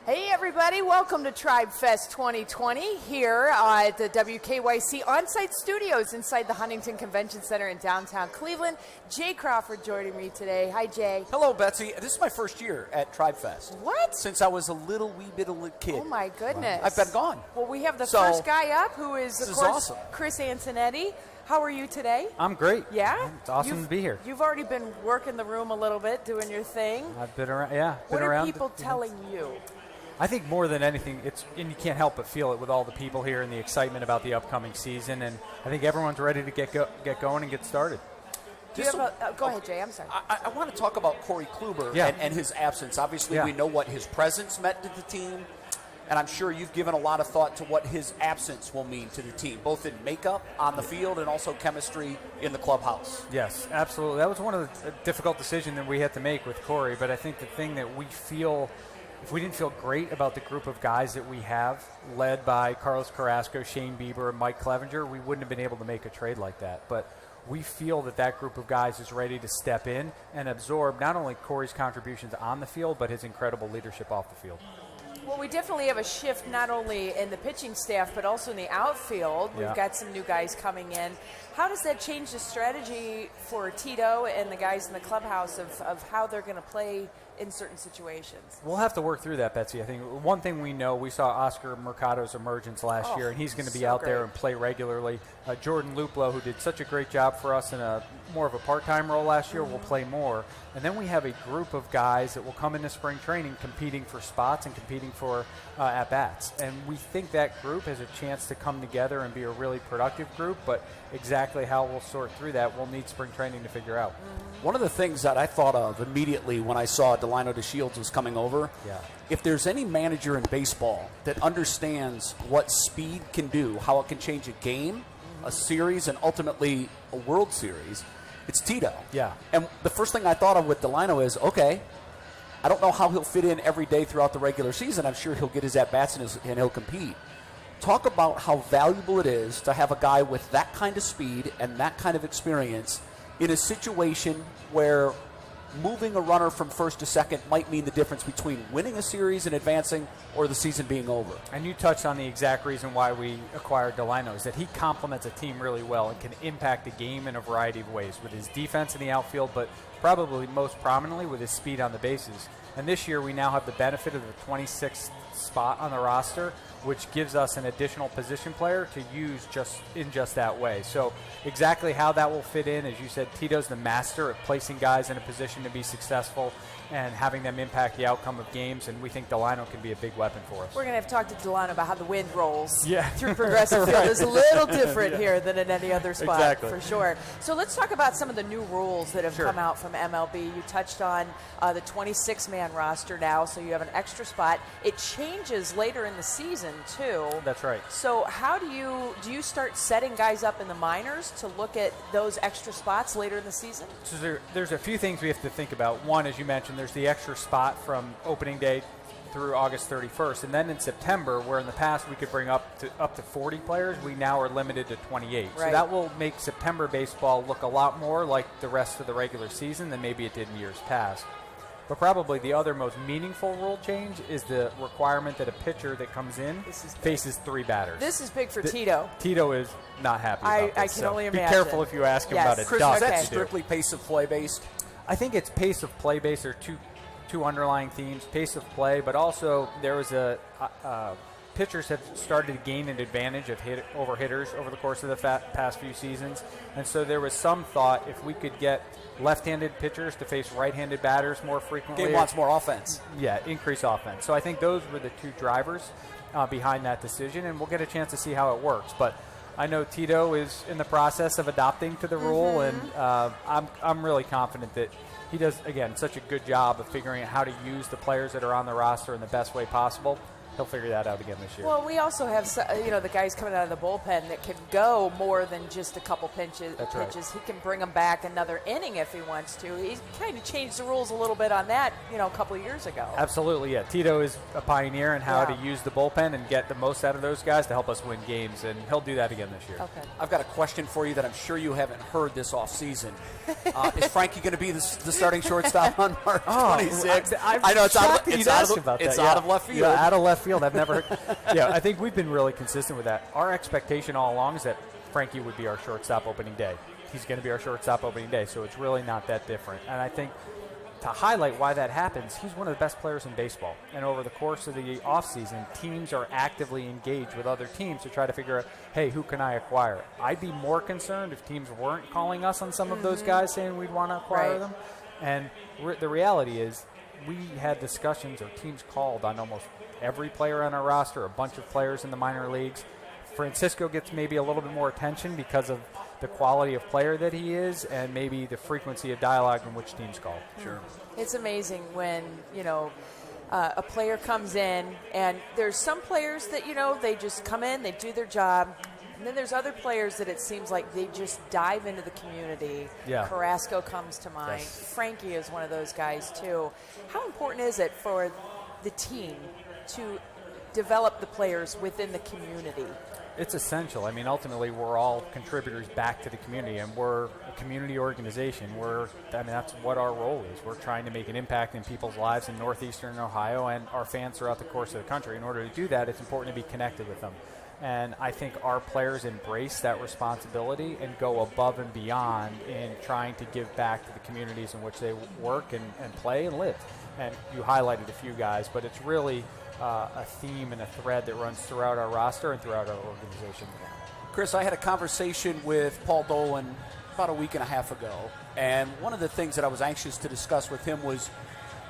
Hey everybody, welcome to Tribe Fest 2020 here at the WKYC on-site studios inside the Huntington Convention Center in downtown Cleveland. Jay Crawford joining me today. Hi Jay. Hello Betsy. This is my first year at Tribe Fest. What? Since I was a little kid. Oh my goodness. I've been gone. Well, we have the first guy up who is, of course, awesome. Chris Antonetti. How are you today? I'm great. Yeah? It's awesome to be here. You've already been working the room a little bit, doing your thing. I've been around, What are people telling you? I think more than anything, and you can't help but feel it with all the people here and the excitement about the upcoming season, and I think everyone's ready to get going and get started. Go ahead, Jay. I'm sorry. I want to talk about Corey Kluber and his absence. Obviously, we know what his presence meant to the team, and I'm sure you've given a lot of thought to what his absence will mean to the team, both in makeup on the field and also chemistry in the clubhouse. Yes, absolutely. That was one of the difficult decisions that we had to make with Corey, but I think the thing that we feel, if we didn't feel great about the group of guys that we have, led by Carlos Carrasco, Shane Bieber, and Mike Clevenger, we wouldn't have been able to make a trade like that. But we feel that that group of guys is ready to step in and absorb not only Corey's contributions on the field, but his incredible leadership off the field. Well, we definitely have a shift not only in the pitching staff, but also in the outfield. We've got some new guys coming in. How does that change the strategy for Tito and the guys in the clubhouse of how they're going to play in certain situations? We'll have to work through that, Betsy. I think one thing we know, we saw Oscar Mercado's emergence last year, and he's going to be out there and play regularly. Jordan Luplow, who did such a great job for us in a more of a part-time role last year, will play more. And then we have a group of guys that will come into spring training competing for spots and competing for at-bats. And we think that group has a chance to come together and be a really productive group, but exactly how we'll sort through that, we'll need spring training to figure out. One of the things that I thought of immediately when I saw Delino DeShields was coming over, if there's any manager in baseball that understands what speed can do, how it can change a game, a series, and ultimately a World Series, it's Tito. Yeah. And the first thing I thought of with Delino is, okay, I don't know how he'll fit in every day throughout the regular season. I'm sure he'll get his at-bats and he'll compete. Talk about how valuable it is to have a guy with that kind of speed and that kind of experience in a situation where moving a runner from first to second might mean the difference between winning a series and advancing or the season being over. And you touched on the exact reason why we acquired Delino, is that he complements a team really well and can impact the game in a variety of ways with his defense in the outfield, but probably most prominently with his speed on the bases. And this year we now have the benefit of the 26th spot on the roster, which gives us an additional position player to use just that way. So exactly how that will fit in, as you said, Tito's the master at placing guys in a position to be successful and having them impact the outcome of games, and we think Delino can be a big weapon for us. We're going to have to talk to Delino about how the wind rolls through Progressive Field. Right. It's a little different here than in any other spot, for sure. So let's talk about some of the new rules that have come out from MLB. You touched on the 26-man roster now, so you have an extra spot. It changes later in the season, too. That's right. So how do you start setting guys up in the minors to look at those extra spots later in the season? So there's a few things we have to think about. One, as you mentioned, there's the extra spot from opening day through August 31st. And then in September, where in the past we could bring up to 40 players, we now are limited to 28. Right. So that will make September baseball look a lot more like the rest of the regular season than maybe it did in years past. But probably the other most meaningful rule change is the requirement that a pitcher that comes in faces 3 batters. This is big for Tito. Tito is not happy about this. I can only imagine. Be careful if you ask him about it. Chris, is that strictly pace of play based? I think it's pace of play based. There are two underlying themes, pace of play, but also there was pitchers have started to gain an advantage of over hitters over the course of the past few seasons. And so there was some thought if we could get left-handed pitchers to face right-handed batters more frequently. Game wants more offense. Yeah, increase offense. So I think those were the 2 drivers behind that decision, and we'll get a chance to see how it works. But I know Tito is in the process of adopting to the rule, and I'm really confident that he does, again, such a good job of figuring out how to use the players that are on the roster in the best way possible. he'll figure that out again this year. Well, we also have the guys coming out of the bullpen that can go more than just a couple pitches. That's right. He can bring them back another inning if he wants to. He kind of changed the rules a little bit on that, a couple of years ago. Absolutely, yeah. Tito is a pioneer in how Yeah. to use the bullpen and get the most out of those guys to help us win games, and he'll do that again this year. Okay. I've got a question for you that I'm sure you haven't heard this offseason. Is Frankie going to be the starting shortstop on March 26th? I know it's out of left field. Yeah, out of left field. I've never heard. Yeah, I think we've been really consistent with that. Our expectation all along is that Frankie would be our shortstop opening day. He's going to be our shortstop opening day, so it's really not that different. And I think to highlight why that happens, he's one of the best players in baseball. And over the course of the offseason, teams are actively engaged with other teams to try to figure out, hey, who can I acquire? I'd be more concerned if teams weren't calling us on some of those guys saying we'd want to acquire them. And the reality is we had discussions, or teams called on almost every player on our roster, a bunch of players in the minor leagues. Francisco gets maybe a little bit more attention because of the quality of player that he is and maybe the frequency of dialogue in which teams call. Sure. It's amazing when, a player comes in, and there's some players that, they just come in, they do their job. And then there's other players that it seems like they just dive into the community. Yeah. Carrasco comes to mind. Yes. Frankie is one of those guys, too. How important is it for the team to develop the players within the community? It's essential. I mean, ultimately, we're all contributors back to the community, and we're a community organization. That's what our role is. We're trying to make an impact in people's lives in northeastern Ohio and our fans throughout the course of the country. In order to do that, it's important to be connected with them. And I think our players embrace that responsibility and go above and beyond in trying to give back to the communities in which they work and play and live. And you highlighted a few guys, but it's really a theme and a thread that runs throughout our roster and throughout our organization. Chris, I had a conversation with Paul Dolan about a week and a half ago, and one of the things that I was anxious to discuss with him was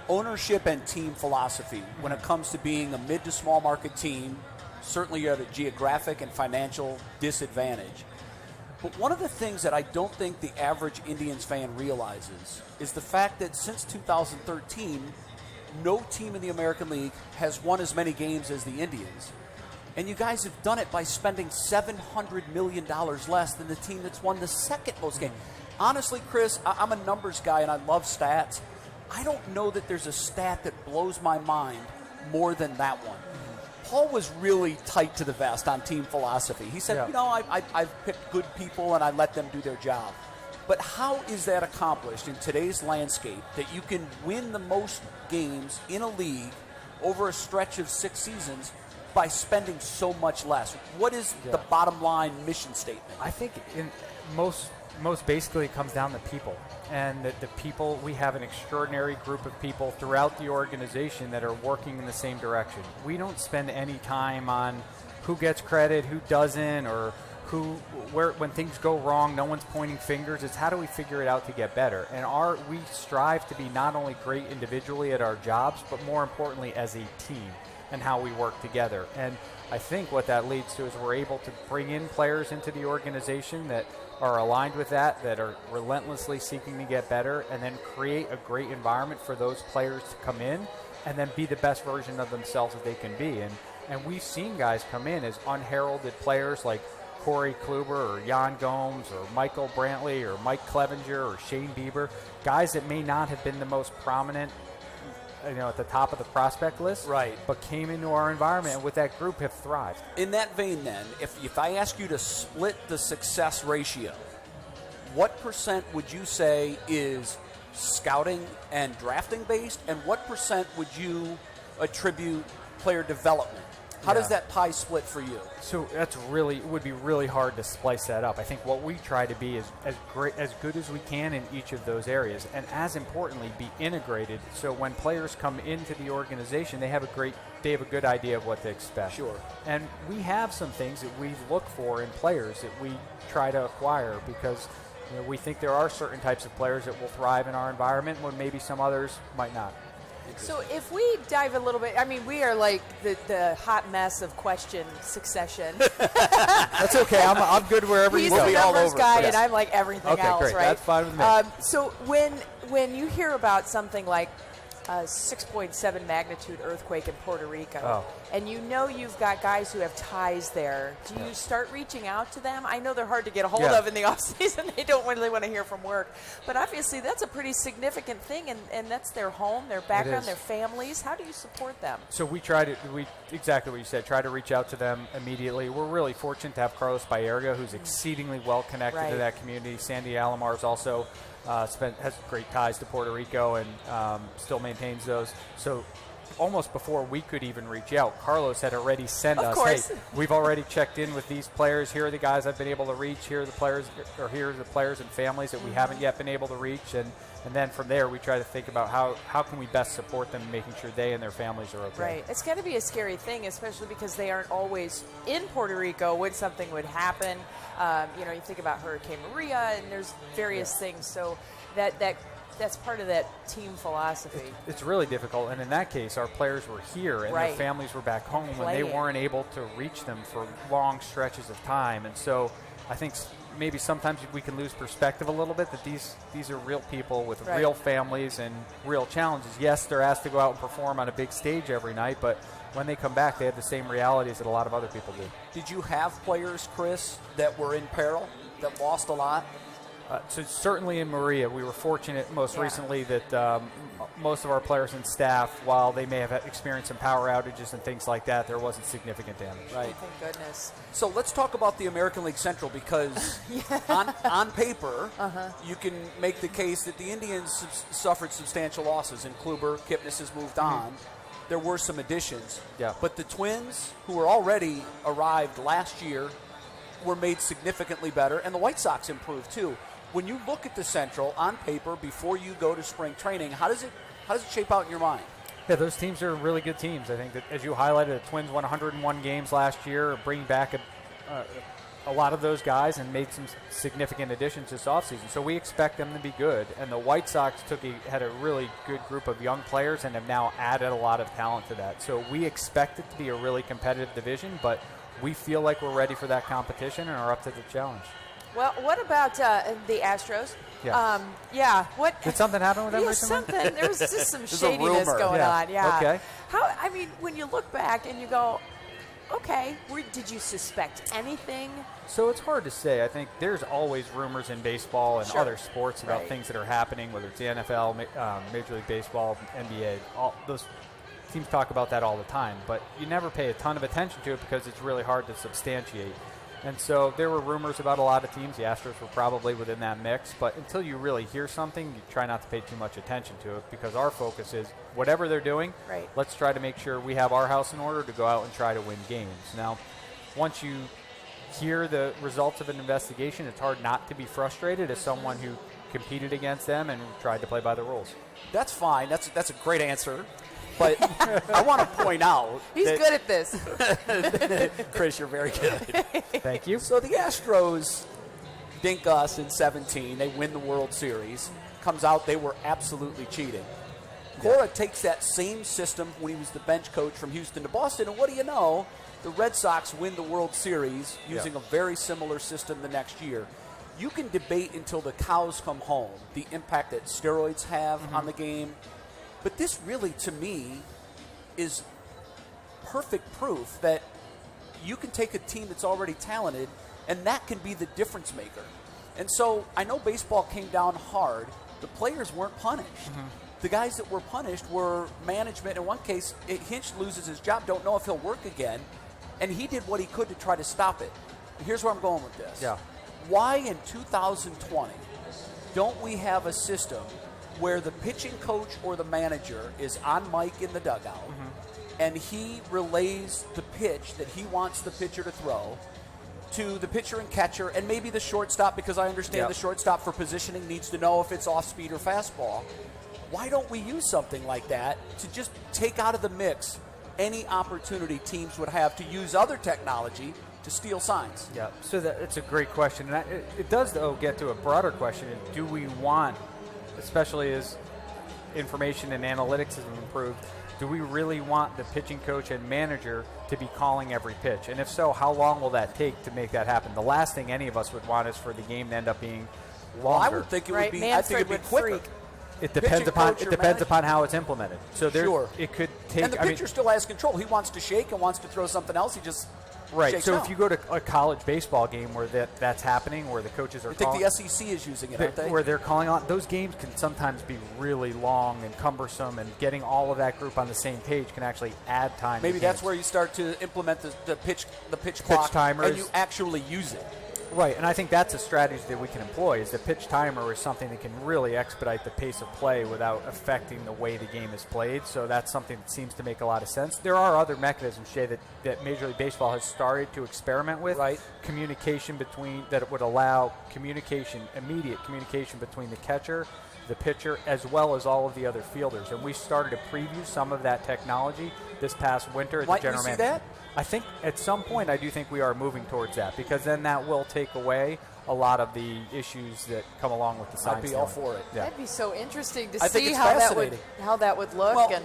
ownership and team philosophy when it comes to being a mid to small market team. Certainly you're at a geographic and financial disadvantage. But one of the things that I don't think the average Indians fan realizes is the fact that since 2013, no team in the American League has won as many games as the Indians. And you guys have done it by spending $700 million less than the team that's won the second most games. Honestly, Chris, I'm a numbers guy and I love stats. I don't know that there's a stat that blows my mind more than that one. Paul was really tight to the vest on team philosophy. He said, I've picked good people and I let them do their job. But how is that accomplished in today's landscape that you can win the most games in a league over a stretch of 6 seasons by spending so much less? What is the bottom line mission statement? I think most basically it comes down to people. And the people, we have an extraordinary group of people throughout the organization that are working in the same direction. We don't spend any time on who gets credit, who doesn't, or when things go wrong, no one's pointing fingers. It's how do we figure it out to get better? And we strive to be not only great individually at our jobs, but more importantly as a team and how we work together. And I think what that leads to is we're able to bring in players into the organization that are aligned with that are relentlessly seeking to get better, and then create a great environment for those players to come in and then be the best version of themselves that they can be. And we've seen guys come in as unheralded players like Corey Kluber or Jan Gomes or Michael Brantley or Mike Clevenger or Shane Bieber, guys that may not have been the most prominent at the top of the prospect list, right, but came into our environment and with that group have thrived. In that vein then, if I ask you to split the success ratio, what percent would you say is scouting and drafting based, and what percent would you attribute player development? How does that pie split for you? So it would be really hard to splice that up. I think what we try to be is as good as we can in each of those areas, and as importantly, be integrated. So when players come into the organization, they have a good idea of what to expect. Sure. And we have some things that we look for in players that we try to acquire because we think there are certain types of players that will thrive in our environment when maybe some others might not. So if we dive a little bit, we are like the hot mess of question succession. That's okay. I'm good wherever you go. He's the numbers guy, and I'm like everything else, great. right? That's fine with me. So when you hear about something like a 6.7 magnitude earthquake in Puerto Rico. Oh. And you know you've got guys who have ties there. Do you start reaching out to them? I know they're hard to get a hold of in the off season. They don't really want to hear from work. But obviously that's a pretty significant thing, and that's their home, their background, their families. How do you support them? So we exactly what you said, try to reach out to them immediately. We're really fortunate to have Carlos Baerga, who's exceedingly well connected to that community. Sandy Alamar's also has great ties to Puerto Rico and still maintains those. So almost before we could even reach out, Carlos had already sent us, hey, we've already checked in with these players. Here are the guys I've been able to reach. Here are the players, and families that we haven't yet been able to reach. And then from there, we try to think about how can we best support them, making sure they and their families are okay. Right. It's got to be a scary thing, especially because they aren't always in Puerto Rico when something would happen. You think about Hurricane Maria, and there's various things. So that's part of that team philosophy. It's really difficult, and in that case, our players were here, and their families were back home, and they weren't able to reach them for long stretches of time. And so I think maybe sometimes we can lose perspective a little bit that these are real people with real families and real challenges. Yes, they're asked to go out and perform on a big stage every night, but when they come back, they have the same realities that a lot of other people do. Did you have players, Chris, that were in peril, that lost a lot? So certainly in Maria, we were fortunate most recently that most of our players and staff, while they may have experienced some power outages and things like that, there wasn't significant damage. Right. Oh, thank goodness. So let's talk about the American League Central, because on paper, you can make the case that the Indians suffered substantial losses, and Kluber, Kipnis has moved on. There were some additions. Yeah. But the Twins, who were already arrived last year, were made significantly better, and the White Sox improved too. When you look at the Central on paper before you go to spring training, how does it shape out in your mind? Yeah, those teams are really good teams. I think that, as you highlighted, the Twins won 101 games last year, bringing back a lot of those guys and made some significant additions this offseason. So we expect them to be good. And the White Sox had a really good group of young players and have now added a lot of talent to that. So we expect it to be a really competitive division, but we feel like we're ready for that competition and are up to the challenge. Well, what about the Astros? Yeah. What did something happen with them recently? There was just some shadiness going on. Yeah. Okay. When you look back and you go, okay, did you suspect anything? So it's hard to say. I think there's always rumors in baseball and other sports about things that are happening, whether it's the NFL, Major League Baseball, NBA. All those teams talk about that all the time, but you never pay a ton of attention to it because it's really hard to substantiate. And so there were rumors about a lot of teams. The Astros were probably within that mix. But until you really hear something, you try not to pay too much attention to it, because our focus is whatever they're doing, let's try to make sure we have our house in order to go out and try to win games. Now, once you hear the results of an investigation, it's hard not to be frustrated as someone who competed against them and tried to play by the rules. That's fine. That's a great answer. But I want to point out he's good at this. Chris, you're very good. Thank you. So the Astros dink us in 17. They win the World Series. Comes out they were absolutely cheating. Cora takes that same system when he was the bench coach from Houston to Boston, and what do you know? The Red Sox win the World Series using a very similar system the next year. You can debate until the cows come home the impact that steroids have on the game. But this really, to me, is perfect proof that you can take a team that's already talented, and that can be the difference maker. And so I know baseball came down hard. The players weren't punished. The guys that were punished were management. In one case, Hinch loses his job, don't know if he'll work again, and he did what he could to try to stop it. Here's where I'm going with this. Why in 2020 don't we have a system where the pitching coach or the manager is on mic in the dugout and he relays the pitch that he wants the pitcher to throw to the pitcher and catcher and maybe the shortstop, because I understand the shortstop for positioning needs to know if it's off speed or fastball. Why don't we use something like that to just take out of the mix any opportunity teams would have to use other technology to steal signs? Yeah, so it's a great question. And it does, though, get to a broader question. Do we want, especially as information and analytics has improved, do we really want the pitching coach and manager to be calling every pitch? And if so, how long will that take to make that happen? The last thing any of us would want is for the game to end up being longer. Well, I would think it would be. I think it'd be quicker. It depends upon how it's implemented. So it could take. And the pitcher still has control. He wants to shake and wants to throw something else. He just shakes So down. if you go to a college baseball game where that's happening, where the coaches are, I think the SEC is using it, aren't they? Where they're calling on those games can sometimes be really long and cumbersome, and getting all of that group on the same page can actually add time. Maybe that's where you start to implement the pitch clock timers, and you actually use it. Right, and I think that's a strategy that we can employ. Is the pitch timer is something that can really expedite the pace of play without affecting the way the game is played. So that's something that seems to make a lot of sense. There are other mechanisms, Shay, that Major League Baseball has started to experiment with. Right. Communication that would allow immediate communication between the catcher, the pitcher, as well as all of the other fielders. And we started to preview some of that technology this past winter at the General Manager. Might we see that? I think at some point I do think we are moving towards that, because then that will take away a lot of the issues that come along with the science. I'd be all for it. Yeah. That'd be so interesting to I think see it's how that would look. Well,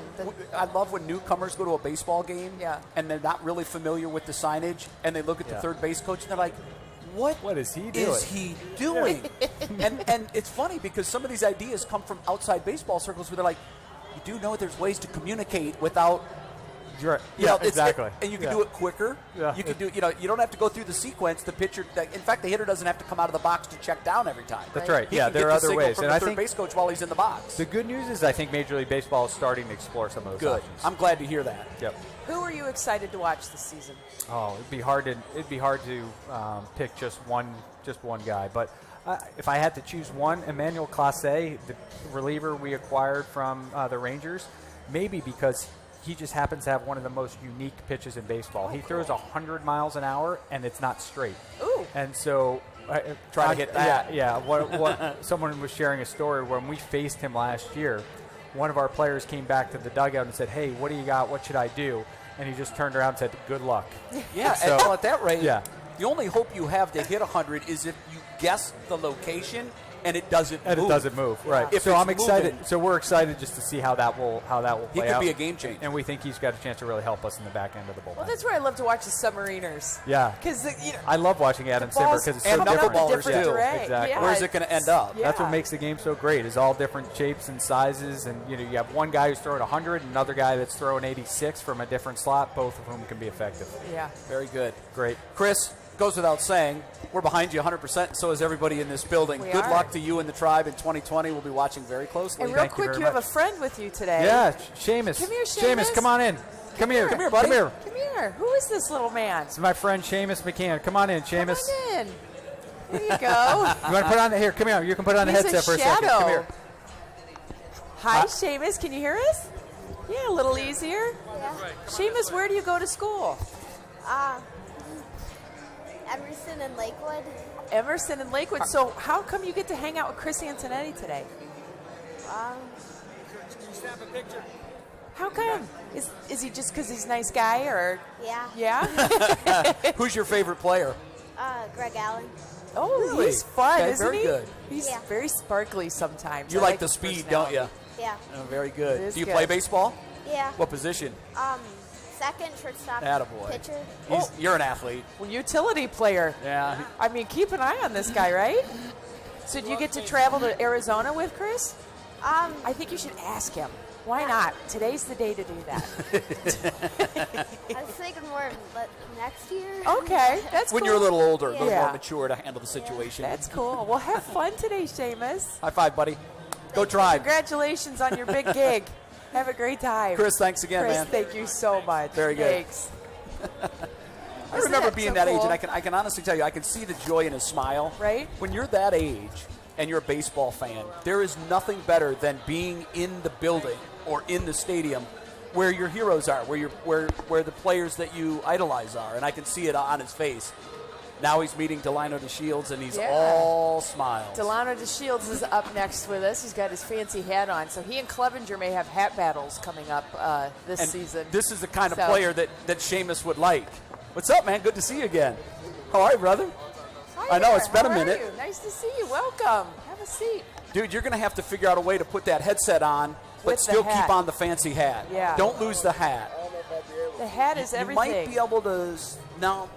I love when newcomers go to a baseball game and they're not really familiar with the signage, and they look at the third base coach and they're like, What is he doing? and it's funny because some of these ideas come from outside baseball circles where they're like, you do know there's ways to communicate without. Exactly. And you can do it quicker. Yeah. You can do. You don't have to go through the sequence. The pitcher, in fact, the hitter doesn't have to come out of the box to check down every time. That's right. He Yeah, can there get are the other signal ways, from and the I third think base coach while he's in the box. The good news is I think Major League Baseball is starting to explore some of those Good. options. I'm glad to hear that. Yep. Who are you excited to watch this season? Oh, it'd be hard to pick just one guy, but. If I had to choose one, Emmanuel Clase, the reliever we acquired from the Rangers, maybe because he just happens to have one of the most unique pitches in baseball. He throws 100 miles an hour, and it's not straight. Ooh. And so try to hit that. Yeah. What someone was sharing a story when we faced him last year. One of our players came back to the dugout and said, "Hey, what do you got? What should I do?" And he just turned around and said, "Good luck." Yeah. So, at that rate, the only hope you have to hit 100 is if you guess the location and it doesn't move. It doesn't move, right? If so it's I'm excited. moving, So we're excited just to see how that will play he could out. be a game changer, and we think he's got a chance to really help us in the back end of the bullpen. Well, that's where I love to watch the Submariners. Yeah, because I love watching Adam Simber because it's so and different. knuckleballers too. Exactly. Yeah. Where's it going to end up? That's what makes the game so great. Is all different shapes and sizes, and you have one guy who's throwing 100, another guy that's throwing 86 from a different slot. Both of whom can be effective. Yeah, very good. Great, Chris. Goes without saying, we're behind you 100%, and so is everybody in this building. Good luck to you and the tribe in 2020. We'll be watching very closely. And real quick, you have a friend with you today. Yeah, Seamus. Come here, Seamus. Come on in. Come here. Come here, buddy. Come here. Come here. Who is this little man? It's my friend Seamus McCann. Come on in, Seamus. Come on in. There you go. You want to put on here? Come here. You can put on the headset for a second. Come here. Hi, Seamus. Can you hear us? Yeah, a little easier. Yeah. Seamus, where do you go to school? Emerson and Lakewood. Emerson and Lakewood. So how come you get to hang out with Chris Antonetti today? How come? Is he just because he's a nice guy, or? Yeah. Yeah? Who's your favorite player? Greg Allen. Oh, really? He's fun, okay, isn't very he? good. He's very sparkly sometimes. You I like the his speed, don't you? Yeah. Oh, very good. Do you good. play baseball? Yeah. What position? Second, shortstop, Attaboy. pitcher. You're an athlete. Well, utility player. Yeah. I mean, keep an eye on this guy, right? So do you get to travel to Arizona with Chris? I think you should ask him. Why not? Today's the day to do that. I was thinking more next year. Okay, that's when cool. you're a little older, a little Yeah. more mature to handle the situation. That's cool. Well, have fun today, Seamus. High five, buddy. Go Tribe. Congratulations on your big gig. Have a great time. Chris, thanks again, Chris, man. thank you so much. Very good. Thanks. I remember that being so that age, cool? and I can honestly tell you, I can see the joy in his smile. Right. When you're that age and you're a baseball fan, there is nothing better than being in the building or in the stadium where your heroes are, where the players that you idolize are, and I can see it on his face. Now he's meeting Delino DeShields, and he's all smiles. Delino DeShields is up next with us. He's got his fancy hat on. So he and Clevenger may have hat battles coming up this season. This is the kind of player that Seamus would like. What's up, man? Good to see you again. How are you, brother? Hi I know, there. it's been a How are minute. you? Nice to see you. Welcome. Have a seat. Dude, you're going to have to figure out a way to put that headset on, but With the still hat. keep on the fancy hat. Yeah. Don't lose the hat. The hat is everything. You might be able to now.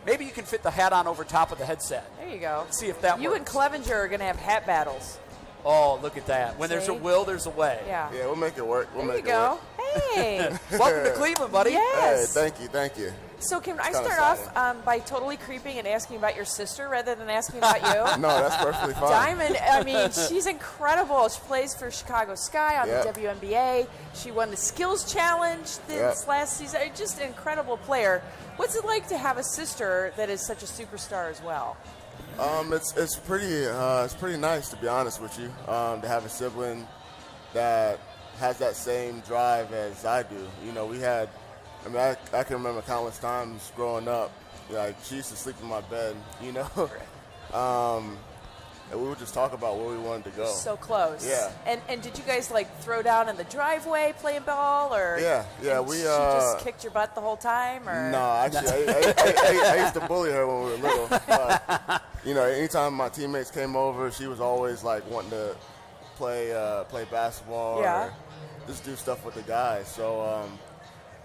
Maybe you can fit the hat on over top of the headset. There you go. See if that You works. and Clevenger are going to have hat battles. Oh, look at that. When there's a See? will, there's a way. Yeah. Yeah, we'll make it work. We'll There you make it work. go. Hey. Welcome to Cleveland, buddy. Yes. Hey, thank you. So can I kinda start off by totally creeping and asking about your sister rather than asking about you? No, that's perfectly fine. Diamond, I mean, she's incredible. She plays for Chicago Sky on Yep. the WNBA. She won the Skills Challenge this last season. Just an incredible player. What's it like to have a sister that is such a superstar as well? It's pretty nice, to be honest with you, to have a sibling that has that same drive as I do. You know, I can remember countless times growing up, like she used to sleep in my bed, you know, and we would just talk about where we wanted to go. So close. Yeah. And did you guys like throw down in the driveway playing ball, or Yeah. and she just kicked your butt the whole time, or No, actually, I used to bully her when we were little. But, you know, anytime my teammates came over, she was always like wanting to play basketball or just do stuff with the guys. So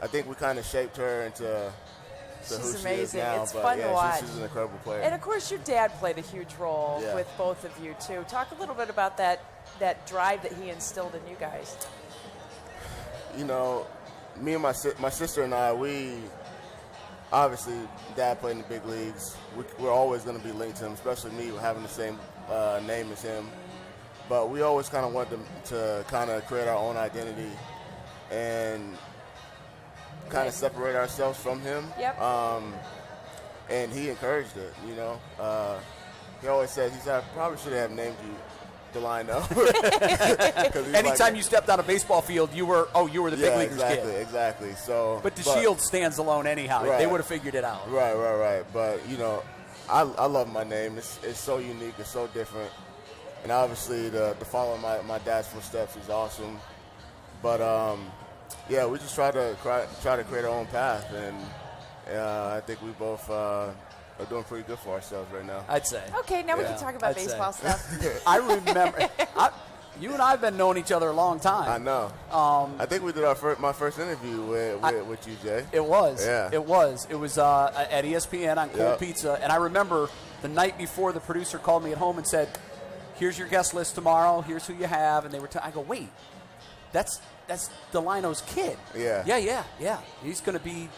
I think we kind of shaped her into who She's she is amazing. now. It's but fun yeah, to watch. She's an incredible player. And of course, your dad played a huge role Yeah. with both of you too. Talk a little bit about that drive that he instilled in you guys. You know, me and my sister and I, we obviously, Dad played in the big leagues. We're always going to be linked to him, especially me having the same name as him. But we always kind of wanted to kind of create our own identity and kind of separate ourselves from him. Yep. And he encouraged it, you know. He always said, I probably should have named you Delino. Anytime you stepped on a baseball field, you were the big leaguers kid. Exactly. So, But DeShields stands alone anyhow. Right. They would have figured it out. Right. But, you know, I love my name. It's so unique. It's so different. And obviously, to follow my dad's footsteps is awesome. But, yeah, we just try to create our own path. And I think we both are doing pretty good for ourselves right now. I'd say. Okay, now we can talk about I'd say. baseball stuff. I remember. You and I have been knowing each other a long time. I know. I think we did my first interview with you, Jay. It was. Yeah. It was. It was at ESPN on Cold Pizza. And I remember the night before, the producer called me at home and said, "Here's your guest list tomorrow. Here's who you have." And they were I go, "Wait, that's Delino's kid." Yeah. He's going to be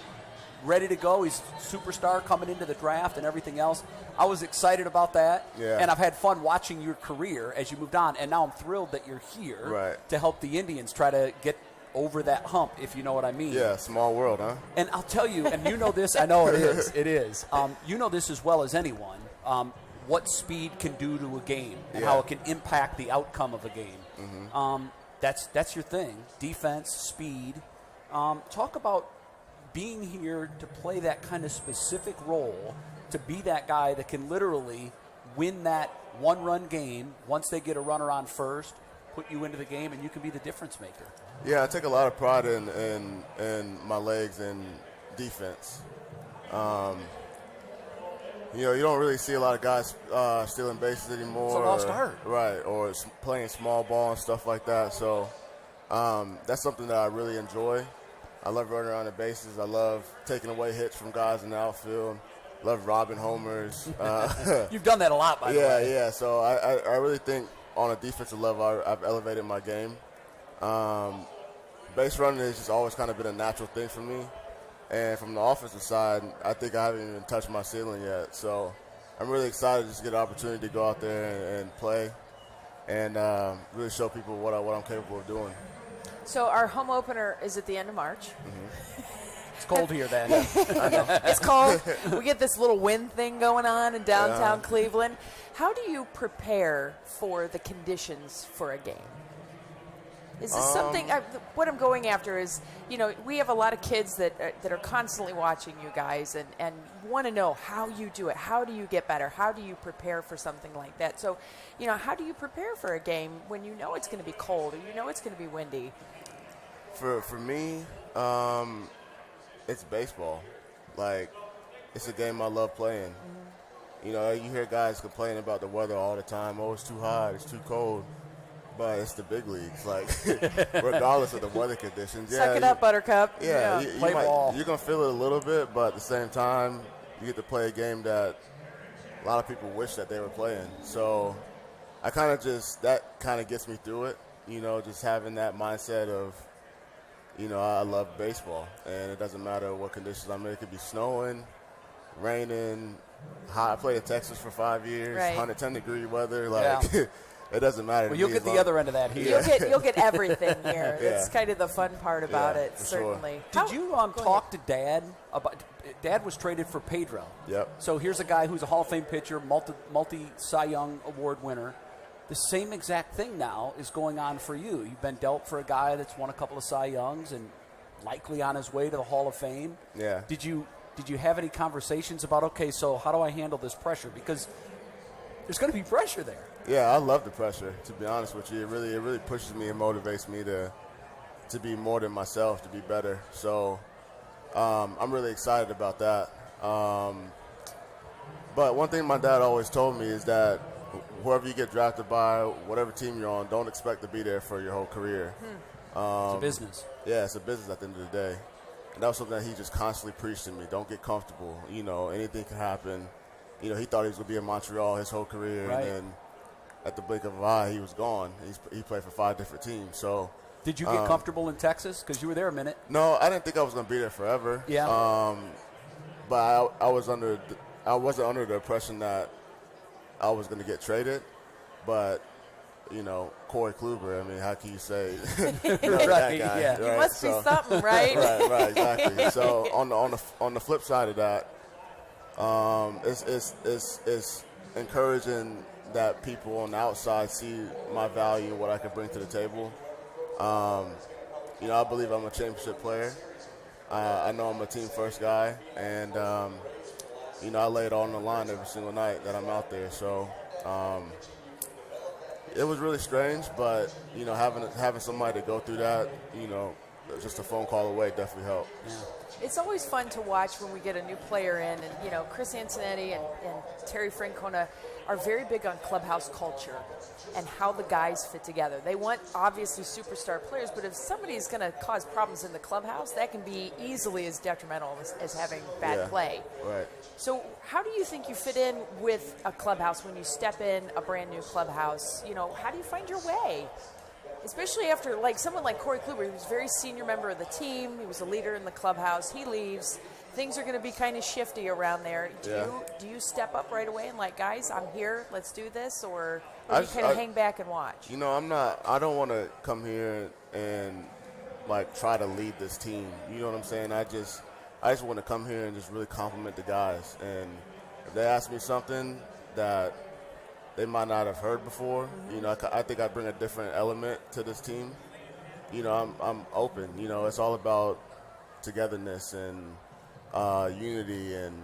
ready to go. He's a superstar coming into the draft and everything else. I was excited about that. Yeah. And I've had fun watching your career as you moved on. And now I'm thrilled that you're here to help the Indians try to get over that hump, if you know what I mean. Yeah, small world, huh? And I'll tell you, and you know this, I know it is. It is. You know this as well as anyone, what speed can do to a game and how it can impact the outcome of a game. Mm-hmm. That's your thing, defense, speed. Talk about being here to play that kind of specific role, to be that guy that can literally win that one-run game once they get a runner on first, put you into the game, and you can be the difference maker. Yeah, I take a lot of pride in my legs and defense. You know, you don't really see a lot of guys stealing bases anymore. It's a lost art. Right, or playing small ball and stuff like that. So that's something that I really enjoy. I love running around the bases. I love taking away hits from guys in the outfield. Love robbing homers. You've done that a lot, by the way. Yeah. So I really think on a defensive level, I've elevated my game. Base running has just always kind of been a natural thing for me. And from the offensive side, I think I haven't even touched my ceiling yet. So I'm really excited just to get an opportunity to go out there and play and really show people what I'm capable of doing. So our home opener is at the end of March. Mm-hmm. It's cold here then. It's cold. We get this little wind thing going on in downtown Cleveland. How do you prepare for the conditions for a game? Is this something? What I'm going after is, you know, we have a lot of kids that are constantly watching you guys and want to know how you do it. How do you get better? How do you prepare for something like that? So, you know, how do you prepare for a game when you know it's going to be cold or you know it's going to be windy? For me, it's baseball. Like, it's a game I love playing. Mm-hmm. You know, you hear guys complaining about the weather all the time. Oh, it's too hot. It's too cold. But it's the big leagues, like, regardless of the weather conditions. Suck it up, Buttercup. Yeah, play ball. You're going to feel it a little bit, but at the same time, you get to play a game that a lot of people wish that they were playing. So I kind of that kind of gets me through it, just having that mindset of, I love baseball, and it doesn't matter what conditions I'm in. It could be snowing, raining, hot. I played in Texas for 5 years, Right. 110-degree weather. It doesn't matter. Well, you'll get the other end of that here. You'll get everything here. Yeah. It's kind of the fun part about it, for certainly. Did you talk to Dad about? Dad was traded for Pedro. Yep. So here's a guy who's a Hall of Fame pitcher, multi Cy Young Award winner. The same exact thing now is going on for you. You've been dealt for a guy that's won a couple of Cy Youngs and likely on his way to the Hall of Fame. Yeah. Did you have any conversations about, okay, so how do I handle this pressure? Because there's going to be pressure there. Yeah, I love the pressure, to be honest with you. It really pushes me and motivates me to be more than myself, to be better. So I'm really excited about that. But one thing my dad always told me is that whoever you get drafted by, whatever team you're on, don't expect to be there for your whole career. It's a business. Yeah, it's a business at the end of the day. And that was something that he just constantly preached to me. Don't get comfortable. Anything can happen. He thought he was going to be in Montreal his whole career. Right. And then at the blink of an eye, he was gone. He played for 5 different teams. So, did you get comfortable in Texas? Because you were there a minute. No, I didn't think I was going to be there forever. Yeah. But I wasn't under the impression that I was going to get traded. But, Corey Kluber, I mean, how can you say that guy? Yeah. You must be something, right? right, exactly. So on the flip side of that, it's encouraging that people on the outside see my value, what I can bring to the table. I believe I'm a championship player. I know I'm a team first guy, and I lay it all on the line every single night that I'm out there. So it was really strange, but having somebody to go through that, just a phone call away definitely helped. Yeah. It's always fun to watch when we get a new player in, and Chris Antonetti and Terry Francona are very big on clubhouse culture and how the guys fit together. They want obviously superstar players, but if somebody's going to cause problems in the clubhouse, that can be easily as detrimental as having bad play. Right. So how do you think you fit in with a clubhouse when you step in a brand new clubhouse? How do you find your way? Especially after someone like Corey Kluber, who's a very senior member of the team. He was a leader in the clubhouse. He leaves. Things are going to be kind of shifty around there. Do you step up right away and guys, I'm here, let's do this? Or do you kind of hang back and watch? I don't want to come here and try to lead this team. You know what I'm saying? I just want to come here and just really compliment the guys. And if they ask me something that they might not have heard before, I think I bring a different element to this team. I'm open. It's all about togetherness and unity, and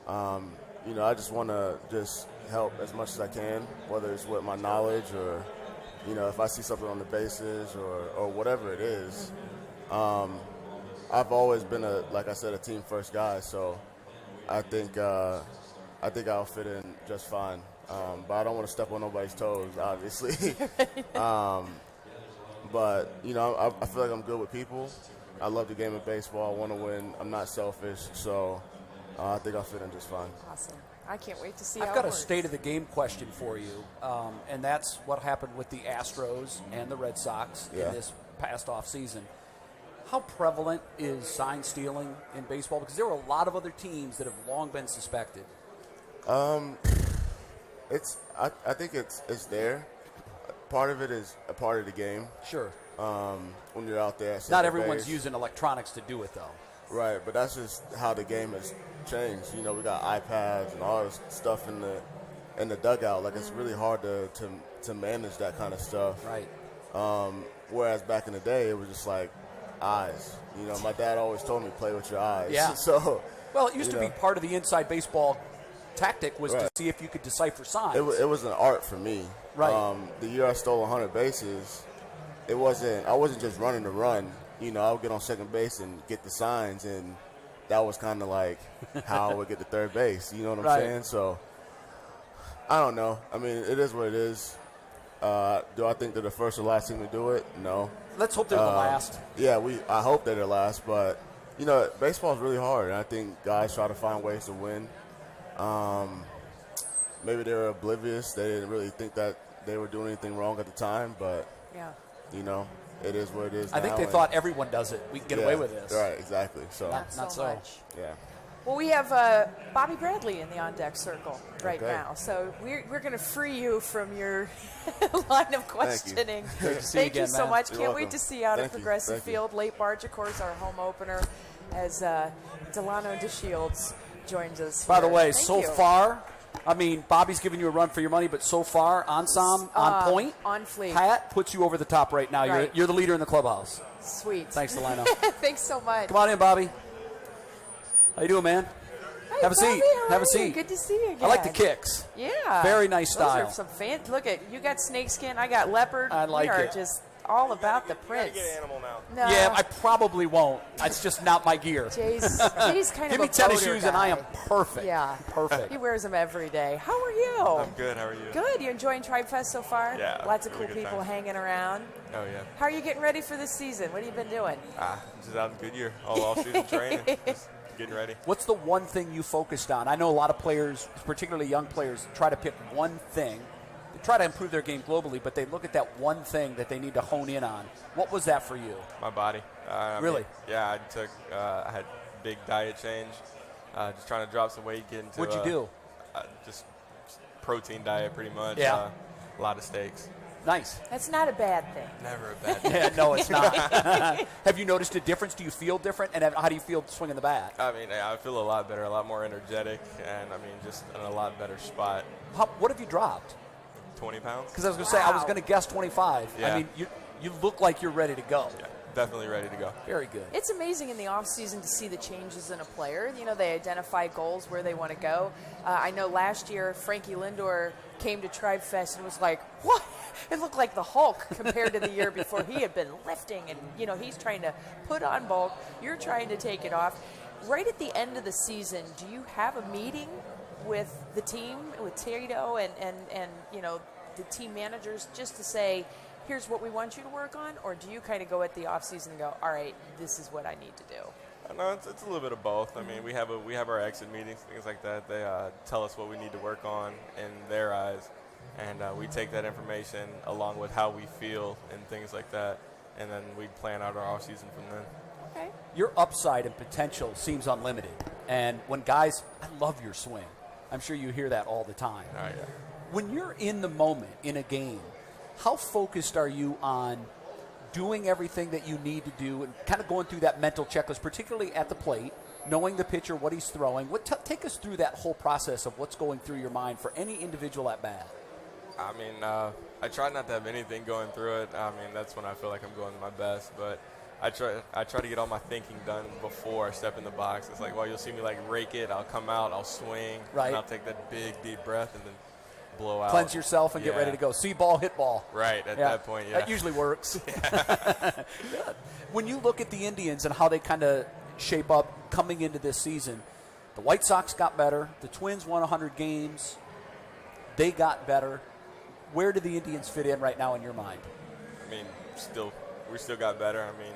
I just want to just help as much as I can, whether it's with my knowledge or if I see something on the bases or whatever it is. I've always been a team first guy, so I think I'll fit in just fine. But I don't want to step on nobody's toes, obviously. But I feel like I'm good with people. I love the game of baseball. I want to win. I'm not selfish, so I think I'll fit in just fine. Awesome. I can't wait to see I've how got it a works. state of the game question for you, and that's what happened with the Astros and the Red Sox in this past offseason. How prevalent is sign stealing in baseball? Because there are a lot of other teams that have long been suspected. I think it's there. Part of it is a part of the game. Sure. When you're out there. Not everyone's using electronics to do it, though. Right, but that's just how the game has changed. We got iPads and all this stuff in the dugout. It's really hard to manage that kind of stuff. Right. Whereas back in the day, it was just eyes. My dad always told me, play with your eyes. Yeah. So. Well, it used to be part of the inside baseball tactic was to see if you could decipher signs. It was an art for me. Right. The year I stole 100 bases, I wasn't just running to run. I would get on second base and get the signs, and that was kind of how I would get to third base. You know what I'm saying? So, I don't know. I mean, it is what it is. Do I think they're the first or last team to do it? No. Let's hope they're the last. Yeah, I hope they're the last, but, baseball is really hard, and I think guys try to find ways to win. Maybe they were oblivious. They didn't really think that they were doing anything wrong at the time, but Yeah. you know, it is what it is. I think now, they and- thought everyone does it. We can get away with this. Right, exactly. So Not so. much. yeah. Well, we have Bobby Bradley in the on-deck circle right Okay. now. So we're going to free you from your line of questioning. Great to see you Thank you again, so man. much. You're Can't welcome. wait to see you out at Thank you. Progressive Thank you. Field. Late Barge, of course, our home opener, as Delino DeShields joins us. By the here. way, Thank so you. far, I mean, Bobby's giving you a run for your money, but so far, on point. On fleek. Pat puts you over the top right now. Right. You're the leader in the clubhouse. Sweet. Thanks, Delino. Thanks so much. Come on in, Bobby. How you doing, man? Hey, Have a Bobby, seat. how Have are a seat. you? Good to see you again. I like the kicks. Yeah. Very nice Those style. are some look at, you got snakeskin, I got leopard. I like we are it. just all about the prints. animal now. No. Yeah, I probably won't. It's just not my gear. Jay's kind Give of me a tennis boater shoes and I am guy. perfect. Yeah. Perfect. He wears them every day. How are you? I'm good. How are you? Good. You enjoying Tribe Fest so far? Yeah, Lots of really cool good people time. hanging around. Oh yeah. How are you getting ready for this season? What have you been doing? Just out a good year. All off season training. Just getting ready. What's the one thing you focused on? I know a lot of players, particularly young players, try to pick one thing. They try to improve their game globally, but they look at that one thing that they need to hone in on. What was that for you? My body. Really? Yeah. I had big diet change. Just trying to drop some weight, get into. What'd you do? Just protein diet, pretty much. Yeah. A lot of steaks. Nice. That's not a bad thing. Never a bad. Yeah, no, it's not. Have you noticed a difference? Do you feel different? And how do you feel swinging the bat? I mean, I feel a lot better, a lot more energetic, and I mean, just in a lot better spot. What have you dropped? 20 pounds. Because I was going to say, I was Wow. going to guess 25. Yeah. I mean, you look like you're ready to go. Yeah, definitely ready to go. Very good. It's amazing in the offseason to see the changes in a player. You know, they identify goals where they want to go. I know last year Frankie Lindor came to Tribe Fest and was like, what? It looked like the Hulk compared to the year before. He had been lifting and, you know, he's trying to put on bulk. You're trying to take it off. Right at the end of the season, do you have a meeting with the team, with Tito and you know, the team managers just to say, here's what we want you to work on? Or do you kind of go at the offseason and go, all right, this is what I need to do? No, it's a little bit of both. I mean, we have our exit meetings, things like that. They tell us what we need to work on in their eyes, and we take that information along with how we feel and things like that, and then we plan out our off season from then. Okay. Your upside and potential seems unlimited. And when guys, I love your swing. I'm sure you hear that all the time. All right, yeah. When you're in the moment in a game, how focused are you on doing everything that you need to do and kind of going through that mental checklist, particularly at the plate, knowing the pitcher, what he's throwing? Take us through that whole process of what's going through your mind for any individual at bat. I mean, I try not to have anything going through it. I mean, that's when I feel like I'm going my best. But I try to get all my thinking done before I step in the box. It's like, well, you'll see me like rake it. I'll come out, I'll swing, Right. and I'll take that big deep breath and then blow out. Cleanse yourself and get Yeah. ready to go. See ball, hit ball. Right at Yeah. that point, yeah. That usually works. Good. When you look at the Indians and how they kind of shape up coming into this season, the White Sox got better. The Twins won 100 games. They got better. Where do the Indians fit in right now in your mind? I mean, we still got better. I mean,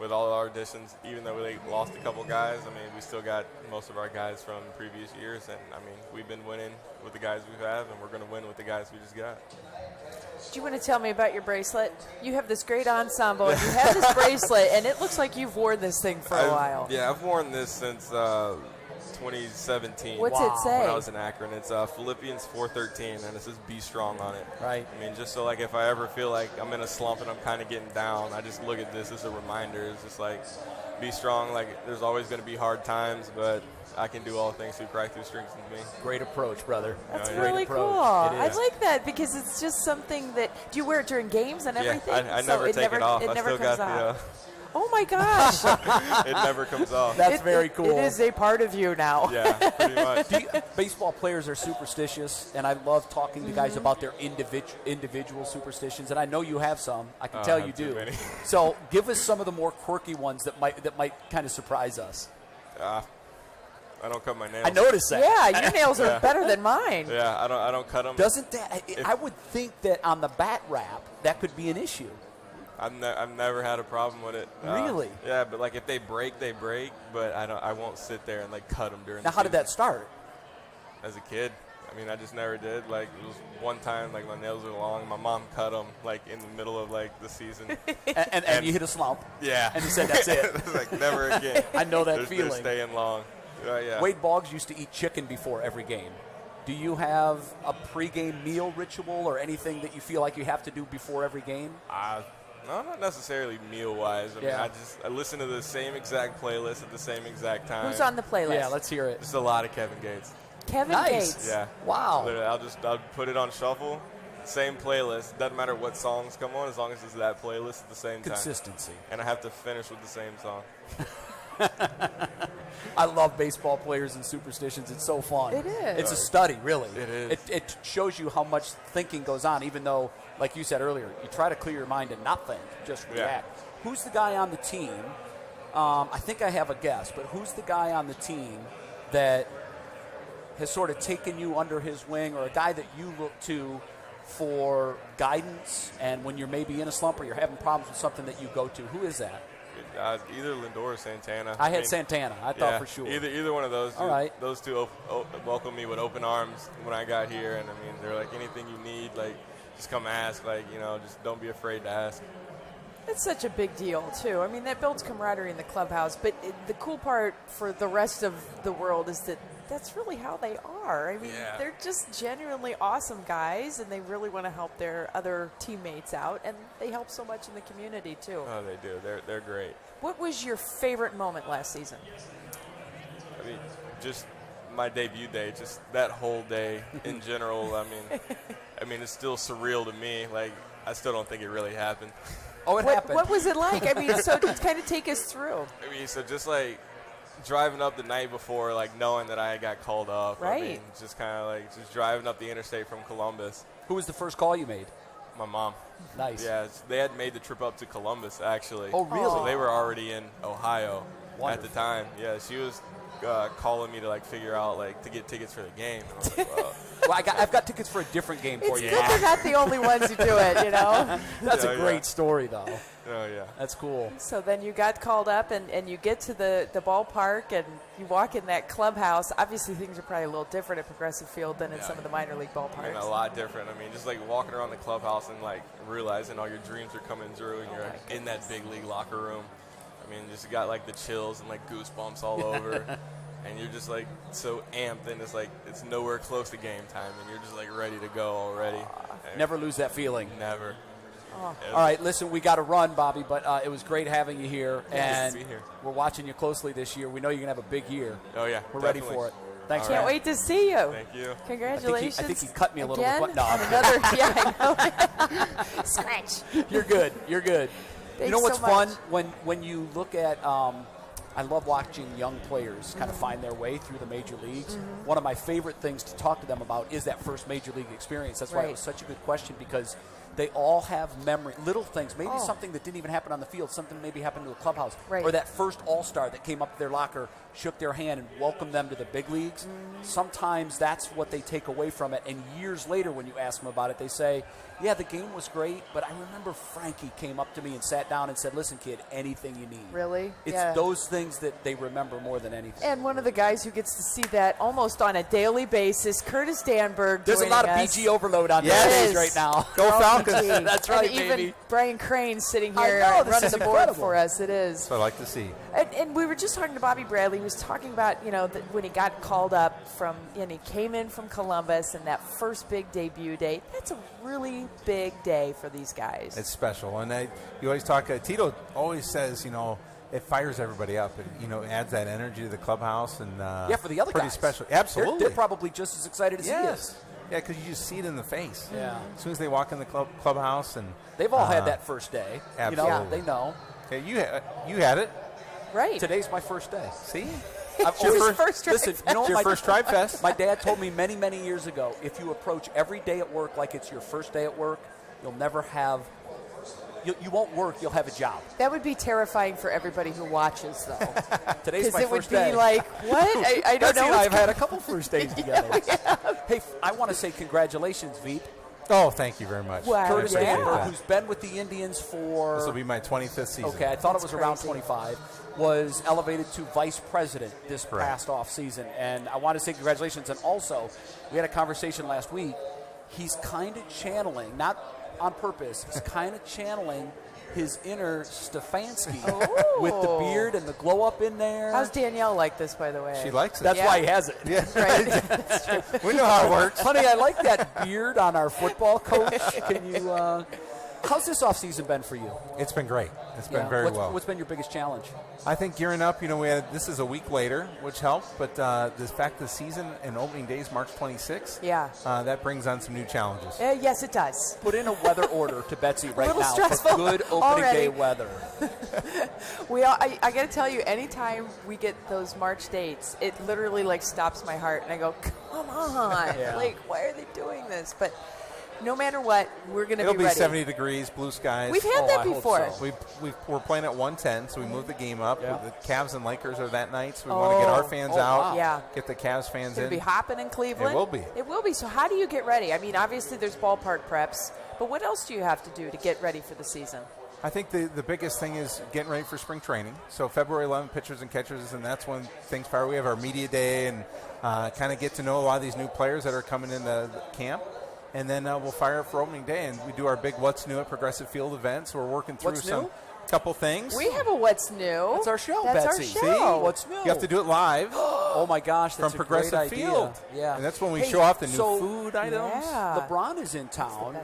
with all our additions, even though we lost a couple guys, I mean, we still got most of our guys from previous years. And, I mean, we've been winning with the guys we have, and we're going to win with the guys we just got. Do you want to tell me about your bracelet? You have this great ensemble, and you have this bracelet, and it looks like you've worn this thing for a while. Yeah, I've worn this since 2017. What's it say? When I was in Akron. It's Philippians 4:13, and it says "Be strong" on it. Right. I mean, just so like if I ever feel like I'm in a slump and I'm kind of getting down, I just look at this as a reminder. It's just like, be strong. Like there's always going to be hard times, but I can do all things through Christ who strengthens me. Great approach, brother. That's Yeah, really great cool. approach. It I is. like that because it's just something that. Do you wear it during games and everything? Yeah, I So never take it off. It I never still comes got off. Oh my gosh! it never comes off. That's very cool. It is a part of you now. Yeah, pretty much. Baseball players are superstitious, and I love talking to guys about their individual superstitions. And I know you have some. I can tell I you have too do. many. So give us some of the more quirky ones that might kind of surprise us. I don't cut my nails. I noticed that. Yeah, your nails are better than mine. Yeah, I don't cut them. Doesn't that? I would think that on the bat wrap that could be an issue. I've never had a problem with it. Really? Yeah, but like if they break, they break. But I won't sit there and like cut them during. Now, the how did season. that start? As a kid, I mean, I just never did. Like, it was one time, like, my nails were long. My mom cut them, like, in the middle of, like, the season. and you hit a slump. Yeah. And you said, that's it. It was like, never again. I know that they're feeling. They're staying long. Yeah. Wade Boggs used to eat chicken before every game. Do you have a pregame meal ritual or anything that you feel like you have to do before every game? No, not necessarily meal-wise. I mean, Yeah. I listen to the same exact playlist at the same exact time. Who's on the playlist? Yeah, let's hear it. Just a lot of Kevin Gates. Kevin Nice. Gates. Yeah. Wow. Literally, I'll put it on shuffle. Same playlist. Doesn't matter what songs come on, as long as it's that playlist at the same time. Consistency. And I have to finish with the same song. I love baseball players and superstitions. It's so fun. It is. It's a study, really. It is. It shows you how much thinking goes on, even though, like you said earlier, you try to clear your mind and not think, just react. Who's the guy on the team? I think I have a guess, but who's the guy on the team that has sort of taken you under his wing, or a guy that you look to for guidance, and when you're maybe in a slump or you're having problems with something that you go to? Who is that? Either Lindor or Santana. I had Santana. I thought for sure. Either one of those. All right. Those two welcomed me with open arms when I got here, and I mean, they're like, anything you need, like, just come ask. Like, just don't be afraid to ask. It's such a big deal, too. I mean, that builds camaraderie in the clubhouse. But the cool part for the rest of the world is that that's really how they are. I mean, they're just genuinely awesome guys, and they really want to help their other teammates out, and they help so much in the community, too. Oh, they do. They're great. What was your favorite moment last season? I mean, just my debut day, just that whole day in general. I mean, it's still surreal to me. Like, I still don't think it really happened. Oh, it happened. What was it like? I mean, so just kind of take us through. I mean, so just like driving up the night before, like knowing that I got called up. Right. I mean, just kind of like just driving up the interstate from Columbus. Who was the first call you made? My mom. Nice. Yeah, they had made the trip up to Columbus, actually. Oh, really? So they were already in Ohio Wonderful. at the time. Yeah, she was calling me to, like, figure out, like, to get tickets for the game. And I was like, well, Well, I've got tickets for a different game for It's you. good they're not the only ones who do it, you know? That's a Yeah, great yeah. story, though. oh, yeah. That's cool. So then you got called up, and you get to the ballpark, and you walk in that clubhouse. Obviously, things are probably a little different at Progressive Field than in some of the minor league I mean, ballparks. a lot different. I mean, just, like, walking around the clubhouse and, like, realizing all your dreams are coming through and you're like, in that big league locker room. I mean, just got, like, the chills and, like, goosebumps all over. And you're just, like, so amped, and it's, like, it's nowhere close to game time, and you're just, like, ready to go already. And Never lose that feeling. Never. Oh. Ever. All right, listen, we got to run, Bobby, but it was great having you here, and to be here. we're watching you closely this year. We know you're going to have a big year. Oh, yeah. We're ready definitely. for it. Thanks, All man. Can't wait to see you. Thank you. Congratulations. I think he cut me a little again bit. No, on I'm another. Yeah, I know. Scratch. You're good. You're good. Thanks you know what's so much. fun when you look at I love watching young players kind of find their way through the major leagues. One of my favorite things to talk to them about is that first major league experience. That's why it Right. was such a good question, because they all have memory, little things, maybe something that didn't even happen on the field, something maybe happened to a clubhouse, Right. or that first all-star that came up to their locker, shook their hand, and welcomed them to the big leagues. Sometimes that's what they take away from it, and years later when you ask them about it, they say, yeah, the game was great, but I remember Frankie came up to me and sat down and said, listen, kid, anything you need. Really? It's Yeah. those things that they remember more than anything. And one of the guys who gets to see that almost on a daily basis, Curtis Danberg. There's a lot of joining us. BG overload on Yes. this stage right now. Go Falcons. That's right, and even baby. Brian Crane sitting I here know, this running is the board incredible. for us. It is. That's what I like to see. And we were just talking to Bobby Bradley. He was talking about, that when he got called up and he came in from Columbus and that first big debut day. That's a really big day for these guys. It's special. And you always talk, Tito always says, it fires everybody up. It, adds that energy to the clubhouse. And Yeah, for the other pretty guys. special. They're- Absolutely. They're probably just as excited as he Yes. is. Yeah, because you just see it in the face. Yeah. As soon as they walk in the clubhouse. And They've all had that first day. Absolutely. They know. Yeah, you had it. Right. Today's my first day. See? I've your always- first Tribe listen, Fest. you know what Your my- first Tribe Fest. My dad told me many, many years ago, if you approach every day at work like it's your first day at work, you'll never have, you won't work, you'll have a job. That would be terrifying for everybody who watches, though. Today's Because my it would first be day. like, what? I don't Betsy know. and I what's have had a couple first days together. Hey, I want to say congratulations, Veep. Oh, thank you very much. Wow. Curtis Yeah. Danberg, who's been with the Indians for... This will be my 25th season. Okay, I thought it was That's around crazy. 25. was elevated to vice president this past offseason. And I want to say congratulations. And also, we had a conversation last week. He's kind of channeling, not on purpose, he's kind of channeling his inner Stefanski with the beard and the glow up in there. How's Danielle like this, by the way? She likes it. That's why he has it. Yeah. Right. We know how it works. Honey, I like that beard on our football coach. Can you, how's this offseason been for you? It's been great. It's been very well. What's been your biggest challenge? I think gearing up, this is a week later, which helped, but the fact the season and opening day is March 26th, that brings on some new challenges. Yes, it does. Put in a weather order to Betsy right now stressful for good opening day weather. I got to tell you, anytime we get those March dates, it literally like stops my heart, and I go, come on, like why are they doing this? But no matter what, we're going to be ready. It'll be 70 degrees, blue skies. We've had that before. So. We're playing at 110, so we moved the game up. Yeah. The Cavs and Lakers are that night, so we want to get our fans out. Yeah. Get the Cavs fans in. It'll be hopping in Cleveland. It will be. It will be. So how do you get ready? I mean, obviously there's ballpark preps, but what else do you have to do to get ready for the season? I think the biggest thing is getting ready for spring training. So February 11th, pitchers and catchers, and that's when things fire. We have our media day and kind of get to know a lot of these new players that are coming into camp. And then we'll fire up for opening day, and we do our big What's New at Progressive Field event. So we're working through couple things. We have a What's New. That's our show, That's Betsy. our show. See? What's New? You have to do it live. Oh, my gosh, that's from Progressive Field. Yeah. And that's when we show off the new food items. Yeah. LeBron is in town.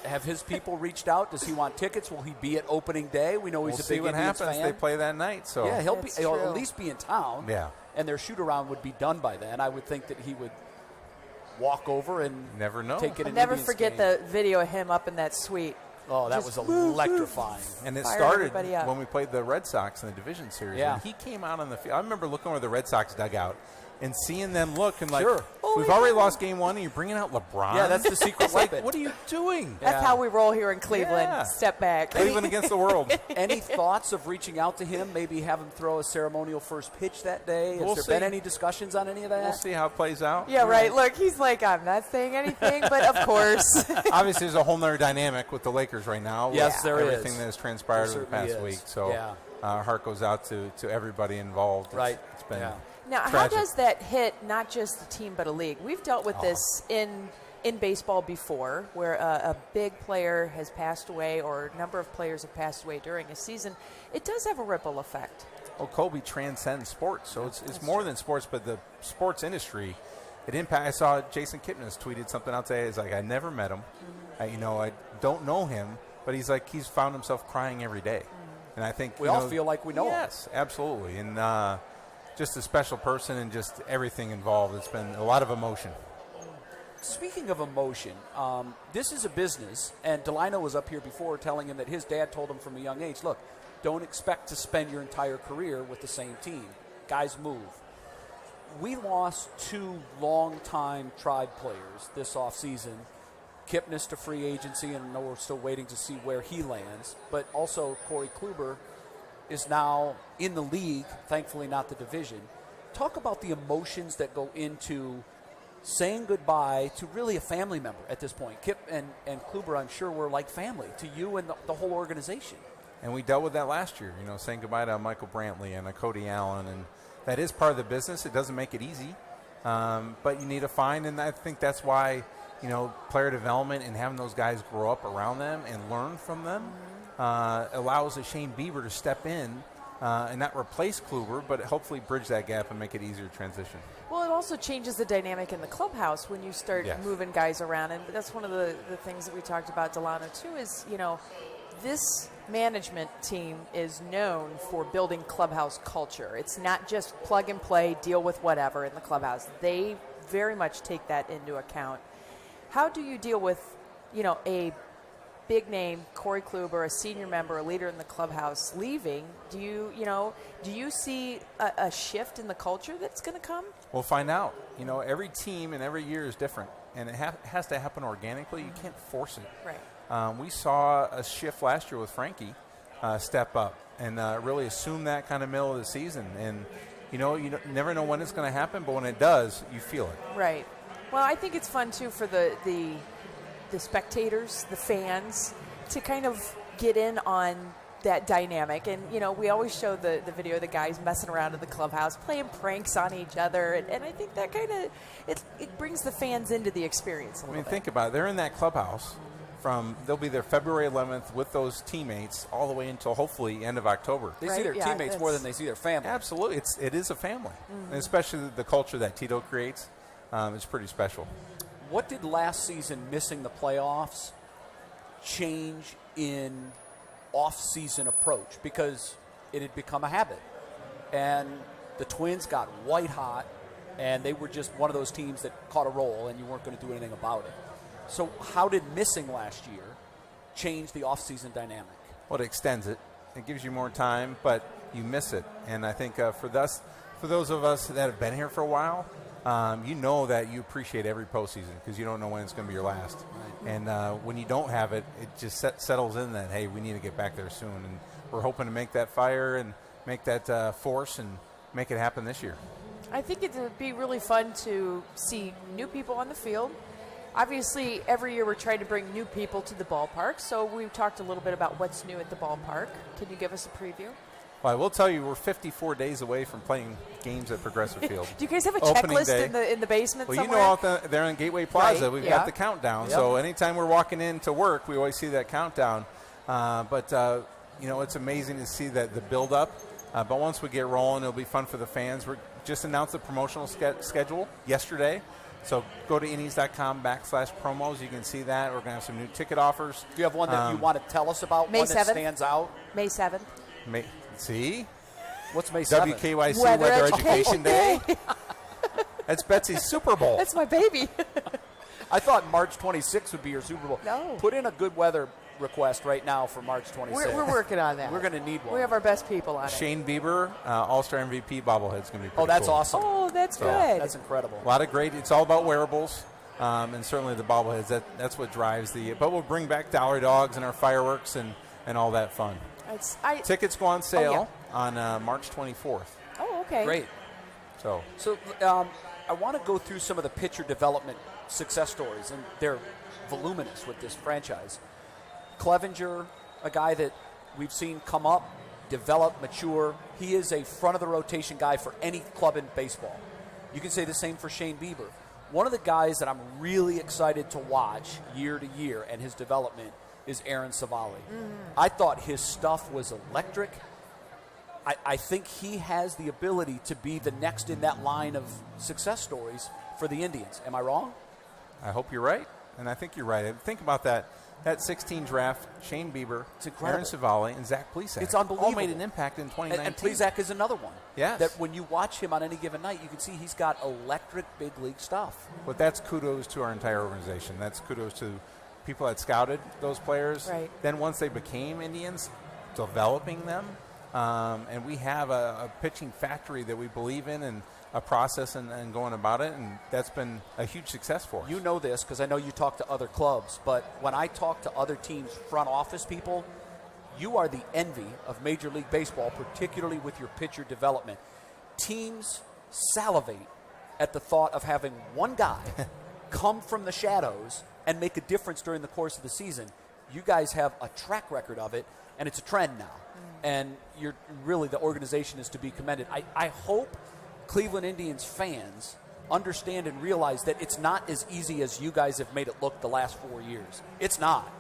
Have his people reached out? Does he want tickets? Will he be at opening day? We know he's a big Indians Indians fan. fan. They play that night. So yeah, he'll at least be in town. Yeah. And their shoot-around would be done by then. I would think that he would walk over and never know. Take it. I'll never forget the video of him up in that suite. Oh, that was electrifying. And it started when we played the Red Sox in the division series. Yeah. When he came out on the field, I remember looking over the Red Sox dugout and seeing them look and like, sure. We've already lost game one and you're bringing out LeBron? Yeah, that's the secret weapon. What are you doing? That's how we roll here in Cleveland. Yeah. Step back. Cleveland against the world. Any thoughts of reaching out to him, maybe have him throw a ceremonial first pitch that day? Has there been any discussions on any of that? We'll see how it plays out. Yeah, right. Look, he's like, I'm not saying anything, but of course. Obviously, there's a whole nother dynamic with the Lakers right now. Yes, there is. Everything that has transpired over the past week. So our heart goes out to everybody involved. Right. It's been Now, tragic. how does that hit not just the team but a league? We've dealt with this in baseball before, where a big player has passed away or a number of players have passed away during a season. It does have a ripple effect. Well, Kobe transcends sports, so it's more than sports, but the sports industry, it impacts. I saw Jason Kipnis tweeted something out today. It's like, I never met him. I don't know him, but he's like, he's found himself crying every day. And I think we all feel like we know him. Yes, absolutely. And just a special person and just everything involved. It's been a lot of emotion. Speaking of emotion, this is a business, and Delino was up here before telling him that his dad told him from a young age, look, don't expect to spend your entire career with the same team. Guys move. We lost two longtime Tribe players this offseason. Kipnis to free agency, and I know we're still waiting to see where he lands, but also Corey Kluber is now in the league, thankfully not the division. Talk about the emotions that go into saying goodbye to really a family member at this point. Kip and Kluber, I'm sure, were like family to you and the whole organization. And we dealt with that last year, saying goodbye to Michael Brantley and Cody Allen. And that is part of the business. It doesn't make it easy, but you need to find, and I think that's why, player development and having those guys grow up around them and learn from them allows a Shane Bieber to step in and not replace Kluber, but hopefully bridge that gap and make it easier to transition. Well, it also changes the dynamic in the clubhouse when you start moving guys around. And that's one of the things that we talked about, Delano, too, is, this management team is known for building clubhouse culture. It's not just plug and play, deal with whatever in the clubhouse. They very much take that into account. How do you deal with, a big name, Corey Kluber, a senior member, a leader in the clubhouse, leaving? Do you see a shift in the culture that's going to come? We'll find out. Every team and every year is different, and it has to happen organically. You can't force it. Right. We saw a shift last year with Frankie step up and really assume that kind of middle of the season. And, you never know when it's going to happen, but when it does, you feel it. Right. Well, I think it's fun, too, for the spectators, the fans, to kind of get in on that dynamic. And, we always show the video of the guys messing around in the clubhouse, playing pranks on each other. And I think that kind of, it brings the fans into the experience a little bit. Think about it. They're in that clubhouse they'll be there February 11th with those teammates all the way until hopefully end of October. They see their teammates more than they see their family. Absolutely. It is a family. And especially the culture that Tito creates is pretty special. What did last season missing the playoffs change in off-season approach? Because it had become a habit. And the Twins got white hot, and they were just one of those teams that caught a roll, and you weren't going to do anything about it. So how did missing last year change the off-season dynamic? Well, it extends it. It gives you more time, but you miss it. And I think for those of us that have been here for a while, you know that you appreciate every postseason because you don't know when it's going to be your last. Right. And when you don't have it, it just settles in that, hey, we need to get back there soon. And we're hoping to make that fire and make that force and make it happen this year. I think it would be really fun to see new people on the field. Obviously, every year we're trying to bring new people to the ballpark, so we've talked a little bit about what's new at the ballpark. Can you give us a preview? Well, I will tell you we're 54 days away from playing games at Progressive Field. Do you guys have a Opening checklist day. in the basement well, somewhere? Well, out there in Gateway Plaza, we've got the countdown. Yep. So anytime we're walking in to work, we always see that countdown. But it's amazing to see that the build-up. But once we get rolling, it'll be fun for the fans. We just announced the promotional schedule yesterday. So go to innings.com/promos. You can see that. We're going to have some new ticket offers. Do you have one that you want to tell us about? May one 7th. That stands out? May 7th. See? What's May 7th? WKYC Weather Education Day. That's Betsy's Super Bowl. That's my baby. I thought March 26th would be your Super Bowl. No. Put in a good weather request right now for March 26th. We're working on that. We're going to need one. We have our best people on it. Shane Bieber, All-Star MVP bobblehead's going to be pretty that's cool. awesome. Oh, that's good. That's incredible. A lot of great. It's all about wearables. And certainly the bobbleheads, that's what drives but we'll bring back Dollar Dogs and our fireworks and all that fun. Tickets go on sale on March 24th. Oh, okay. Great. So I want to go through some of the pitcher development success stories, and they're voluminous with this franchise. Clevenger, a guy that we've seen come up, develop, mature. He is a front-of-the-rotation guy for any club in baseball. You can say the same for Shane Bieber. One of the guys that I'm really excited to watch year to year and his development is Aaron Civale. I thought his stuff was electric. I think he has the ability to be the next in that line of success stories for the Indians. Am I wrong? I hope you're right, and I think you're right. Think about that 16 draft, Shane Bieber, Aaron Civale, and Zach Plesac. It's unbelievable. All made an impact in 2019. And Plesac is another one. Yes. That when you watch him on any given night, you can see he's got electric big league stuff. But that's kudos to our entire organization. That's kudos to people that scouted those players. Right. Then once they became Indians, developing them. And we have a pitching factory that we believe in and a process and going about it, and that's been a huge success for us. You know this because I know you talk to other clubs, but when I talk to other teams' front office people, you are the envy of Major League Baseball, particularly with your pitcher development. Teams salivate at the thought of having one guy come from the shadows and make a difference during the course of the season. You guys have a track record of it, and it's a trend now. And you're really, the organization is to be commended. I hope Cleveland Indians fans understand and realize that it's not as easy as you guys have made it look the last 4 years. It's not.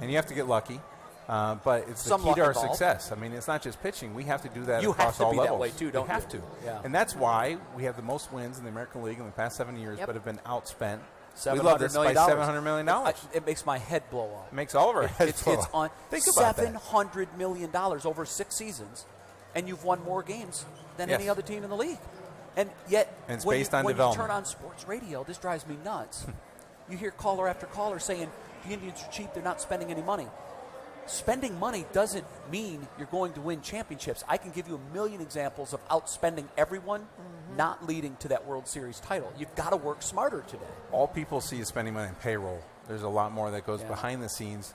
And you have to get lucky, but it's the key to our success. I mean, it's not just pitching. We have to do that across all levels. You have to be that way, too, don't you? We have to. Yeah. And that's why we have the most wins in the American League in the past 7 years, but have been outspent. $700 we love this million. by $700 million. It makes my head blow up. It makes all of our heads blow up. Think about $700 million over 6 seasons, and you've won more games than any other team in the league. And yet, it's when based on you development. turn on sports radio, this drives me nuts. You hear caller after caller saying, the Indians are cheap, they're not spending any money. Spending money doesn't mean you're going to win championships. I can give you a million examples of outspending everyone, not leading to that World Series title. You've got to work smarter today. All people see is spending money on payroll. There's a lot more that goes behind the scenes.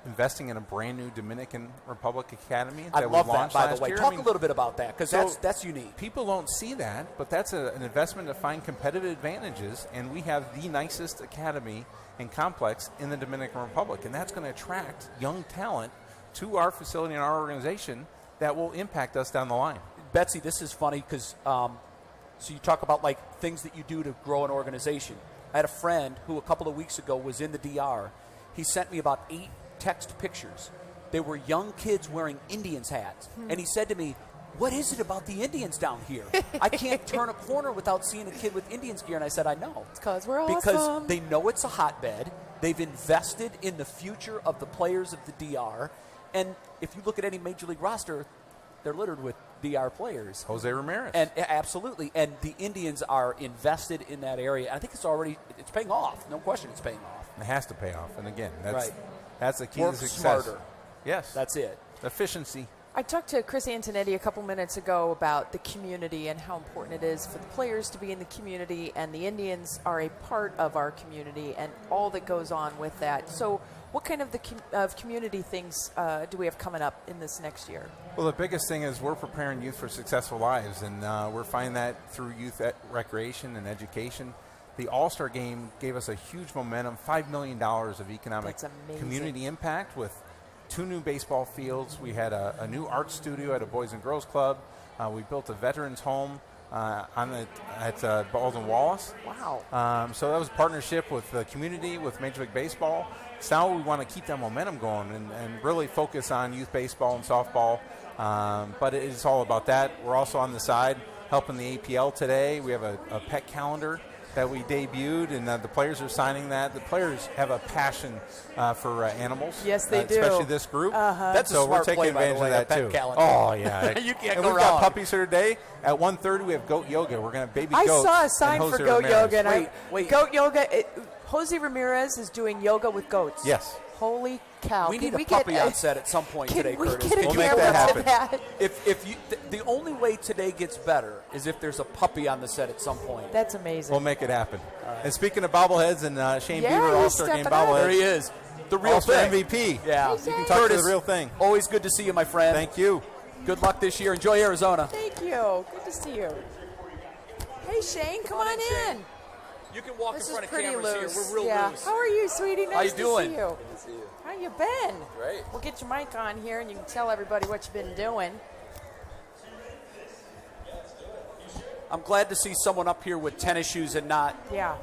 Investing in a brand new Dominican Republic Academy I that love we launched that, by last the way. year. Talk a little bit about that, because that's unique. People don't see that, but that's an investment to find competitive advantages, and we have the nicest academy and complex in the Dominican Republic, and that's going to attract young talent to our facility and our organization that will impact us down the line. Betsy, this is funny because so you talk about like things that you do to grow an organization. I had a friend who a couple of weeks ago was in the DR. He sent me about 8 text pictures. They were young kids wearing Indians hats. And he said to me, what is it about the Indians down here? I can't turn a corner without seeing a kid with Indians gear. And I said, I know. It's because we're awesome. Because they know it's a hotbed. They've invested in the future of the players of the DR. And if you look at any Major League roster, they're littered with DR players. Jose Ramirez. And absolutely. And the Indians are invested in that area. I think it's paying off. No question it's paying off. It has to pay off. And again, right. That's the key Work to success. Smarter. Yes. That's it. Efficiency. I talked to Chris Antonetti a couple minutes ago about the community and how important it is for the players to be in the community, and the Indians are a part of our community and all that goes on with that. So what kind of community things do we have coming up in this next year? Well, the biggest thing is we're preparing youth for successful lives, and we're finding that through youth recreation and education. The All-Star Game gave us a huge momentum, $5 million of economic community impact with 2 new baseball fields. We had a new art studio at a Boys and Girls Club. We built a veterans home at Baldwin Wallace. Wow. So that was a partnership with the community, with Major League Baseball. So now we want to keep that momentum going and really focus on youth baseball and softball. But it's all about that. We're also on the side helping the APL today. We have a pet calendar that we debuted, and the players are signing that. The players have a passion for animals. Yes, they do. Especially this group. That's so a smart we're taking play, by the advantage way, of that pet too. calendar. Oh yeah, you can't and go we've wrong. got puppies here today. At 1:30 we have goat yoga. We're going to baby I goats. saw a sign and for Jose goat Ramirez. yoga. And Wait. Goat yoga. Jose Ramirez is doing yoga with goats. Yes. Holy cow! We need a puppy on set at some point today, Can we Curtis. get a We'll make camera that to happen. that? The only way today gets better is if there's a puppy on the set at some point. That's amazing. We'll make it happen. And speaking of bobbleheads and Shane Yeah, Bieber he's All-Star Game stepping up. bobblehead. There he is, the real All-Star thing. MVP. Yeah, You can talk to the real thing. Always good to see you, my friend. Thank you. Good luck this year. Enjoy Arizona. Thank you. Good to see you. Hey, Shane, come on in. You can walk This in is front of pretty cameras loose. here. We're real yeah. loose. How are you, sweetie? Nice How you to doing? see you. Good to see you. How you been? Great. We'll get your mic on here, and you can tell everybody what you've been doing. I'm glad to see someone up here with tennis shoes and not. Yeah.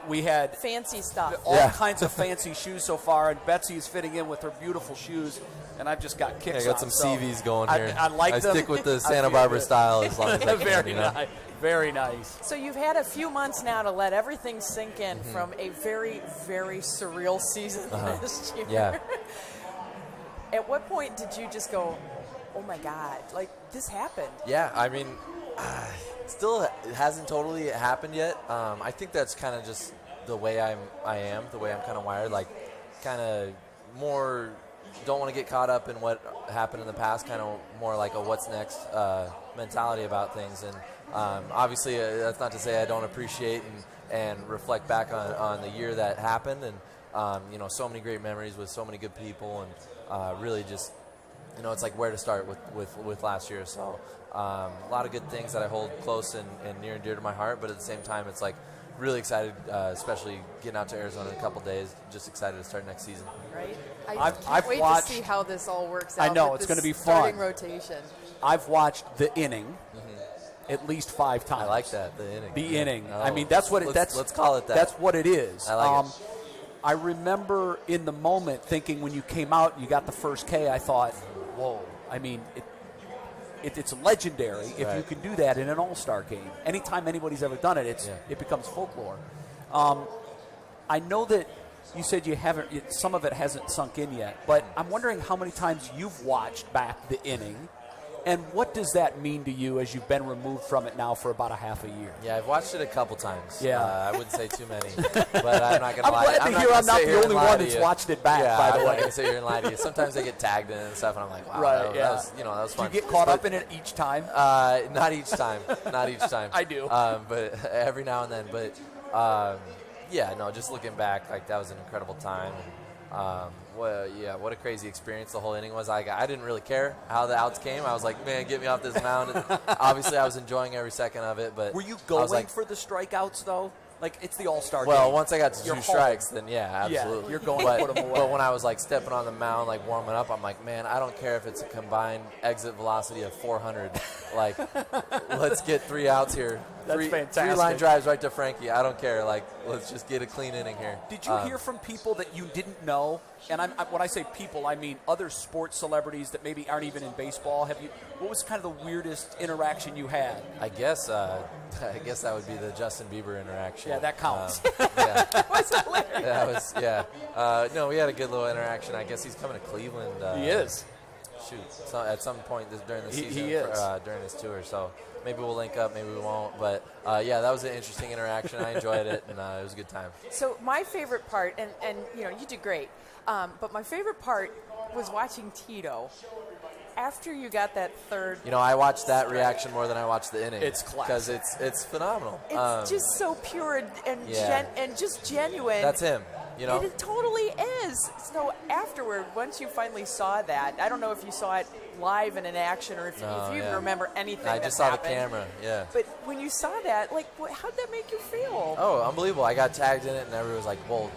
We had Fancy stuff. all kinds of fancy shoes so far, and Betsy is fitting in with her beautiful shoes, and I've just got kicks. I got some on, CVs going here. I like them. stick with the I Santa feel Barbara good. style as long as I can. Very you know? nice. Very nice. So you've had a few months now to let everything sink in from a very, very surreal season this year. Yeah. At what point did you just go, oh my God, like this happened? Yeah, I mean, still it hasn't totally happened yet. I think that's kind of just the way I am, the way I'm kind of wired. Like, kind of more don't want to get caught up in what happened in the past. Kind of more like a what's next mentality about things. And obviously, that's not to say I don't appreciate and reflect back on the year that happened. And so many great memories with so many good people, and really just. It's like where to start with last year. So a lot of good things that I hold close and near and dear to my heart, but at the same time, it's like really excited, especially getting out to Arizona in a couple days. Just excited to start next season. Right? I've can't wait watched- to see how this all works I out. know, with it's this gonna be starting fun. rotation. I've watched the inning at least 5 times. I like that, the inning. The inning. Oh, I mean, that's what let's call it that. That's what it is. I like it. I remember in the moment thinking when you came out and you got the first K, I thought, whoa. I mean, it's legendary if you Right. can do that in an all-star game. Anytime anybody's ever done it, it becomes folklore. I know that you said you haven't. Some of it hasn't sunk in yet, but I'm wondering how many times you've watched back the inning, and what does that mean to you as you've been removed from it now for about a half a year? Yeah, I've watched it a couple times. Yeah. I wouldn't say too many, but I'm not going to I'm lie. glad to hear I'm not the only one that's you. watched it back, Yeah, by the I'm not way. going to sit here and lie to you. Sometimes they get tagged in and stuff, and I'm like, wow, Right, that yeah. was, that was Do fun. you get caught But, up in it each time? Not each time. Not each time. I do. But every now and then. But, just looking back, like, that was an incredible time. What a crazy experience the whole inning was. I didn't really care how the outs came. I was like, man, get me off this mound. And obviously, I was enjoying every second of it. But Were you I going was like, for the strikeouts, though? Like, it's the all-star Well, game. once I got to You're 2 home. strikes, then absolutely. you're going but, to put 'em away. But when I was like stepping on the mound, like warming up, I'm like, man, I don't care if it's a combined exit velocity of 400. Like, let's get 3 outs here. That's fantastic. 3 line drives right to Frankie. I don't care. Like, let's just get a clean inning here. Did you hear from people that you didn't know? And when I say people, I mean other sports celebrities that maybe aren't even in baseball. What was kind of the weirdest interaction you had? I guess that would be the Justin Bieber interaction. Yeah, that counts. Yeah. That was hilarious. That was, yeah. No, we had a good little interaction. I guess he's coming to Cleveland. He is. Shoot, at some point during the season he is. during his tour. So maybe we'll link up, maybe we won't. But, yeah, that was an interesting interaction. I enjoyed it, and it was a good time. So my favorite part, and you did great, but my favorite part was watching Tito. After you got that third, I watched that reaction more than I watched the inning. It's classic. Because it's phenomenal. it's just so pure and just genuine. That's him. It totally is. So afterward, once you finally saw that, I don't know if you saw it live and in action or if you even remember anything. I just saw the camera, yeah. But when you saw that, how'd that make you feel? Oh, unbelievable. I got tagged in it, and everyone was like, well,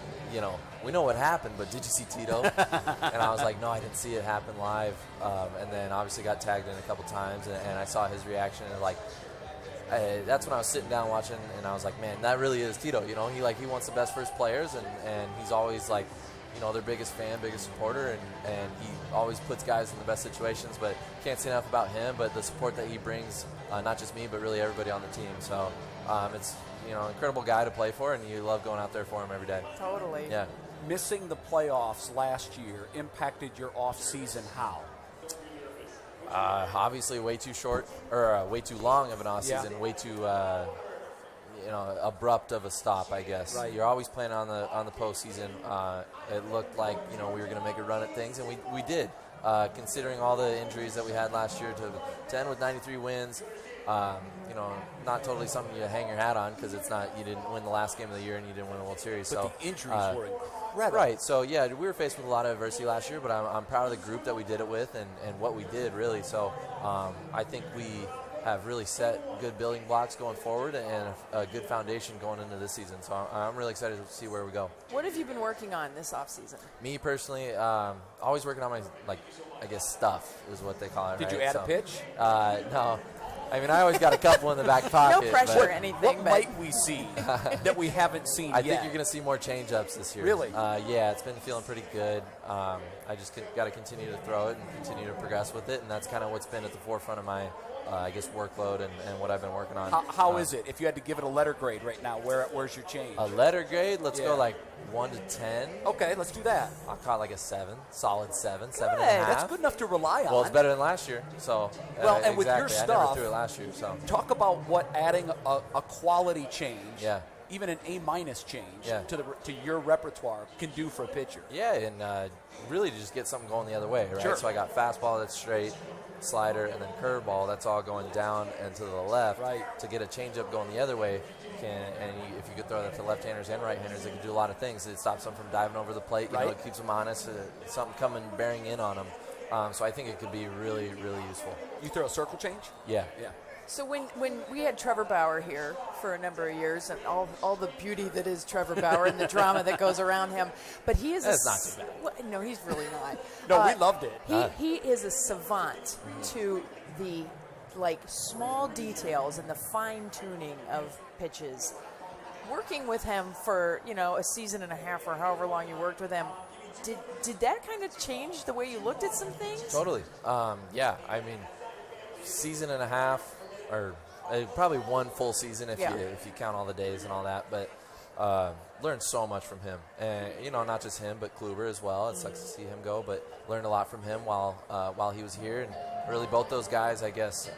we know what happened, but did you see Tito? And I was like, no, I didn't see it happen live. And then obviously got tagged in a couple times, and I saw his reaction, and that's when I was sitting down watching, and I was like, man, that really is Tito. He wants the best for his players, and he's always their biggest fan, biggest supporter, and he always puts guys in the best situations. But can't say enough about him, but the support that he brings, not just me, but really everybody on the team. So it's incredible guy to play for, and you love going out there for him every day. Totally. Yeah. Missing the playoffs last year impacted your off season how? Obviously, way too short or way too long of an off season. Way too abrupt of a stop, I guess. Right. You're always playing on the postseason. It looked like we were going to make a run at things, and we did. Considering all the injuries that we had last year, to end with 93 wins. Not totally something you hang your hat on because it's not. You didn't win the last game of the year and you didn't win the World Series. But so the injuries were incredible. Right. So yeah, we were faced with a lot of adversity last year, but I'm proud of the group that we did it with and what we did really. So I think we have really set good building blocks going forward and a good foundation going into this season. So I'm really excited to see where we go. What have you been working on this offseason? Me personally, always working on my stuff is what they call it. Did right? you add a pitch? No. I mean, I always got a couple in the back pocket. No pressure or anything. What might we see that we haven't seen I yet? think you're going to see more change-ups this year. Really? Yeah, it's been feeling pretty good. I just got to continue to throw it and continue to progress with it, and that's kind of what's been at the forefront of my, workload and what I've been working on. How is it? If you had to give it a letter grade right now, where's your change? A letter grade? Let's go 1 to 10. Okay, let's do that. I'll call it a 7. Solid 7, Good. 7.5. That's good enough to rely on. Well, it's better than last year. So, well, and with your exactly. I stuff, never threw it last year. So talk about what adding a quality change, even an A- change to your repertoire can do for a pitcher. Yeah, and really to just get something going the other way, right? Sure. So I got fastball that's straight, slider, and then curveball. That's all going down and to the left. Right. To get a changeup going the other way, if you could throw that to left-handers and right-handers, it can do a lot of things. It stops them from diving over the plate. You know, it keeps them honest. Something coming bearing in on them. So I think it could be really, really useful. You throw a circle change? Yeah. So when we had Trevor Bauer here for a number of years, and all the beauty that is Trevor Bauer and the drama that goes around him, but he is That's not too bad. Well, no, he's really not. No, we loved it. He is a savant to the small details and the fine tuning of pitches. Working with him for a season and a half or however long you worked with him, did that kind of change the way you looked at some things? Totally. Yeah. I mean, season and a half, or probably one full season if you count all the days and all that. But learned so much from him, and not just him, but Kluber as well. It sucks to see him go, but learned a lot from him while he was here, and really both those guys, I guess.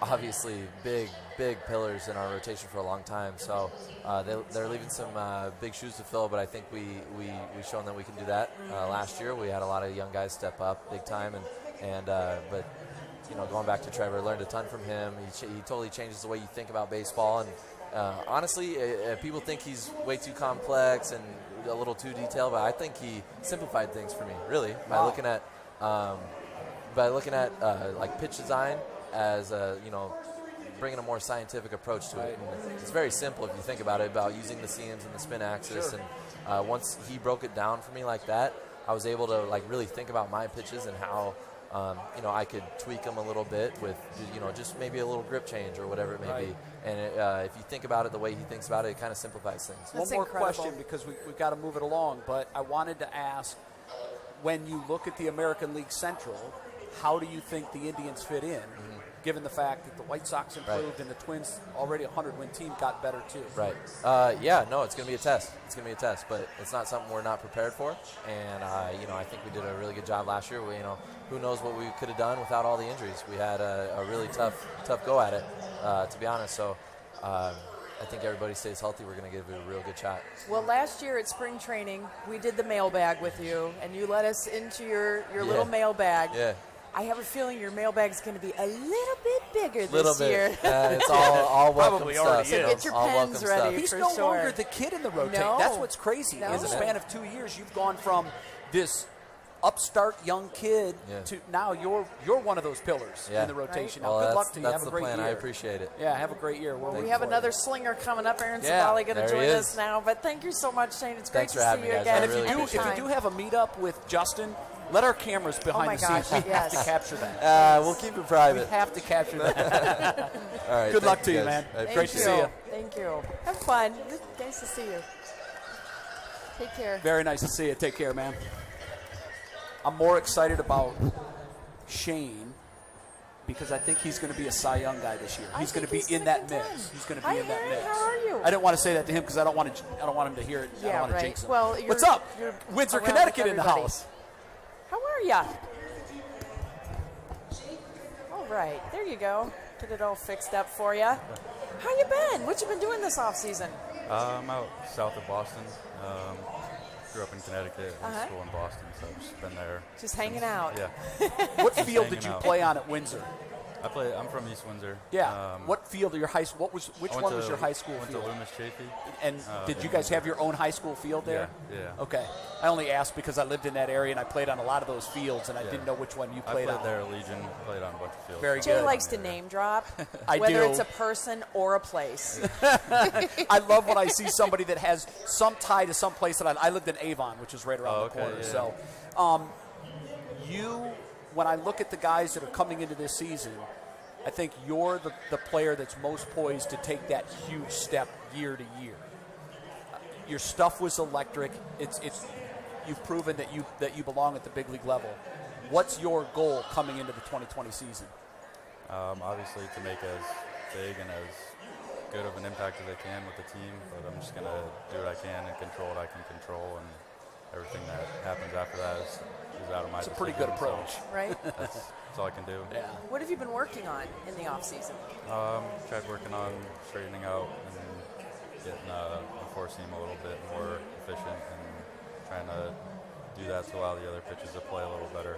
Obviously, big pillars in our rotation for a long time. So they're leaving some big shoes to fill, but I think we've shown that we can do that. Last year, we had a lot of young guys step up big time, but going back to Trevor, learned a ton from him. He totally changes the way you think about baseball. And honestly, people think he's way too complex and a little too detailed, but I think he simplified things for me, really, by looking at pitch design as bringing a more scientific approach to it. And it's very simple if you think about it, about using the seams and the spin axis. Sure. And once he broke it down for me like that, I was able to like really think about my pitches and how I could tweak them a little bit with just maybe a little grip change or whatever it may be. And if you think about it the way he thinks about it, it kind of simplifies things. One more question because we've got to move it along. But I wanted to ask, when you look at the American League Central, how do you think the Indians fit in, given the fact that the White Sox improved and the Twins, already a 100-win team, got better too? Right. It's going to be a test. It's going to be a test, but it's not something we're not prepared for. And, I think we did a really good job last year. Who knows what we could have done without all the injuries. We had a really tough go at it, to be honest. So I think everybody stays healthy. We're going to give it a real good shot. Well, last year at spring training, we did the mailbag with you, and you let us into your little mailbag. Yeah. I have a feeling your mailbag's going to be a little bit bigger this year. It's all welcome Probably stuff. already So is. get your pens ready. He's for no sure. longer the kid in the rotation. No. That's what's crazy. No. In the span of 2 years, you've gone from this upstart young kid to now you're one of those pillars in the rotation. Right. Now, Well, good luck to you. That's Have a the great plan. year. I appreciate it. Yeah, have a great year. We have another slinger coming up. Aaron Yeah, Civale going to there join he us is. now. But thank you so much, Shane. It's great Thanks to for see having you me, guys. again. I really If you do have a meetup with Justin, let our cameras behind my the scenes. gosh, We have yes. to capture that. We'll keep it We private. have to capture that. All right. Good luck to you, guys. man. I Thank Great to you. see you. Thank you. Have fun. Nice to see you. Take care. Very nice to see you. Take care, man. I'm more excited about Shane because I think he's going to be a Cy Young guy this year. He's going to be in that mix. He's going to be in that Aaron, mix. how are you? I didn't want to say that to him because I don't want him to hear it. I don't Yeah, want to right. jinx him. Well, what's up? you're Windsor, around Connecticut with in the everybody. house. How are ya? All right, there you go. Get it all fixed up for you. How you been? What you been doing this off season? I'm out south of Boston. Grew up in Connecticut, went to Uh-huh. school in Boston, so I've just been there. Just hanging out. Yeah. What Just field hanging did you out. play on at Windsor? I'm from East Windsor. Yeah. What field of your high school? Which I went one to- was your high school went field? to Loomis Chafee. And did you guys have your own high school field there? Yeah. Okay. I only asked because I lived in that area and I played on a lot of those fields and I Yeah. didn't know which one you I played played on. there at Legion, played on a bunch of fields. Very Jay good. likes to name drop, I whether do. it's a person or a place. I love when I see somebody that has some tie to some place that I lived in Avon, which is right around the okay, corner. yeah. So, when I look at the guys that are coming into this season, I think you're the player that's most poised to take that huge step year to year. Your stuff was electric. It's you've proven that you belong at the big league level. What's your goal coming into the 2020 season? Obviously to make as big and as good of an impact as I can with the team, but I'm just going to do what I can and control what I can control, and everything that happens after that is out of my It's a decision. pretty good so approach. Right? That's all I can do. Yeah. What have you been working on in the off season? Tried working on straightening out and getting the four seam a little bit more efficient and trying to do that to allow the other pitches to play a little better.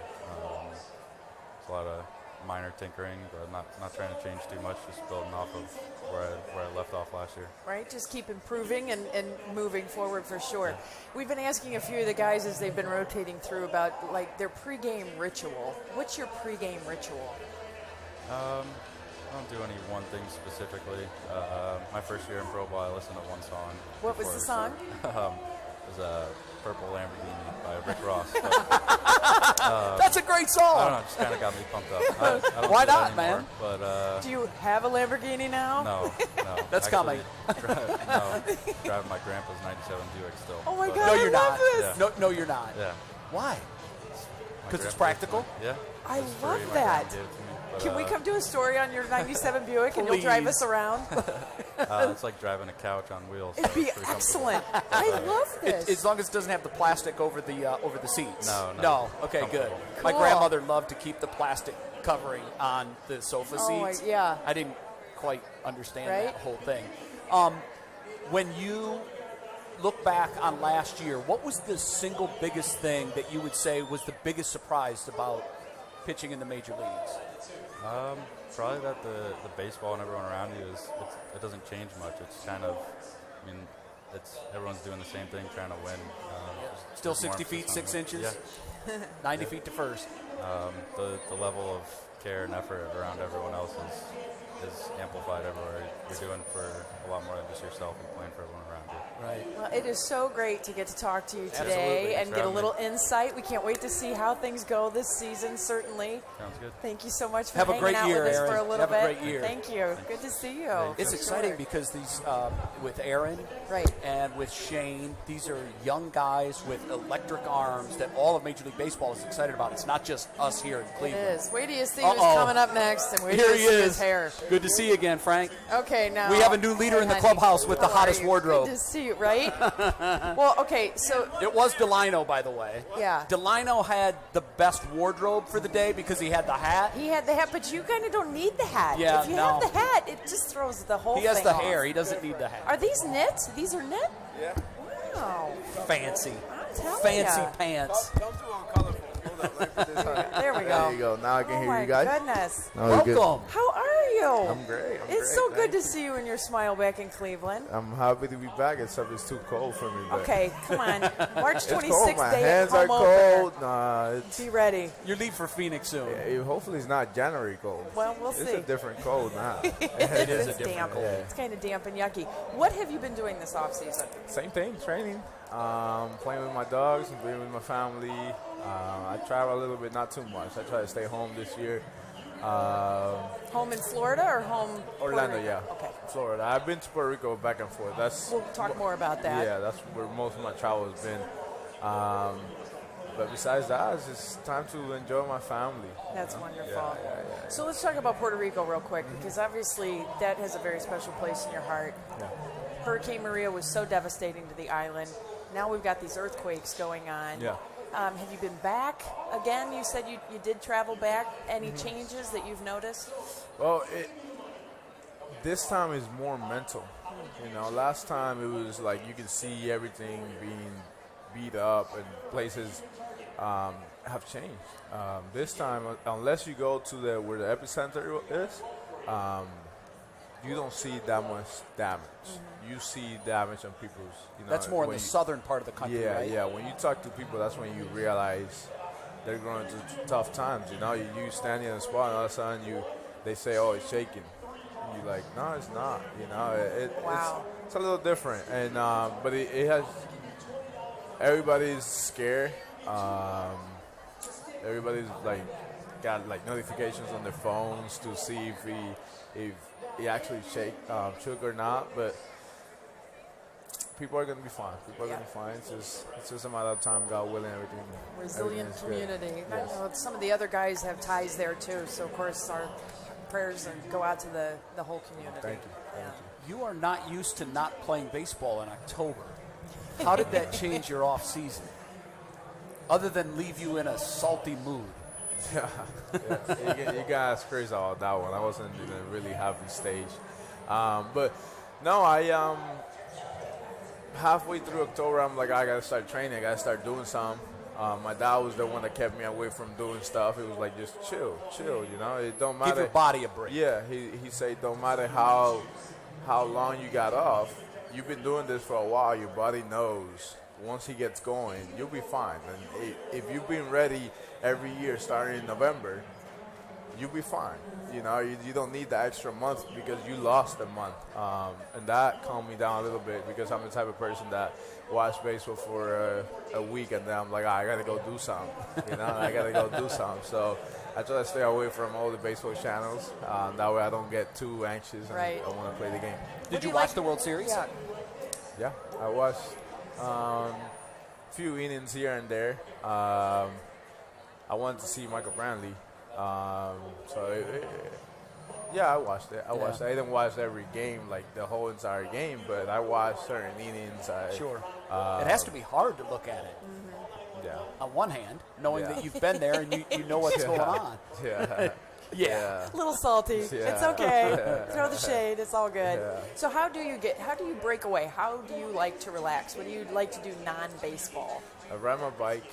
It's a lot of minor tinkering, but not trying to change too much, just building off of where I left off last year. Right? Just keep improving and moving forward for sure. We've been asking a few of the guys as they've been rotating through about like their pregame ritual. What's your pregame ritual? I don't do any one thing specifically. My first year in pro ball, I listened to one song. What was the song? It was Purple Lamborghini by Rick Ross. That's a great I song. don't know, it just kind of got me pumped up. I don't Why do that not, anymore, man? But Do you have a Lamborghini now? no. That's Actually, coming. Driving my grandpa's '97 Buick still. Oh my but, God. No, I you're love not. this. Yeah. No, you're not. Yeah. Why? My 'Cause it's grandpa practical? gave it to me. Yeah. I It was free. love My that. grandpa gave it to me. But, Can we come do a story on your 97 Buick and you'll drive us Please. around? It's like driving a couch on wheels. It'd so be it's pretty comfortable. excellent. I love this. As long as it doesn't have the plastic over the seats. No. Okay, good. Comfortable. My Cool. grandmother loved to keep the plastic covering on the sofa Oh, seats. yeah. I didn't quite understand Right? that whole thing. When you look back on last year, what was the single biggest thing that you would say was the biggest surprise about pitching in the major leagues? Probably that the baseball and everyone around you it doesn't change much. It's kind of, everyone's doing the same thing, trying to win. Still there's more 60 feet, emphasis 6 on it. inches? Yeah. 90 feet to first. The level of care and effort around everyone else is amplified everywhere. You're doing for a lot more than just yourself and playing for everyone around you. Right. Well, it is so great to get to talk to you today Absolutely. and get a little insight. We can't wait to see how things go this season, certainly. Sounds good. Thank you so much for Have a hanging great out year, with us Aaron. for a little Have bit. a great year. Thank you. Good to see you. It's For exciting sure. because these, with Aaron Right. and with Shane, these are young guys with electric arms that all of Major League Baseball is excited about. It's not just us here in It Cleveland. is. Wait till you see who's Uh-oh. coming up next, and wait Here till he you see is. his hair. Good to see you again, Frank. Okay, now We have a new leader in the honey, clubhouse with the how are hottest you? wardrobe. Good to see you, right? Well, okay, so It was Delino, by the way. Yeah. Delino had the best wardrobe for the day because he had the hat. he had the hat, but you kind of don't need the hat. Yeah, if you no. have the hat, it just throws the whole He has thing the off. hair. He doesn't need the hat. Are these knit? These are knit? Yeah. Wow. Fancy. I'm telling Fancy ya. pants. Don't do on colorful. Hold up, let me put this on. There we go. There you go. Now I can Oh hear my you guys. goodness. Now we good. Welcome. How are you? I'm great. I'm It's great, so good thank to see you and your smile back in Cleveland. I'm happy to be back, except it's too cold for me. But Okay, come on. March it's cold. 26th My day hands at are home opener. cold. Nah, it's Be ready. You leave for Phoenix soon. hopefully it's not January cold. Well, we'll It's see. a different cold now. It is a It's different damp. cold. It's kind of damp and yucky. What have you been doing this off season? Same thing, training. Playing with my dogs and being with my family. I travel a little bit, not too much. I try to stay home this year. Home in Florida or home? Puerto Orlando, Rico? yeah. Okay. Florida. I've been to Puerto Rico back and forth. We'll talk more about that. Yeah, that's where most of my travel has been. But besides that, it's just time to enjoy my family. That's wonderful. Yeah. So let's talk about Puerto Rico real quick, because obviously that has a very special place in your heart. Yeah. Hurricane Maria was so devastating to the island. Now we've got these earthquakes going on. Yeah. Have you been back again? You said you did travel back. Any changes that you've noticed? Well, this time is more mental. You know, last time it was like you could see everything being beat up and places have changed. This time, unless you go to where the epicenter is, you don't see that much damage. You see damage on people's. That's more in the southern part of the country, yeah, right? Yeah, when you talk to people, that's when you realize they're going through tough times. You know, you standing in a spot, and all of a sudden they say, "Oh, it's shaking." And you're like, "No, it's not." You know, Wow. it's a little different, and but it has. Everybody's scared. Everybody's got notifications on their phones to see if he actually shook or not, but. People are going to be fine. People are going to be fine. It's just a matter of time, God willing, everything. Resilient everything is good. community. Yes. I know some of the other guys have ties there too, so of course our prayers go out to the whole community. Thank you. Thank You are not used to not playing baseball in October. How did that change your off season? Other than leave you in a salty mood. Yeah. You guys crazy about that one. I wasn't in a really happy stage. But no, halfway through October, I'm like, I got to start training. I got to start doing something. My dad was the one that kept me away from doing stuff. It was like, just chill, you know. It don't matter. Give your body a break. Yeah, he said, don't matter how long you got off. You've been doing this for a while. Your body knows. Once he gets going, you'll be fine. And if you've been ready every year starting in November, you'll be fine. You know, you don't need the extra month because you lost a month. And that calmed me down a little bit because I'm the type of person that watch baseball for a week and then I'm like, I got to go do something. You know, I got to go do something. So I try to stay away from all the baseball channels. That way I don't get too anxious and Right. I want to play the game. Did you watch the World Series? Yeah. Yeah, I watched a few innings here and there. I wanted to see Michael Brantley. Yeah, I watched it. I watched it. I didn't watch every game, like the whole entire game, but I watched certain innings. Sure. It has to be hard to look at it. Yeah. On one hand, knowing Yeah. that you've been there and you know what's going on. Yeah. Yeah. A little salty. Yeah. It's okay. Throw the shade. It's all good. Yeah. So how do you break away? How do you like to relax? What do you like to do non-baseball? I ride my bike.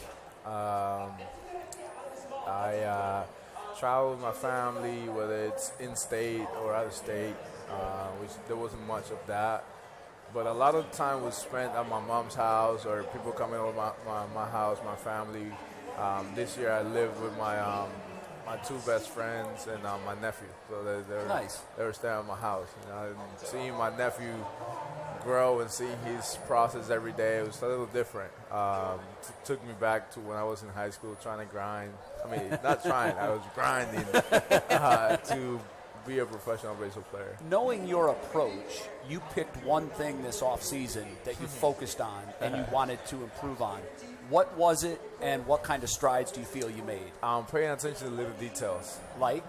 I travel with my family, whether it's in-state or out-of-state, which there wasn't much of that. But a lot of time was spent at my mom's house or people coming over my house, my family. This year I lived with my my two best friends and my nephew. So they were staying at my house. And seeing my nephew grow and seeing his process every day, it was a little different. Took me back to when I was in high school trying to grind. I mean, not trying, I was grinding to be a professional baseball player. Knowing your approach, you picked one thing this offseason that you focused on and you wanted to improve on. What was it, and what kind of strides do you feel you made? Paying attention to little details. Like?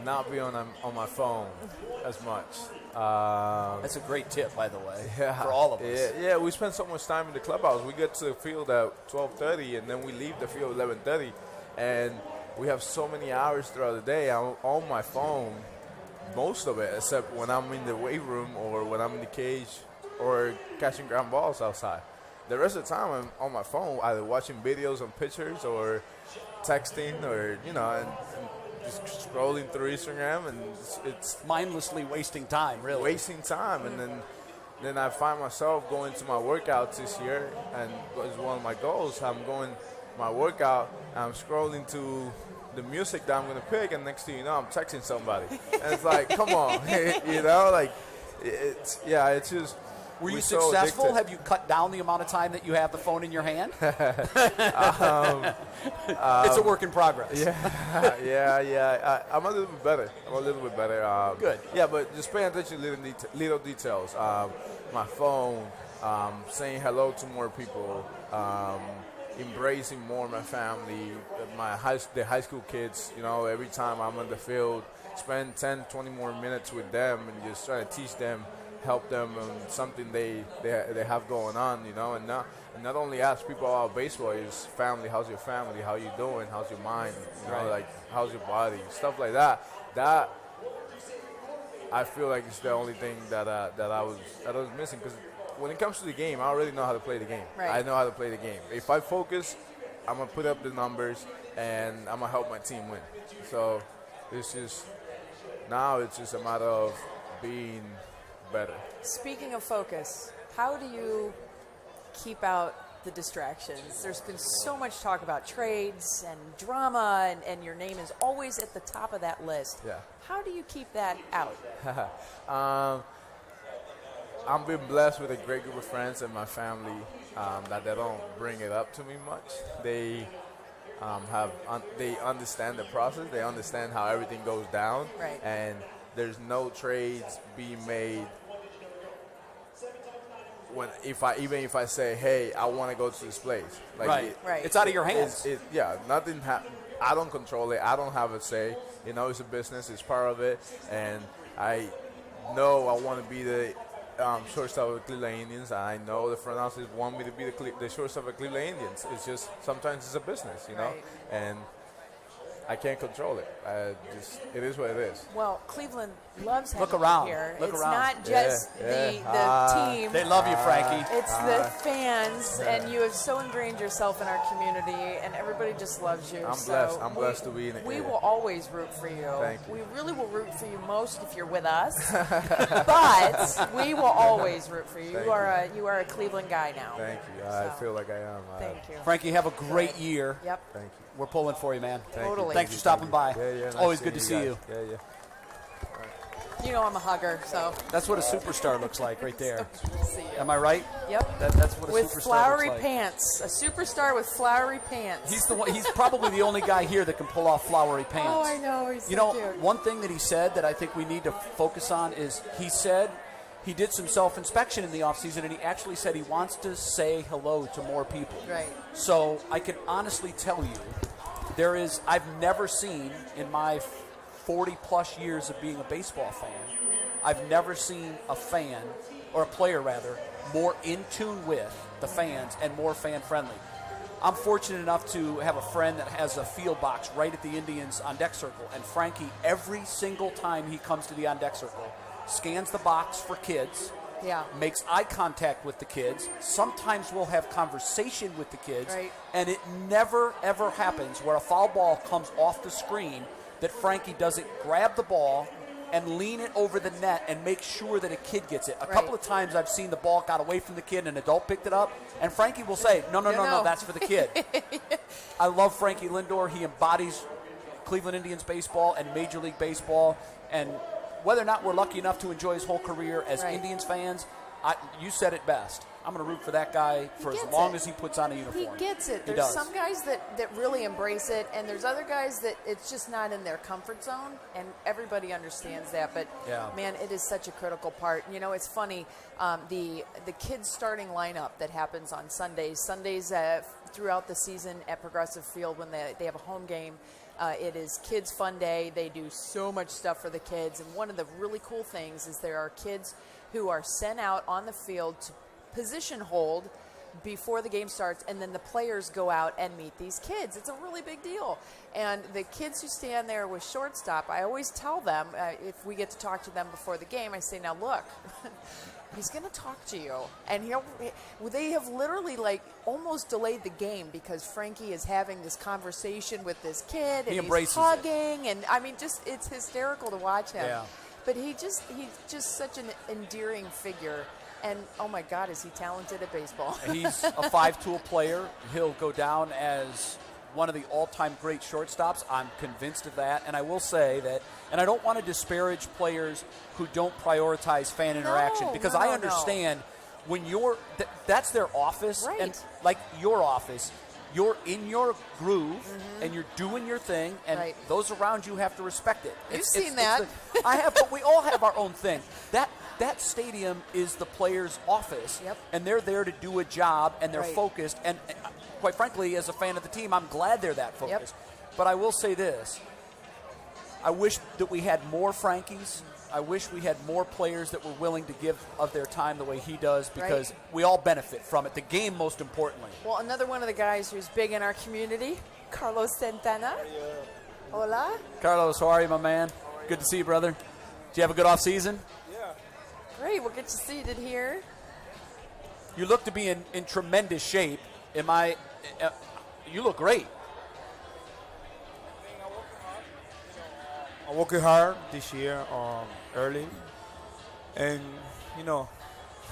Not be on my phone as much. That's a great tip, by the way, for all of us. Yeah, we spend so much time in the clubhouse. We get to the field at 12:30, and then we leave the field at 11:30, and we have so many hours throughout the day. I'm on my phone, most of it, except when I'm in the weight room or when I'm in the cage or catching ground balls outside. The rest of the time, I'm on my phone, either watching videos on pictures or texting or, and just scrolling through Instagram, and it's mindlessly wasting time, really. Wasting time, and then I find myself going to my workouts this year, and it's one of my goals. I'm going my workout, I'm scrolling to the music that I'm going to pick, and next thing you know, I'm texting somebody. And it's like, come on, it's just. Were you successful? So have you cut down the amount of time that you have the phone in your hand? It's a work in progress. Yeah. I'm a little bit better. Good. Yeah, but just paying attention to little details. My phone, saying hello to more people, embracing more my family, the high school kids. Every time I'm on the field, spend 10, 20 more minutes with them and just try to teach them, help them on something they have going on, and not only ask people about baseball, is family. How's your family? How you doing? How's your mind? Like how's your body? Stuff like that. That I feel like it's the only thing that I was missing, because when it comes to the game, I already know how to play the game. Right. I know how to play the game. If I focus, I'm gonna put up the numbers and I'm gonna help my team win. So it's just a matter of being better. Speaking of focus, how do you keep out the distractions? There's been so much talk about trades and drama, and your name is always at the top of that list. Yeah. How do you keep that out? I'm being blessed with a great group of friends and my family that they don't bring it up to me much. They they understand the process. They understand how everything goes down. Right. And there's no trades being made if I say, hey, I want to go to this place. Right. It's out of your hands. Nothing. I don't control it. I don't have a say. It's a business. It's part of it. And I know I want to be the shortstop of the Cleveland Indians. I know the front office want me to be the shortstop of the Cleveland Indians. It's just sometimes it's a business, Right. And I can't control it. It is what it is. Well, Cleveland loves having Look around. you here. Look it's around. not just the team. They love you, Frankie. It's the fans, and you have so ingrained yourself in our community, and everybody just loves you. I'm blessed to be in it. We will always root for you. Thank you. We really will root for you most if you're with us, but we will always root for you. You are a Cleveland guy now. Thank you. I feel like I am. Thank you. Frankie, have a great year. Yep. Thank you. We're pulling for you, man. Totally. Thanks for stopping by. Yeah, It's nice always good to seeing see you. Yeah. I'm a hugger, so. That's what a superstar looks like right there. So good to see you. Am I right? Yep. That's what a with superstar flowery looks like. pants. A superstar with flowery pants. He's the one. He's probably the only guy here that can pull off flowery pants. Oh, I know. He's so cute. One thing that he said that I think we need to focus on is he said he did some self-inspection in the offseason, and he actually said he wants to say hello to more people. Right. So I can honestly tell you, I've never seen in my 40-plus years of being a baseball fan, I've never seen a fan, or a player rather, more in tune with the fans and more fan-friendly. I'm fortunate enough to have a friend that has a field box right at the Indians on-deck circle, and Frankie, every single time he comes to the on-deck circle, scans the box for kids, makes eye contact with the kids. Sometimes we'll have conversation with the kids, right. And it never, ever happens where a foul ball comes off the screen that Frankie doesn't grab the ball, and lean it over the net and make sure that a kid gets it. A couple of times I've seen the ball got away from the kid and an adult picked it up, and Frankie will say, no, that's for the kid. I love Frankie Lindor. He embodies Cleveland Indians baseball and Major League Baseball, and whether or not we're lucky enough to enjoy his whole career as Indians fans, you said it best. I'm going to root for that guy for as long as he puts on a uniform. He gets it. There's some guys that really embrace it, and there's other guys that it's just not in their comfort zone, and everybody understands that. But, man, it is such a critical part. You know, it's funny, the kids starting lineup that happens on Sundays throughout the season at Progressive Field when they have a home game. It is Kids Fun Day. They do so much stuff for the kids, and one of the really cool things is there are kids who are sent out on the field to position hold before the game starts, and then the players go out and meet these kids. It's a really big deal. And the kids who stand there with shortstop, I always tell them, if we get to talk to them before the game, I say, now look, he's going to talk to you. And they have literally almost delayed the game because Frankie is having this conversation with this kid, and he's hugging, and I mean, it's hysterical to watch him. Yeah. But he's just such an endearing figure. And, oh, my God, is he talented at baseball. He's a five-tool player. He'll go down as one of the all-time great shortstops. I'm convinced of that. And I will say that, and I don't want to disparage players who don't prioritize fan interaction, because I understand when that's their office. Right. And like your office, you're in your groove and you're doing your thing, and those around you have to respect it. You've seen that. I have, but we all have our own thing. That stadium is the player's office, and they're there to do a job, and they're focused. And quite frankly, as a fan of the team, I'm glad they're that focused. But I will say this. I wish that we had more Frankies. I wish we had more players that were willing to give of their time the way he does, because we all benefit from it. The game, most importantly. Well, another one of the guys who's big in our community, Carlos Santana. Hola. Carlos, how are you, my man? Good to see you, brother. Did you have a good off season? Great, we'll get you seated here. You look to be in tremendous shape. You look great. I'm working hard this year, early, and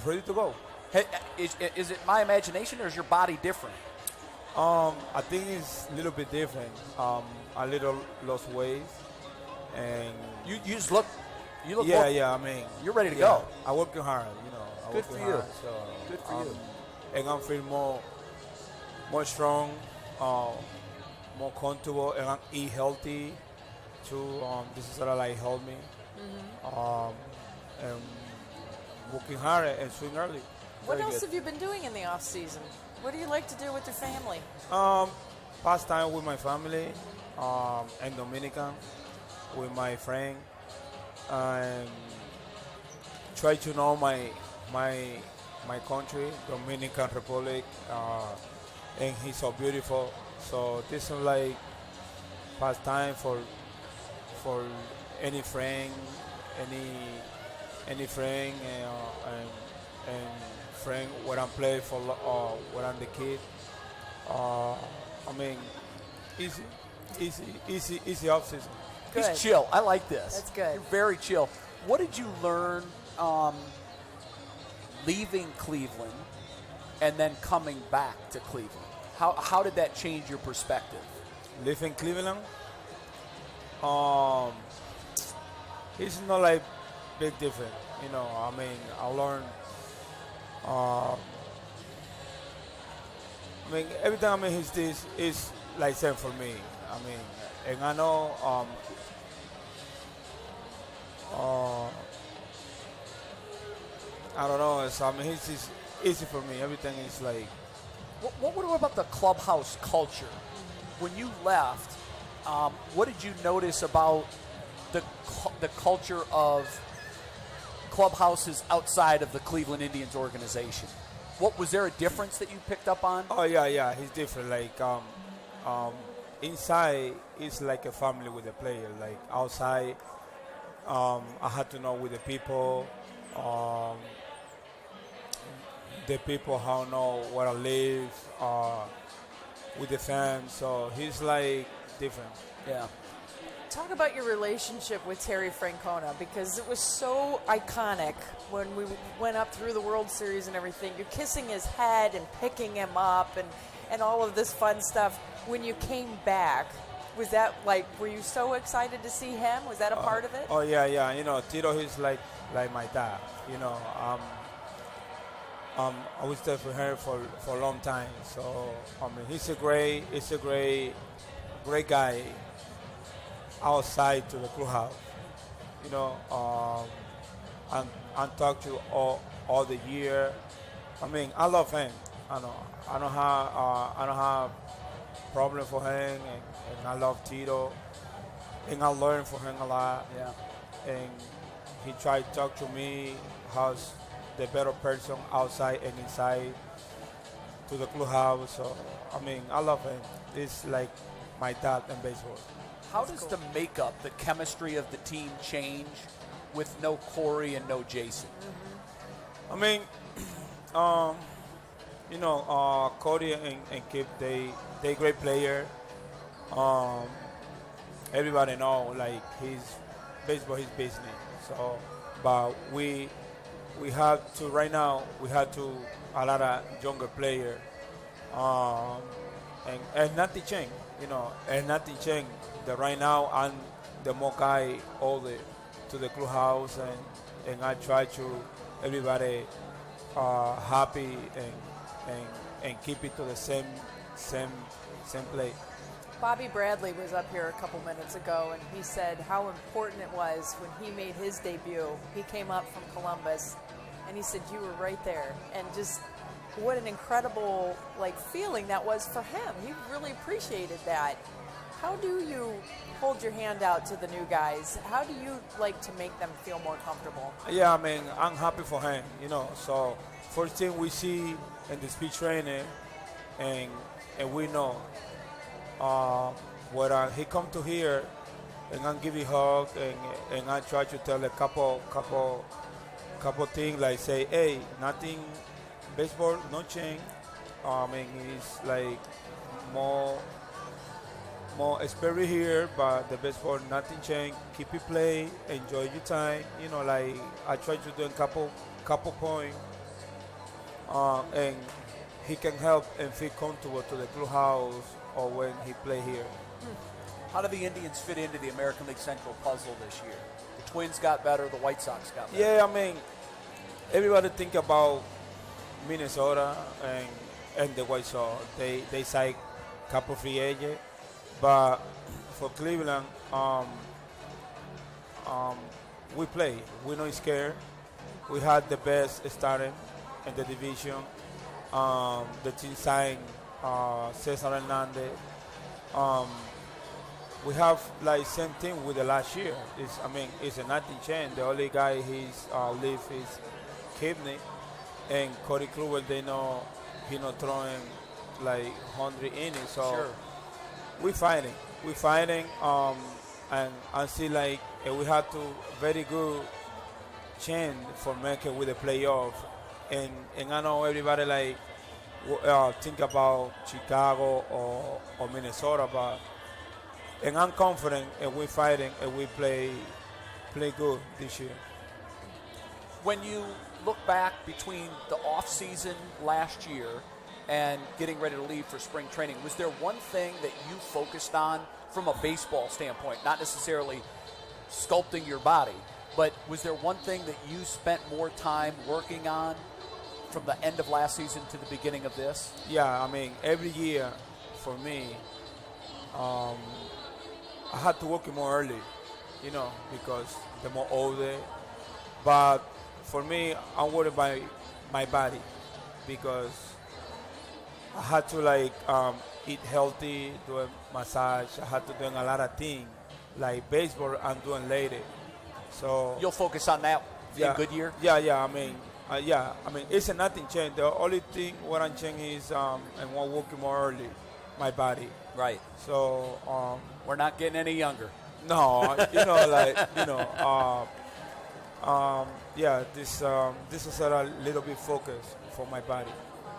ready to go. Hey, is it my imagination, or is your body different? I think it's a little bit different. A little lost weight, and you just look. You look. Yeah. I mean, you're ready to go. I'm working hard. Good for you. Good for you. And I'm feeling more strong, more comfortable, and I eat healthy too. This is what help me. And working hard and swing early. What else have you been doing in the off season? What do you like to do with your family? Pass time with my family, and Dominican, with my friend, and try to know my country, Dominican Republic, and he's so beautiful. So this is like past time for any friend, any friend, and friend where I'm playing for, when I'm the kid. I mean, easy off season. Good. He's chill. I like this. That's good. You're very chill. What did you learn leaving Cleveland and then coming back to Cleveland? How did that change your perspective? Living Cleveland, it's not like big different. I mean, I learned. I mean, every time I mean is like same for me. I mean, and I know. I don't know. It's easy for me. Everything is like. What about the clubhouse culture? When you left, what did you notice about the culture of clubhouses outside of the Cleveland Indians organization? Was there a difference that you picked up on? Oh yeah, he's different. Like inside, it's like a family with the player. Like outside, I had to know with the people. The people how know where I live, with the fans. So he's like different. Yeah. Talk about your relationship with Terry Francona, because it was so iconic when we went up through the World Series and everything. You're kissing his head and picking him up and all of this fun stuff. When you came back, was that like, were you so excited to see him? Was that a part of it? Oh, yeah. You know, Tito, he's like my dad. You know, I was there for her for a long time. So, I mean, he's a great guy outside to the clubhouse. You know, and talk to all the year. I mean, I love him. I don't have problem for him, and I love Tito, and I learn from him a lot. Yeah. And he tried to talk to me how's the better person outside and inside to the clubhouse. So I mean, I love him. It's like my dad in baseball. How does the makeup, the chemistry of the team change with no Corey and no Jason? I mean, you know, Cody and Kip, they great player. Everybody know like baseball his business. So, but we have to right now. We have to a lot of younger player, and nothing change. You know, and nothing change. That right now I'm the more guy older to the clubhouse, and I try to everybody happy and keep it to the same place. Bobby Bradley was up here a couple minutes ago, and he said how important it was when he made his debut. He came up from Columbus, and he said you were right there, and just what an incredible feeling that was for him. He really appreciated that. How do you hold your hand out to the new guys? How do you like to make them feel more comfortable? Yeah, I mean, I'm happy for him, you know. So first thing we see in the speed training, and we know when he come to here, and I give you a hug, and I try to tell a couple things, like say, hey, nothing, baseball, no change. I mean, it's like more experience here, but the baseball, nothing change. Keep it play, enjoy your time. You know, like I try to do a couple points, and he can help and feel comfortable to the clubhouse or when he play here. How do the Indians fit into the American League Central puzzle this year? The Twins got better, the White Sox got better. Yeah, I mean, everybody think about Minnesota and the White Sox. They signed a couple free agents. But for Cleveland, we play. We're not scared. We had the best starting in the division. The team signed Cesar Hernandez. We have like same thing with the last year. It's a nothing change. The only guy he's leave is kidney, and Cody Kluber. They know he not throwing like 100 innings. So. Sure. We're fighting, and I see like we have to very good chance for making with the playoff, and I know everybody like think about Chicago or Minnesota, but and I'm confident, and we're fighting, and we play good this year. When you look back between the off season last year and getting ready to leave for spring training, was there one thing that you focused on from a baseball standpoint, not necessarily sculpting your body, but was there one thing that you spent more time working on from the end of last season to the beginning of this? Yeah, I mean, every year for me, I had to work more early, you know, because the more older. But for me, I'm worried about my body because I had to eat healthy, do a massage. I had to do a lot of things like baseball I'm doing later. So you'll focus on that in Goodyear? Yeah. I mean, it's a nothing change. The only thing what I'm changing is and one working more early, my body. Right. So we're not getting any younger. No, this is a little bit focused for my body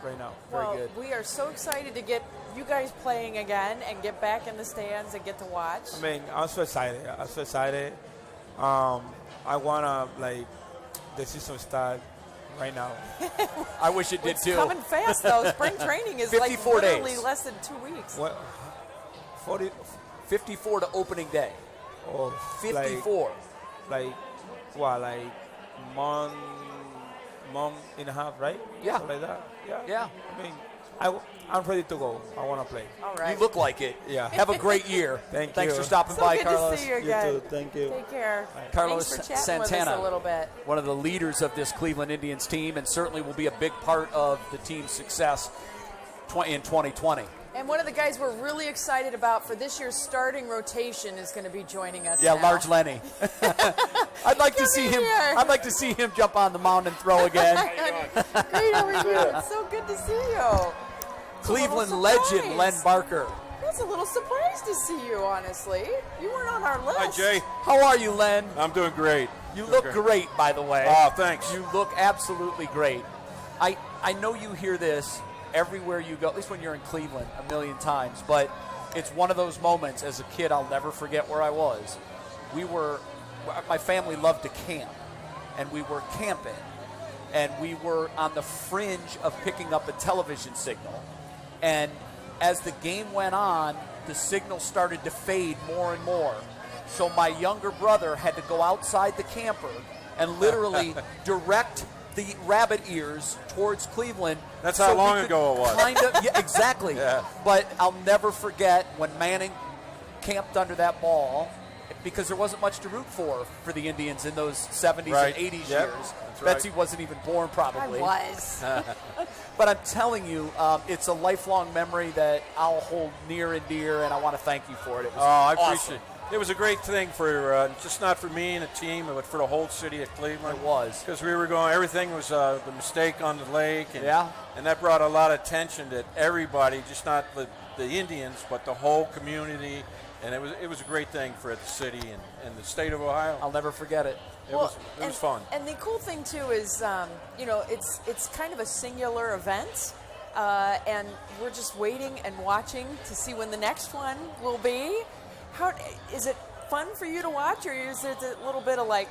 right now. Well, Very good. we are so excited to get you guys playing again and get back in the stands and get to watch? I mean, I'm so excited. I wanna the season start right now. I wish it did It's too. coming fast though. Spring training is 54 literally days. less than 2 weeks. What? 40 54 to opening day. or 54. month and a half, right? Yeah. Something like that. Yeah. Yeah. I mean, I'm ready to go. I want to play. All right. You look like it. Yeah. Have a great year. Thank Thanks you. for stopping So by, good Carlos. to see you again. You too. Thank you. Take care. Carlos Thanks for chatting Santana, with us a little bit. one of the leaders of this Cleveland Indians team, and certainly will be a big part of the team's success in 2020. And one of the guys we're really excited about for this year's starting rotation is going to be joining us. Yeah, now. Large Lenny. I'd like to Come see in him. here. I'd like to see him jump on the mound and throw again. Great, how are you? It's so good to see you. Cleveland little legend surprise. Len Barker. I was a little surprised to see you, honestly. You weren't on our list. Hi, Jay. How are you, Len? I'm doing great. You look great, by the way. Oh, thanks. You look absolutely great. I know you hear this everywhere you go, at least when you're in Cleveland, a million times, but it's one of those moments as a kid I'll never forget where I was. My family loved to camp, and we were camping, and we were on the fringe of picking up a television signal, and as the game went on, the signal started to fade more and more. So my younger brother had to go outside the camper and literally direct the rabbit ears towards Cleveland. That's how long ago it was. Yeah, exactly. Yeah. But I'll never forget when Manning camped under that ball, because there wasn't much to root for the Indians in those 70s Right. and 80s Yep. years. That's right. Betsy wasn't even born, probably. I was. But I'm telling you, it's a lifelong memory that I'll hold near and dear, and I want to thank you for it. It was I awesome. appreciate it. It was a great thing for just not for me and the team, but for the whole city of Cleveland. It was. Because we were going, everything was the mistake on the lake. And, Yeah. and that brought a lot of attention to everybody, just not the Indians, but the whole community. And it was a great thing for the city and the state of Ohio. I'll never forget it. It was fun. And the cool thing too is, it's kind of a singular event, and we're just waiting and watching to see when the next one will be. How is it fun for you to watch, or is it a little bit of like,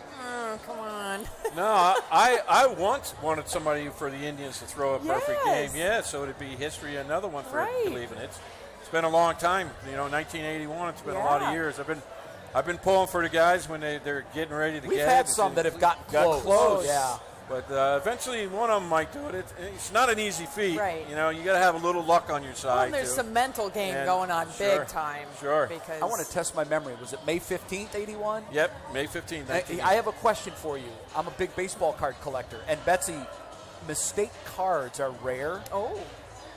come on? No, I once wanted somebody for the Indians to throw a perfect Yes. game. Yeah, so it'd be history, another one for Right. Cleveland. It's been a long time. 1981. It's been a lot of Yeah. years. I've been pulling for the guys when they're getting ready to We've get. had some that have got close. Yeah. But eventually, one of them might do it. It's not an easy feat. Right. You got to have a little luck on your Well, side. and there's too. some mental game And going on sure, big time. Sure. Because I want to test my memory. Was it May 15th, 81? Yep, May 15th. I have a question for you. I'm a big baseball card collector. And Betsy, mistake cards are rare. Oh.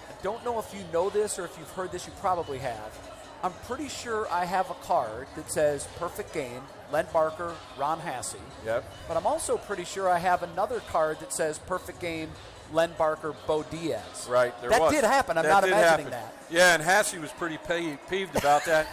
I don't know if you know this or if you've heard this. You probably have. I'm pretty sure I have a card that says perfect game, Len Barker, Ron Hasse. Yep. But I'm also pretty sure I have another card that says perfect game, Len Barker, Bo Diaz. Right, That did happen. I'm not imagining that. Yeah, and Hasse was pretty peeved about that.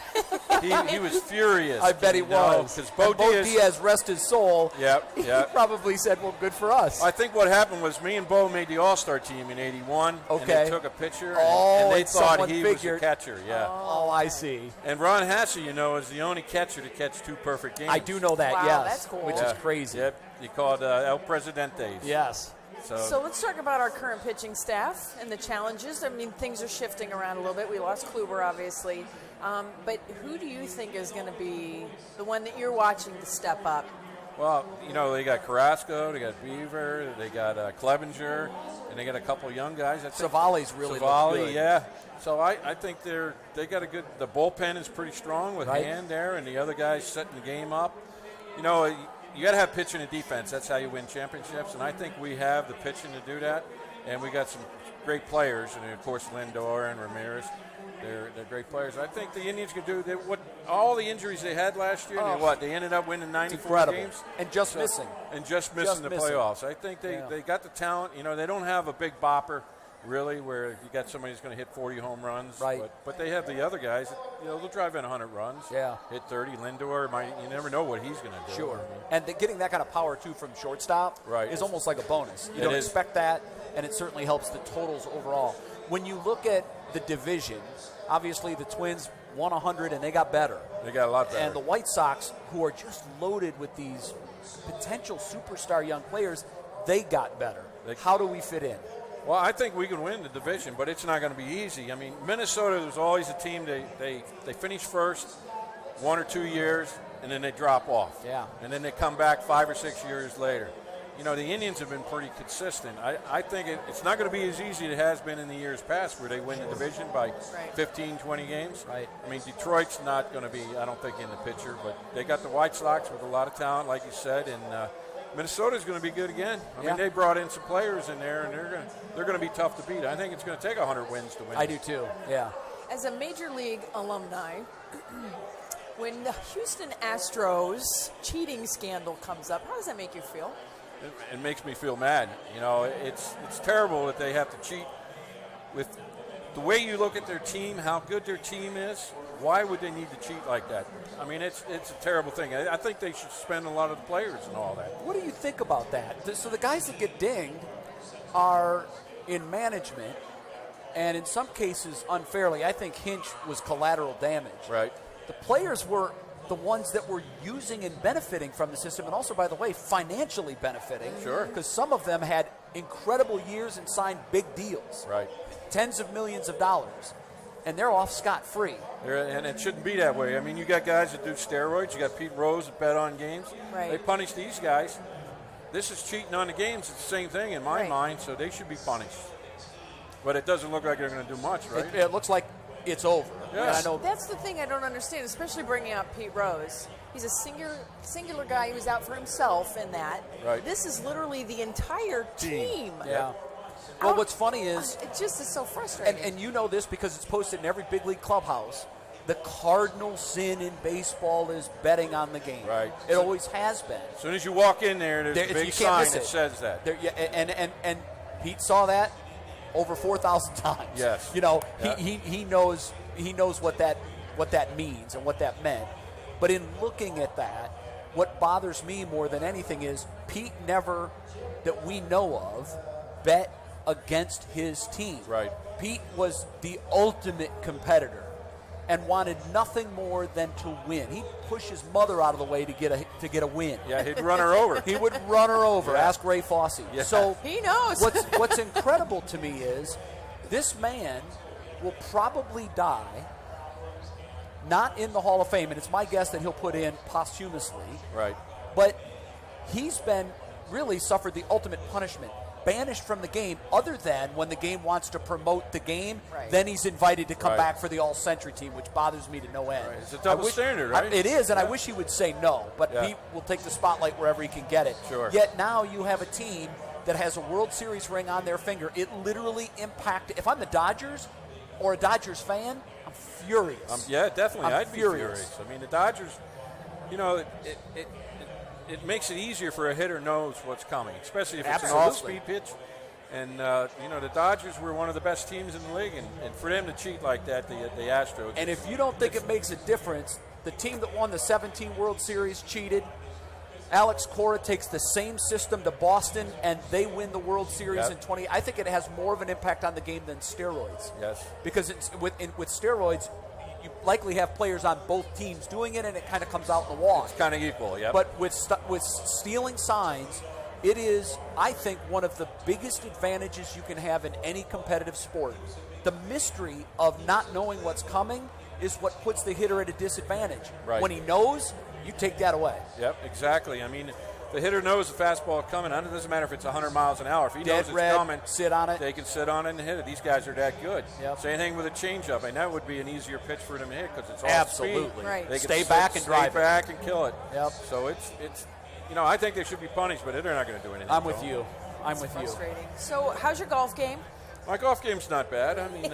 he was furious. I bet he was. Because Bo Diaz, rest his soul. Yep, He yep. probably said, well, good for us. I think what happened was me and Bo made the All-Star team in '81. Okay. And they took a picture, Oh, and they and thought someone he figured. was a catcher. Yeah. Oh, I see. And Ron Hasse, is the only catcher to catch 2 perfect games. I do know that, Wow, yes. that's cool. Which Yeah. is crazy. Yep. He called El Presidente. Yes. So let's talk about our current pitching staff and the challenges. I mean, things are shifting around a little bit. We lost Kluber, obviously. But who do you think is going to be the one that you're watching to step up? Well, they got Carrasco, they got Bieber, they got Clevenger, and they got a couple young guys. I think Civale's really looked Civale, good. yeah. So I think they got a good. The bullpen is pretty strong with Right. Hand there, and the other guys setting the game up. You got to have pitching and defense. That's how you win championships, and I think we have the pitching to do that. And we got some great players, and of course Lindor and Ramirez. They're great players. I think the Indians can do what all the injuries they had last year. They ended up winning 94 incredible. games And just missing. and just missing the playoffs. I think they got the talent. They don't have a big bopper really, where you got somebody who's going to hit 40 home runs. Right. But they have the other guys. They'll drive in 100 runs. Yeah. Hit 30. Lindor, you never know what he's going to do. Sure. And getting that kind of power, too, from shortstop Right. is almost like a bonus. You It don't is. expect that, and it certainly helps the totals overall. When you look at the division, obviously the Twins won 100 and they got better. They got a lot better. And the White Sox, who are just loaded with these potential superstar young players, they got better. How do we fit in? Well, I think we can win the division, but it's not going to be easy. I mean, Minnesota was always a team, they finish first 1 or 2 years, and then they drop off. Yeah. And then they come back 5 or 6 years later. You know, the Indians have been pretty consistent. I think it's not going to be as easy as it has been in the years past where they win the division by 15, 20 games. Right. I mean, Detroit's not going to be, I don't think, in the picture, but they got the White Sox with a lot of talent, like you said, and Minnesota's going to be good again. I mean, they brought in some players in there, and they're going to be tough to beat. I think it's going to take 100 wins to win. I do too, yeah. As a Major League alumni, when the Houston Astros cheating scandal comes up, how does that make you feel? It makes me feel mad. You know, it's terrible that they have to cheat. With the way you look at their team, how good their team is, why would they need to cheat like that? I mean, it's a terrible thing. I think they should spend a lot of the players and all that. What do you think about that? So the guys that get dinged are in management, and in some cases unfairly. I think Hinch was collateral damage. Right. The players were the ones that were using and benefiting from the system, and also, by the way, financially benefiting. Sure. Because some of them had incredible years and signed big deals. Right. Tens of millions of dollars. And they're off scot-free. And it shouldn't be that way. I mean, you got guys that do steroids. You got Pete Rose that bet on games. Right. They punish these guys. This is cheating on the games. It's the same thing in my mind, so they should be punished. But it doesn't look like they're going to do much, right? It looks like it's over. Yes. I know. That's the thing I don't understand, especially bringing up Pete Rose. He's a singular guy who's out for himself in that. Right. This is literally the entire team. Yeah. Well, what's funny is... It just is so frustrating. And you know this because it's posted in every big league clubhouse. The cardinal sin in baseball is betting on the game. Right. It always has been. As soon as you walk in there's a big sign that says that. And Pete saw that over 4,000 times. Yes. You know, Yeah. he knows what that means and what that meant. But in looking at that, what bothers me more than anything is Pete never, that we know of, bet against his team. Right. Pete was the ultimate competitor and wanted nothing more than to win. He'd push his mother out of the way to get a win. Yeah, he'd run her over. He would run her over. Yeah. Ask Ray Fosse. Yeah. So he knows. What's incredible to me is this man will probably die not in the Hall of Fame, and it's my guess that he'll put in posthumously. Right. But he's been really suffered the ultimate punishment. Banished from the game, other than when the game wants to promote the game, then he's invited to come back for the all-century team, which bothers me to no end. Right. It's a double standard, right? It is, and I wish he would say no, but he will take the spotlight wherever he can get it. Sure. Yet now you have a team that has a World Series ring on their finger. It literally impacted. If I'm the Dodgers or a Dodgers fan, I'm furious. Yeah, definitely. I'm I'd be furious. furious. I mean, the Dodgers, you know, it makes it easier for a hitter knows what's coming, especially if it's an off-speed pitch. And, you know, the Dodgers were one of the best teams in the league, and for them to cheat like that, the Astros. And if you don't think it makes a difference, the team that won the 17 World Series cheated. Alex Cora takes the same system to Boston, and they win the World Series in 20. I think it has more of an impact on the game than steroids. Yes. Because with steroids, you likely have players on both teams doing it, and it kind of comes out in the wash. It's kind of equal, yeah. But with stealing signs, it is, I think, one of the biggest advantages you can have in any competitive sport. The mystery of not knowing what's coming is what puts the hitter at a disadvantage. Right. When he knows, you take that away. Yep, exactly. I mean, the hitter knows the fastball is coming. It doesn't matter if it's 100 miles an hour. If he knows it's coming, sit on it. They can sit on it and hit it. These guys are that good. Yep. Same thing with a changeup. And that would be an easier pitch for them to hit because it's all Absolutely. speed. Right. They can Stay back and drive it. Stay back and kill it. Yep. So it's you know, I think they should be punished, but they're not going to do anything. I'm with you. I'm with you. Frustrating. So how's your golf game? My golf game's not bad. I mean,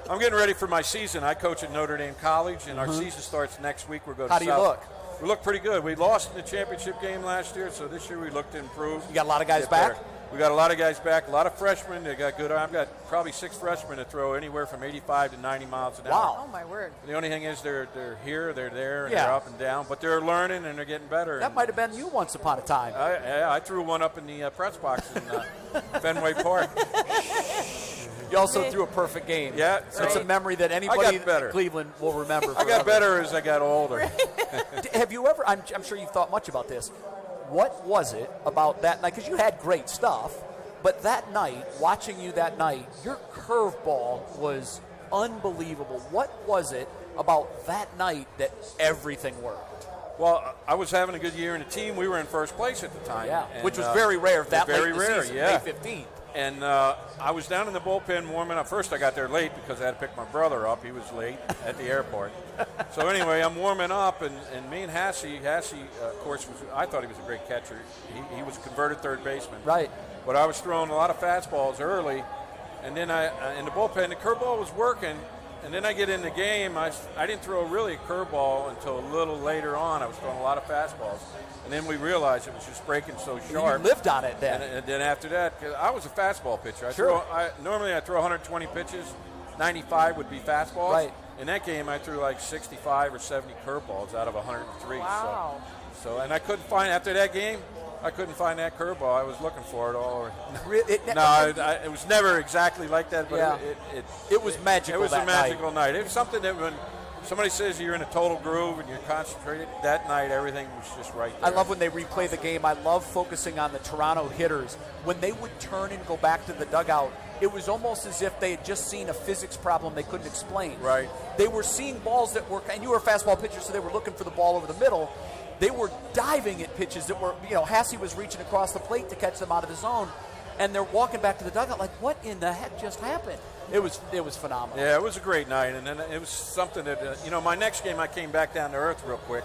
I'm getting ready for my season. I coach at Notre Dame College, and our season starts next week. We're going to How do you look? We look pretty good. We lost in the championship game last year, so this year we look to improve. You got a lot of guys back? We got a lot of guys back, a lot of freshmen. They got good. I've got probably 6 freshmen that throw anywhere from 85 to 90 miles an hour. Wow. Oh, my word. The only thing is they're here, they're there, and Yeah. they're up and down, but they're learning and they're getting better. That might have been you once upon a time. I threw one up in the press box in Fenway Park. You also threw a perfect game. Yeah. So it's a memory that anybody in Cleveland will remember forever. I got better as I got older. Have you ever, I'm sure you've thought much about this, what was it about that night? Because you had great stuff, but that night, watching you that night, your curveball was unbelievable. What was it about that night that everything worked? Well, I was having a good year in the team. We were in first place at the time. Yeah, and, which was very rare that late very in the rare, season, yeah. May 15th. And I was down in the bullpen warming up. First, I got there late because I had to pick my brother up. He was late at the airport. So anyway, I'm warming up, and me and Hassie, of course, I thought he was a great catcher. He was a converted third baseman. Right. But I was throwing a lot of fastballs early, and then in the bullpen, the curveball was working. And then I get in the game. I didn't throw really a curveball until a little later on. I was throwing a lot of fastballs. And then we realized it was just breaking so sharp. You lived on it then. And then after that, 'cause I was a fastball pitcher. Normally I throw 120 pitches. 95 would be fastballs. Right. In that game, I threw like 65 or 70 curveballs out of 103. Wow. So and I couldn't find, after that game, I couldn't find that curveball. I was looking for it all. It was never exactly like that, but Yeah. It was magical. It was that a magical night. It was something that when somebody says you're in a total groove and you're concentrated, that night everything was just right there. I love when they replay the game. I love focusing on the Toronto hitters. When they would turn and go back to the dugout, it was almost as if they had just seen a physics problem they couldn't explain. Right. They were seeing balls that were, and you were a fastball pitcher, so they were looking for the ball over the middle. They were diving at pitches that were, Hassie was reaching across the plate to catch them out of the zone, and they're walking back to the dugout like, what in the heck just happened? It was phenomenal. Yeah, it was a great night, and then it was something that, my next game I came back down to earth real quick.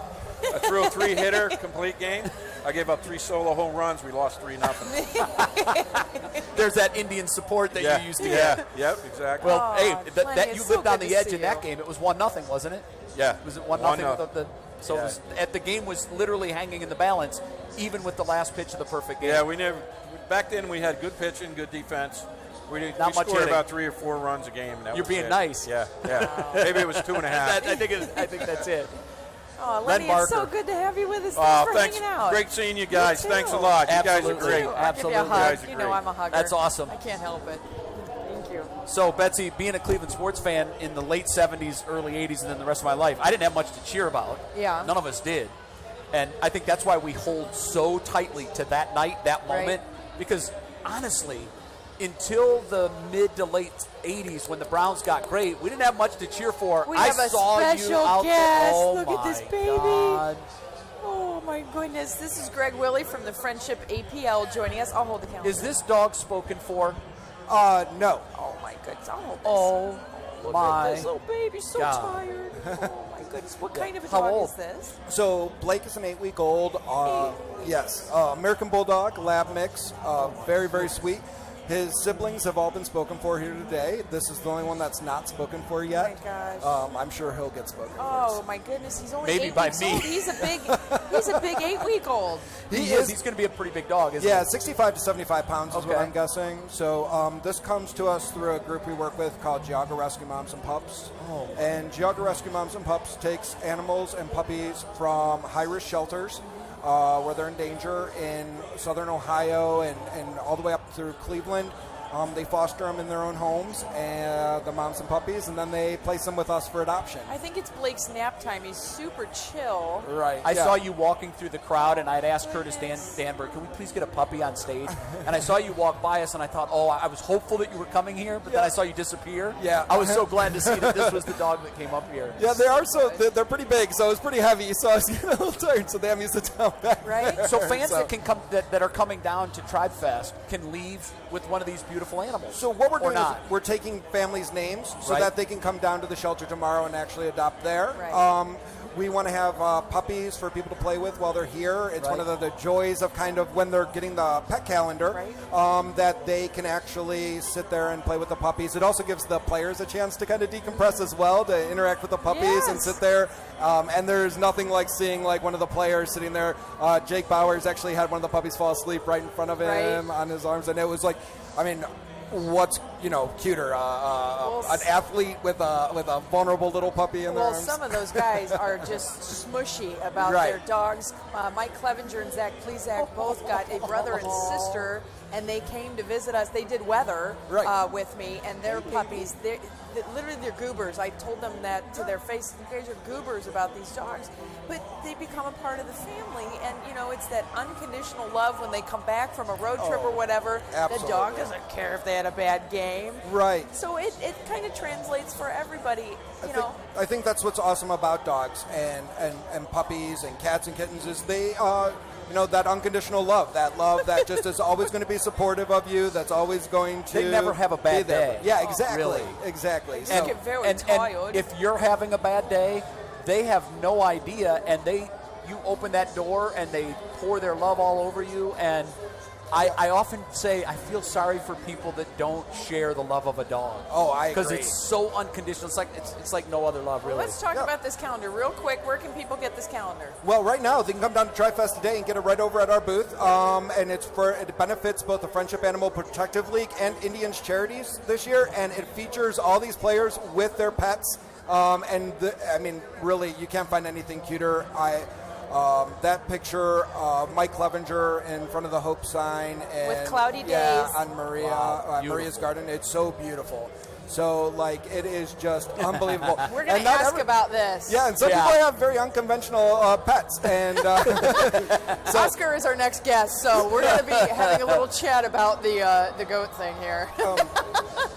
I threw a 3-hitter complete game. I gave up 3 solo home runs. We lost 3-0. There's that Indian support that you used to get. Yep, exactly. Well, that you lived on the edge in that you. game. It was 1-0, wasn't it? Yeah. Was it 1-0? So it was, the game was literally hanging in the balance, even with the last pitch of the perfect game. Yeah, back then we had good pitching, good defense. We Not much scored hitting. about 3 or 4 runs a game. And that You're was being it. nice. Yeah. Maybe it was 2.5. I think that's it. Oh, Len Lenny, it's so Barker. good to have you with us. Thanks for hanging out. Great seeing you guys. You Thanks a too. lot. Absolutely. You guys are great. I'll give you a Absolutely. hug. You guys are You know great. I'm a hugger. That's awesome. I can't help it. Thank you. So, Betsy, being a Cleveland sports fan in the late 70s, early 80s, and then the rest of my life, I didn't have much to cheer about. Yeah. None of us did. And I think that's why we hold so tightly to that night, that moment, because honestly, until the mid to late 80s when the Browns got great, we didn't have much to cheer for. We I have a saw special you out guest. there. Oh, Look at this my baby. God. Oh, my goodness. This is Greg Willie from the Friendship APL joining us. I'll hold the camera. Is this dog spoken for? No. Oh, my goodness. I'll hold this. Oh, Look my at this little baby. So God. tired. Oh, my goodness. What kind of a How dog old? is this? So Blake is an 8-week-old. Yes, American Bulldog Lab mix. Very, very sweet. His siblings have all been spoken for here today. This is the only one that's not spoken for yet. Oh my gosh. I'm sure he'll get spoken Oh my goodness, he's only Maybe 8 by weeks me. old. He's a big 8-week-old. He is. He's going to be a pretty big dog, isn't Yeah, he? 65 to 75 pounds is what Okay. I'm guessing. So this comes to us through a group we work with called Geauga Rescue Moms and Pups. Oh. And Geauga Rescue Moms and Pups takes animals and puppies from high-risk shelters where they're in danger in southern Ohio and all the way up through Cleveland. They foster them in their own homes, the moms and puppies, and then they place them with us for adoption. I think it's Blake's nap time. He's super chill. Right. I saw you walking through the crowd, and I'd asked Curtis Danberg, can we please get a puppy on stage? And I saw you walk by us, and I thought, I was hopeful that you were coming here, but then I saw you disappear. Yeah. I was so glad to see that this was the dog that came up here. Yeah, they are they're pretty big, so it was pretty heavy, so I was getting a little tired, so they have me sit down back Right? there. So fans that can come that are coming down to Tribe Fest can leave with one of these beautiful animals. So what we're or doing not. is we're taking families' names so Right. that they can come down to the shelter tomorrow and actually adopt there. Right. We want to have puppies for people to play with while they're here. It's Right. one of the joys of kind of when they're getting the pet calendar, that they can actually sit there and play with the puppies. It also gives the players a chance to kind of decompress as well, to interact with the puppies and Yes. sit there. And there's nothing like seeing like one of the players sitting there. Jake Bowers actually had one of the puppies fall asleep right in front of him on his arms, and it was like, I mean, what's cuter, an athlete with a vulnerable little puppy in their Well, arms? some of those guys are just smushy about Right. their dogs. Mike Clevenger and Zach Plezak both got a brother and sister, and they came to visit us. They did weather with me, and their puppies, literally they're goobers. I told them that to their face. You guys are goobers about these dogs. But they become a part of the family, and, it's that unconditional love when they come back from a road trip or whatever. absolutely. The dog doesn't care if they had a bad game. Right. So it kind of translates for everybody, I think that's what's awesome about dogs and puppies and cats and kittens is they, that unconditional love, that just is always going to be supportive of you, that's always going to They never have a bad be there. day. Yeah, exactly. Really. Exactly. They get very tired. if you're having a bad day, they have no idea, and you open that door and they pour their love all over you. And I often say I feel sorry for people that don't share the love of a dog. Oh, I agree. Because it's so unconditional. It's like no other love, really. Let's talk about this calendar real quick. Where can people get this calendar? Well, right now they can come down to TriFest today and get it right over at our booth, and it benefits both the Friendship Animal Protective League and Indians Charities this year, and it features all these players with their pets, really, you can't find anything cuter. That picture, Mike Clevenger in front of the Hope sign, and with cloudy days on Maria's garden. It's so beautiful. So, it is just unbelievable. We're going to ask about this. Yeah, and some people have very unconventional pets. And Oscar is our next guest, so we're going to be having a little chat about the goat thing here.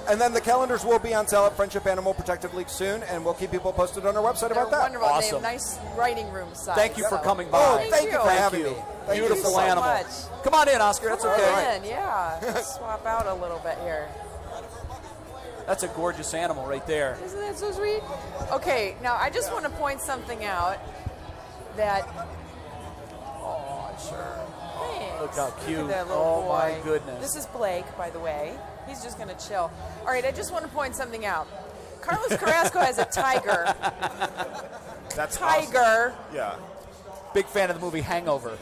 And then the calendars will be on sale at Friendship Animal Protective League soon, and we'll keep people posted on our website about that. Wonderful Awesome. name, nice writing room size. Thank you for coming by. Oh, thank you for having me. Thank Beautiful you so animal. much. Come on in, Oscar. That's Come okay. on in, yeah. Let's swap out a little bit here. That's a gorgeous animal right there. Isn't that so sweet? Okay, now I just want to point something out that. Oh, sure. Thanks. Look how cute. Look at that little Oh, boy. my goodness. This is Blake, by the way. He's just going to chill. All right, I just want to point something out. Carlos Carrasco has a tiger. That's tiger. Awesome. Yeah. Big fan of the movie Hangover.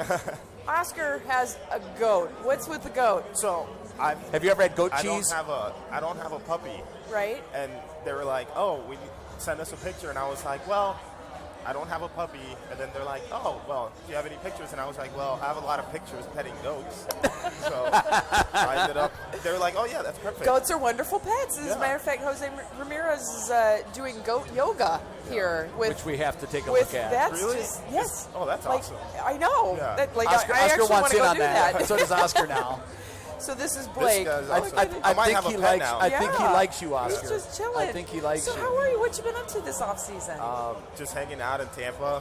Oscar has a goat. What's with the goat? So have you ever had goat cheese? I don't have a puppy. Right. And they were like, "Oh, send us a picture," and I was like, "Well, I don't have a puppy." And then they're like, "Oh, well, do you have any pictures?" And I was like, "Well, I have a lot of pictures petting goats." So I ended up. They were like, "Oh yeah, that's perfect." Goats are wonderful pets. As a matter of fact, Jose Ramirez is doing goat yoga here, which we have to take a look at. That's really? just yes. Oh, that's awesome. I know. Yeah. That, Oscar, I actually wants want to in go on do that. So does Oscar now. So this is Blake. This I guy's awesome. think he likes. now. I think he likes you, Oscar. He's just chilling. I think he likes so you. how are you? What you been up to this off season? Just hanging out in Tampa.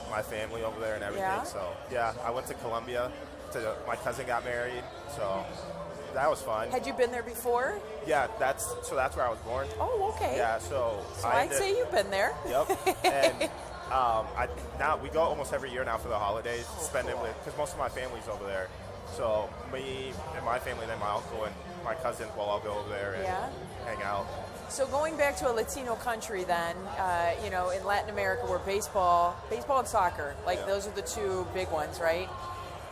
My family over there and everything. Yeah? So yeah, I went to Colombia. My cousin got married, so that was fun. Had you been there before? Yeah, that's where I was born. Oh, okay. Yeah, so I'd say you've been there. Yep. And now we go almost every year now for the holidays, spend it with, because most of my family's over there. So me and my family, then my uncle and my cousins will all go over there and hang out. So going back to a Latino country, then in Latin America, where baseball and soccer, those are the two big ones, right?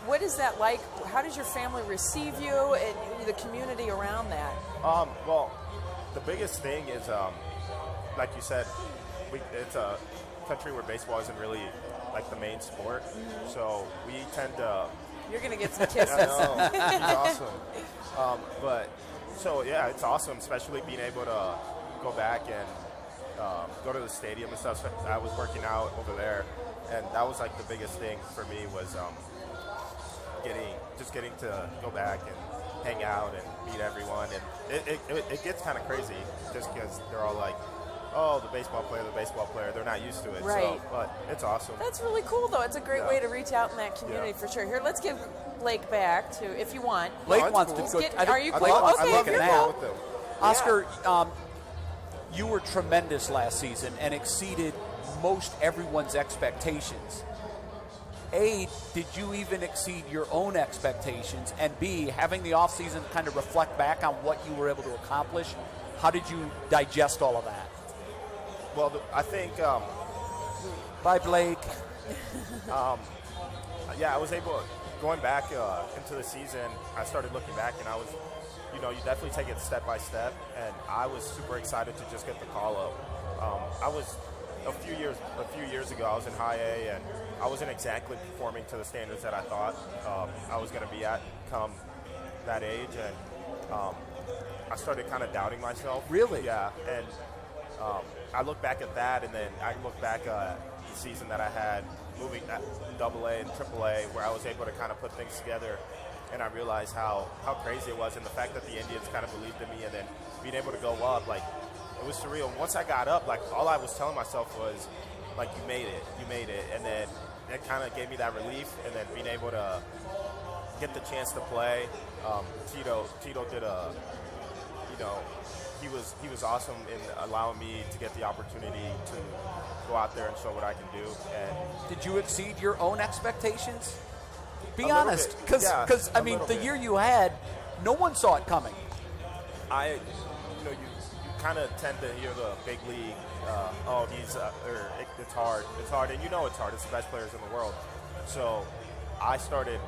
What is that like? How does your family receive you and the community around that? Well, the biggest thing is, like you said, it's a country where baseball isn't really like the main sport, so we tend to. You're gonna get some kisses. I know. It's awesome. But so yeah, it's awesome, especially being able to go back and go to the stadium and stuff. So I was working out over there, and that was like the biggest thing for me was getting to go back and hang out and meet everyone. And it gets kind of crazy just because they're all like, "Oh, the baseball player." They're not used to it. Right. So, but it's awesome. That's really cool, though. It's a great way to reach out in that community for sure. Here, let's give Blake back to, if you want. Blake wants to go. Are you cool? Blake wants okay, to take a nap. With them. Oscar, you were tremendous last season and exceeded most everyone's expectations. A, did you even exceed your own expectations? And B, having the offseason kind of reflect back on what you were able to accomplish, how did you digest all of that? Well, I think. Bye, Blake. Yeah, I was able, going back into the season, I started looking back and I was, you know, you definitely take it step by step, and I was super excited to just get the call up. I was a few years ago, I was in high A, and I wasn't exactly performing to the standards that I thought I was going to be at come that age, and I started kind of doubting myself. Really? Yeah, and I look back at that, and then I look back at the season that I had moving at AA and AAA, where I was able to kind of put things together, and I realized how crazy it was, and the fact that the Indians kind of believed in me, and then being able to go up, like, it was surreal. Once I got up, like, all I was telling myself was, like, you made it, and then it kind of gave me that relief, and then being able to get the chance to play. Tito did he was awesome in allowing me to get the opportunity to go out there and show what I can do. And did you exceed your own expectations? Be A little honest, bit, because yeah, I mean, the year you had, no one saw it coming. You kind of tend to hear the big league, it's hard, and you know it's hard. It's the best players in the world. So I started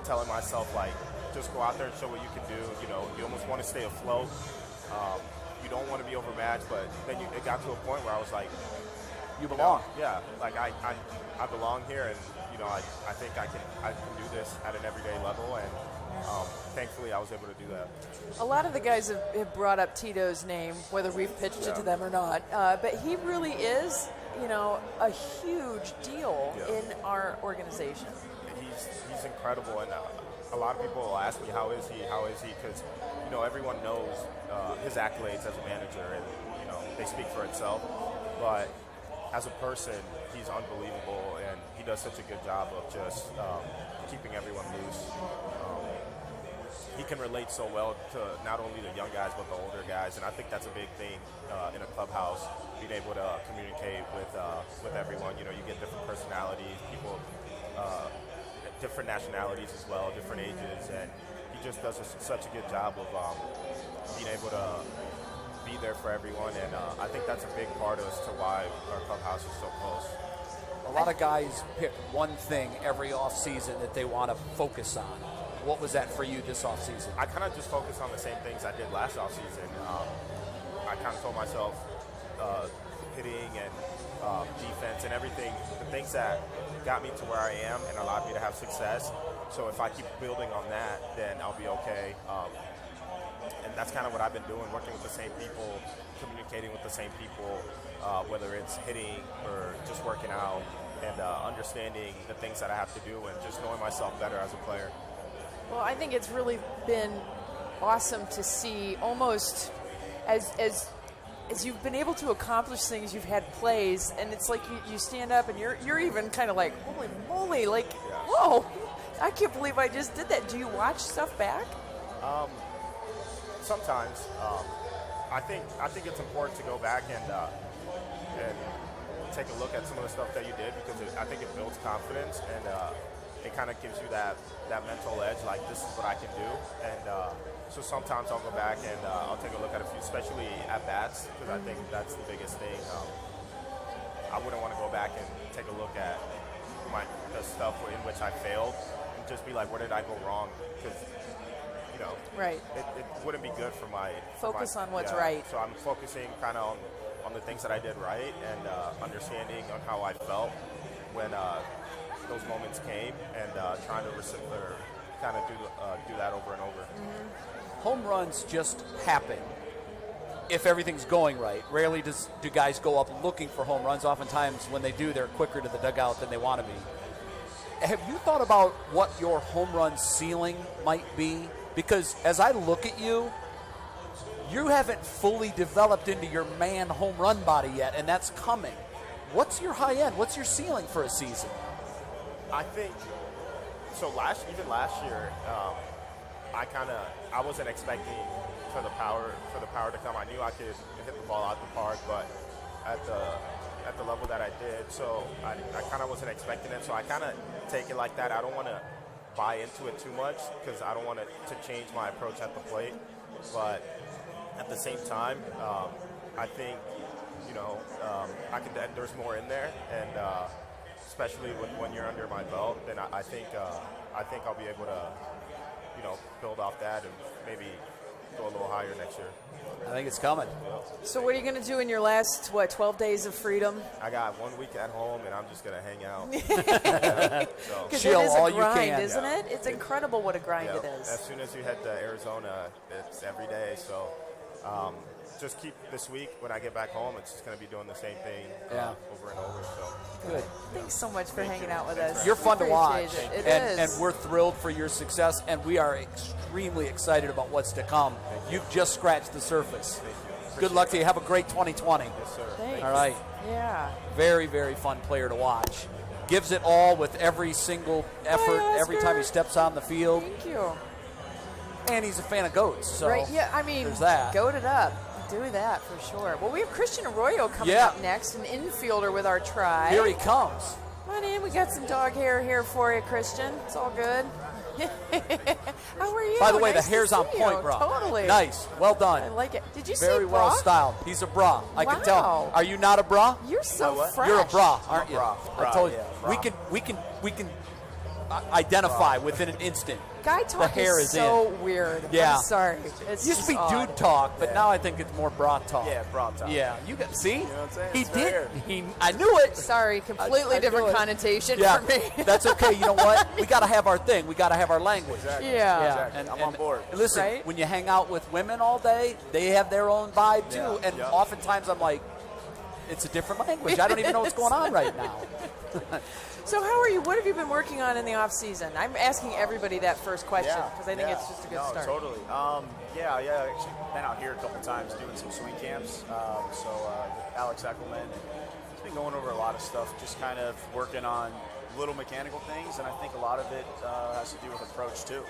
telling myself, like, just go out there and show what you can do. You know, you almost want to stay afloat. You don't want to be overmatched, but then it got to a point where I was like, you belong. Yeah, like I belong here, and you know, I think I can do this at an everyday level, and thankfully I was able to do that. A lot of the guys have brought up Tito's name, whether we've pitched it to them or not, but he really is, you know, a huge deal in our organization. He's incredible, and a lot of people will ask me, how is he, because, you know, everyone knows his accolades as a manager, and, you know, they speak for itself, but as a person, he's unbelievable, and he does such a good job of just keeping everyone loose. He can relate so well to not only the young guys, but the older guys, and I think that's a big thing in a clubhouse, being able to communicate with everyone. You know, you get different personalities, people, different nationalities as well, different ages, and he just does such a good job of being able to be there for everyone, and I think that's a big part as to why our clubhouse is so close. A lot of guys pick one thing every offseason that they want to focus on. What was that for you this offseason? I kind of just focused on the same things I did last offseason. I kind of told myself hitting and defense and everything, the things that got me to where I am and allowed me to have success. So if I keep building on that, then I'll be okay. And that's kind of what I've been doing, working with the same people, communicating with the same people, whether it's hitting or just working out, and understanding the things that I have to do and just knowing myself better as a player. Well, I think it's really been awesome to see, almost as you've been able to accomplish things, you've had plays, and it's like you stand up and you're even kind of like, holy moly, like, whoa, I can't believe I just did that. Do you watch stuff back? Sometimes. I think it's important to go back and take a look at some of the stuff that you did, because I think it builds confidence, and it kind of gives you that mental edge, like, this is what I can do. And so sometimes I'll go back and I'll take a look at a few, especially at bats, because I think that's the biggest thing. I wouldn't want to go back and take a look at the stuff in which I failed and just be like, where did I go wrong? Because, you know, right. It wouldn't be good for my focus on what's right. So I'm focusing kind of on the things that I did right, and understanding on how I felt when those moments came, and trying to kind of do that over and over. Mm-hmm. Home runs just happen if everything's going right. Rarely do guys go up looking for home runs. Oftentimes when they do, they're quicker to the dugout than they want to be. Have you thought about what your home run ceiling might be? Because as I look at you, you haven't fully developed into your man home run body yet, and that's coming. What's your high end? What's your ceiling for a season? I think so. Even last year, I wasn't expecting for the power to come. I knew I could hit the ball out the park, but at the level that I did, so I kind of wasn't expecting it. So I kind of take it like that. I don't want to buy into it too much, because I don't want it to change my approach at the plate. But at the same time, I think, you know, there's more in there, and especially when you're under my belt, then I think I'll be able to, you know, build off that and maybe go a little higher next year. I think it's coming. So what are you going to do in your last, 12 days of freedom? I got 1 week at home, and I'm just going to hang out. Because it is a grind, isn't it? It's incredible what a grind it is. As soon as you head to Arizona, it's every day. So just keep this week. When I get back home, it's just going to be doing the same thing over and over. So good. Thanks so much for hanging out with us. You're fun to watch. It and, is. and we're thrilled for your success, and we are extremely excited about what's to come. You've just scratched the surface. Thank you. Good luck to you. Have a great 2020. Yes, sir. Thanks. All right. Yeah. Very, very fun player to watch. Gives it all with every single effort, every time he steps on the field. Thank you. And he's a fan of goats. So right, yeah, I mean, there's that. Goat it up. Do that for sure. Well, we have Christian Arroyo coming up next, an infielder with our tribe. Here he comes. Come on in. We got some dog hair here for you, Christian. It's all good. How are you? By the way, Nice the hair's to on see point, you. bro. Totally. Nice. Well done. I like it. Did you Very say well bra? styled. He's a bra. I can tell. Wow. Are you not a bra? You're so fresh. You're a bra, aren't you? Bra. I told you. Yeah, We can identify within an instant. Guy talk the hair is so in. weird. Yeah. I'm sorry. It's Used to be just odd. dude talk, but now I think it's more bra talk. Yeah, bra talk. Yeah, you got see. You know what I'm saying? He It's did. fair. I knew it. Sorry, completely I knew different it. connotation Yeah, for me. that's okay. You know what? We got to have our thing. We got to have our language. Exactly. Yeah. Exactly. I'm on board. Listen, Right? when you hang out with women all day, they have their own vibe too. Yeah. And Yeah. oftentimes I'm like, it's a different language. I don't even know what's going on right now. So how are you? What have you been working on in the off season? I'm asking everybody that first question because I think it's just a good start. Totally. Yeah. Actually, been out here a couple times doing some swing camps. With Alex Eckelman, it's been going over a lot of stuff. Just kind of working on little mechanical things, and I think a lot of it has to do with approach too.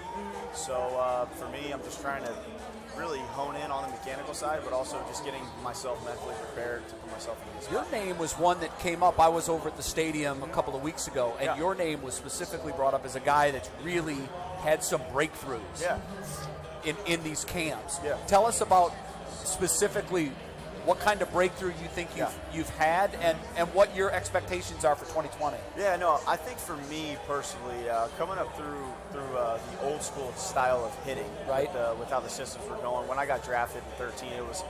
So for me, I'm just trying to really hone in on the mechanical side, but also just getting myself mentally prepared to put myself in this. Your name was one that came up. I was over at the stadium a couple of weeks ago, and your name was specifically brought up as a guy that's really had some breakthroughs in these camps. Yeah. Tell us about specifically what kind of breakthrough you think you've had and what your expectations are for 2020. Yeah, no, I think for me personally, coming up through the old school style of hitting, right, with how the systems were going. When I got drafted in 2013, it was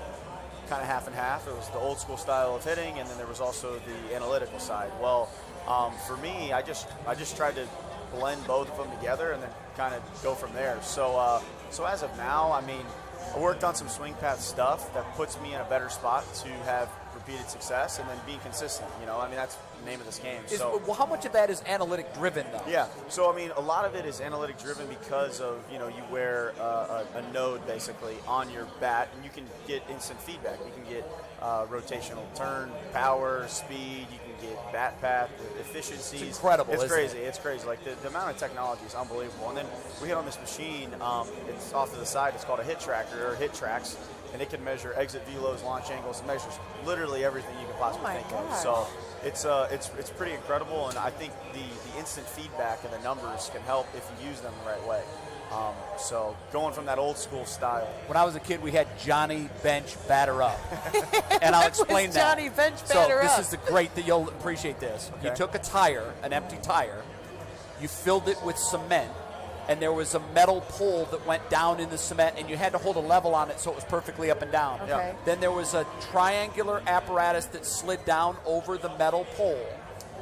kind of half and half. It was the old school style of hitting, and then there was also the analytical side. Well, for me, I just tried to blend both of them together and then kind of go from there. So as of now, I mean, I worked on some swing path stuff that puts me in a better spot to have repeated success and then being consistent. You know, I mean, that's the name of this game. Well, how much of that is analytic driven, though? Yeah. So, I mean, a lot of it is analytic driven because of, you wear a node basically on your bat, and you can get instant feedback. You can get rotational turn, power, speed. You can get bat path, efficiencies. It's incredible. It's crazy. It's crazy. Like the amount of technology is unbelievable. And then we hit on this machine. It's off to the side. It's called a hit tracker or hit tracks, and it can measure exit velos, launch angles. It measures literally everything you can possibly think of. So it's pretty incredible, and I think the instant feedback and the numbers can help if you use them the right way. So going from that old school style. When I was a kid, we had Johnny Bench Batter Up, and I'll explain that. Johnny Bench Batter Up. So this is the great that you'll appreciate this. Okay. You took a tire, an empty tire, you filled it with cement, and there was a metal pole that went down in the cement, and you had to hold a level on it so it was perfectly up and down. Okay. Then there was a triangular apparatus that slid down over the metal pole.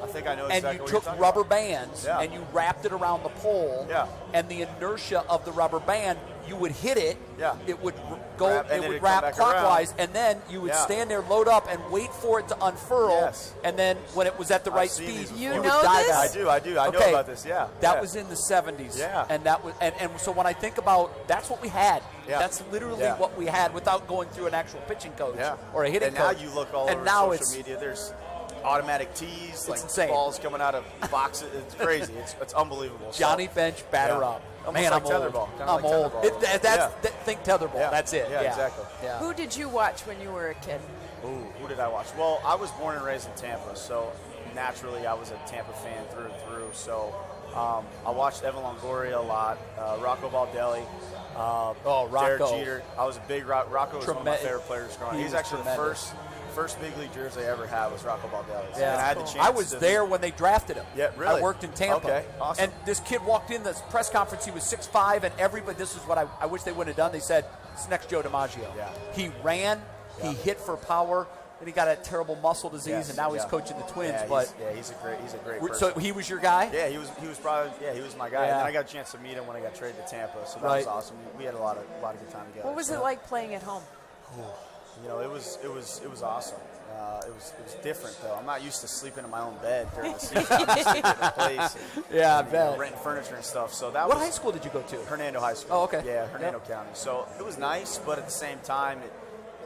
I think I know exactly And what you you're took talking rubber about. bands and you wrapped it around the pole. Yeah. And the inertia of the rubber band, you would hit it. Yeah. It would go. Wrap, and it then would it'd come wrap back clockwise, around. and then you would Yeah. stand there, load up, and wait for it to unfurl. Yes. And then when it was at the right seen speed, these you before. would know dive this? out. I do. I know Okay. about this. Yeah. That yeah. was in the 70s. Yeah. And that was and so when I think about that's what we had. Yeah. That's literally Yeah. what we had without going through an actual pitching coach Yeah. or a hitting and now coach. you look all and over now social it's, media. There's automatic tees, like insane. balls coming out of boxes. It's crazy. It's unbelievable. So- Johnny Bench Batter Yeah. Up. Almost Man, like I'm old. tetherball. Kinda I'm like old. tetherball. That's Yeah. think tetherball. Yeah. That's it. Yeah, exactly. Yeah. Who did you watch when you were a kid? Ooh, who did I watch? Well, I was born and raised in Tampa, so naturally I was a Tampa fan through and through. So I watched Evan Longoria a lot, Rocco Baldelli, Rocco. Derek Jeter. I was a big Rocco was one of my Treme- favorite players growing up. he He's was actually tremendous. the first big league jersey I ever had was Rocco Baldelli's. Yeah. And I had the chance I was to there when they drafted him. Yeah, really? I worked in Tampa. Okay, awesome. And this kid walked in this press conference. He was 6'5", and everybody. This is what I wish they would have done. They said, It's next Joe DiMaggio. Yeah. He ran, he hit for power, then he got a terrible muscle disease, and now he's coaching the Twins. He's a great person. So he was your guy? Yeah, he was my guy. Yeah. And then I got a chance to meet him when I got traded to Tampa, so that was awesome. We had a lot of good time together. What was it like playing at home? You know, it was awesome. It was different though. I'm not used to sleeping in my own bed during the season. I'm used to sleeping in a place. I bet. Renting furniture and stuff. So that What high school did you go to? Hernando High School. Oh, okay. Yeah, Hernando County. So it was nice, but at the same time, it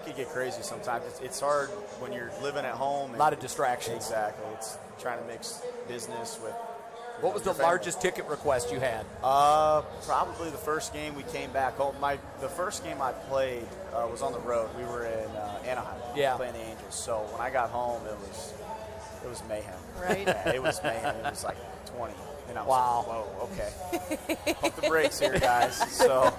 could get crazy sometimes. It's hard when you're living at home. A lot of distractions. Exactly. It's trying to mix business with. What was the largest ticket request you had? Probably the first game we came back home. The first game I played was on the road. We were in Anaheim playing the Angels. So when I got home, it was mayhem. Right. Yeah, it was mayhem. It was like 20. And I was wow. like, whoa, okay. Pump the brakes here, guys. So,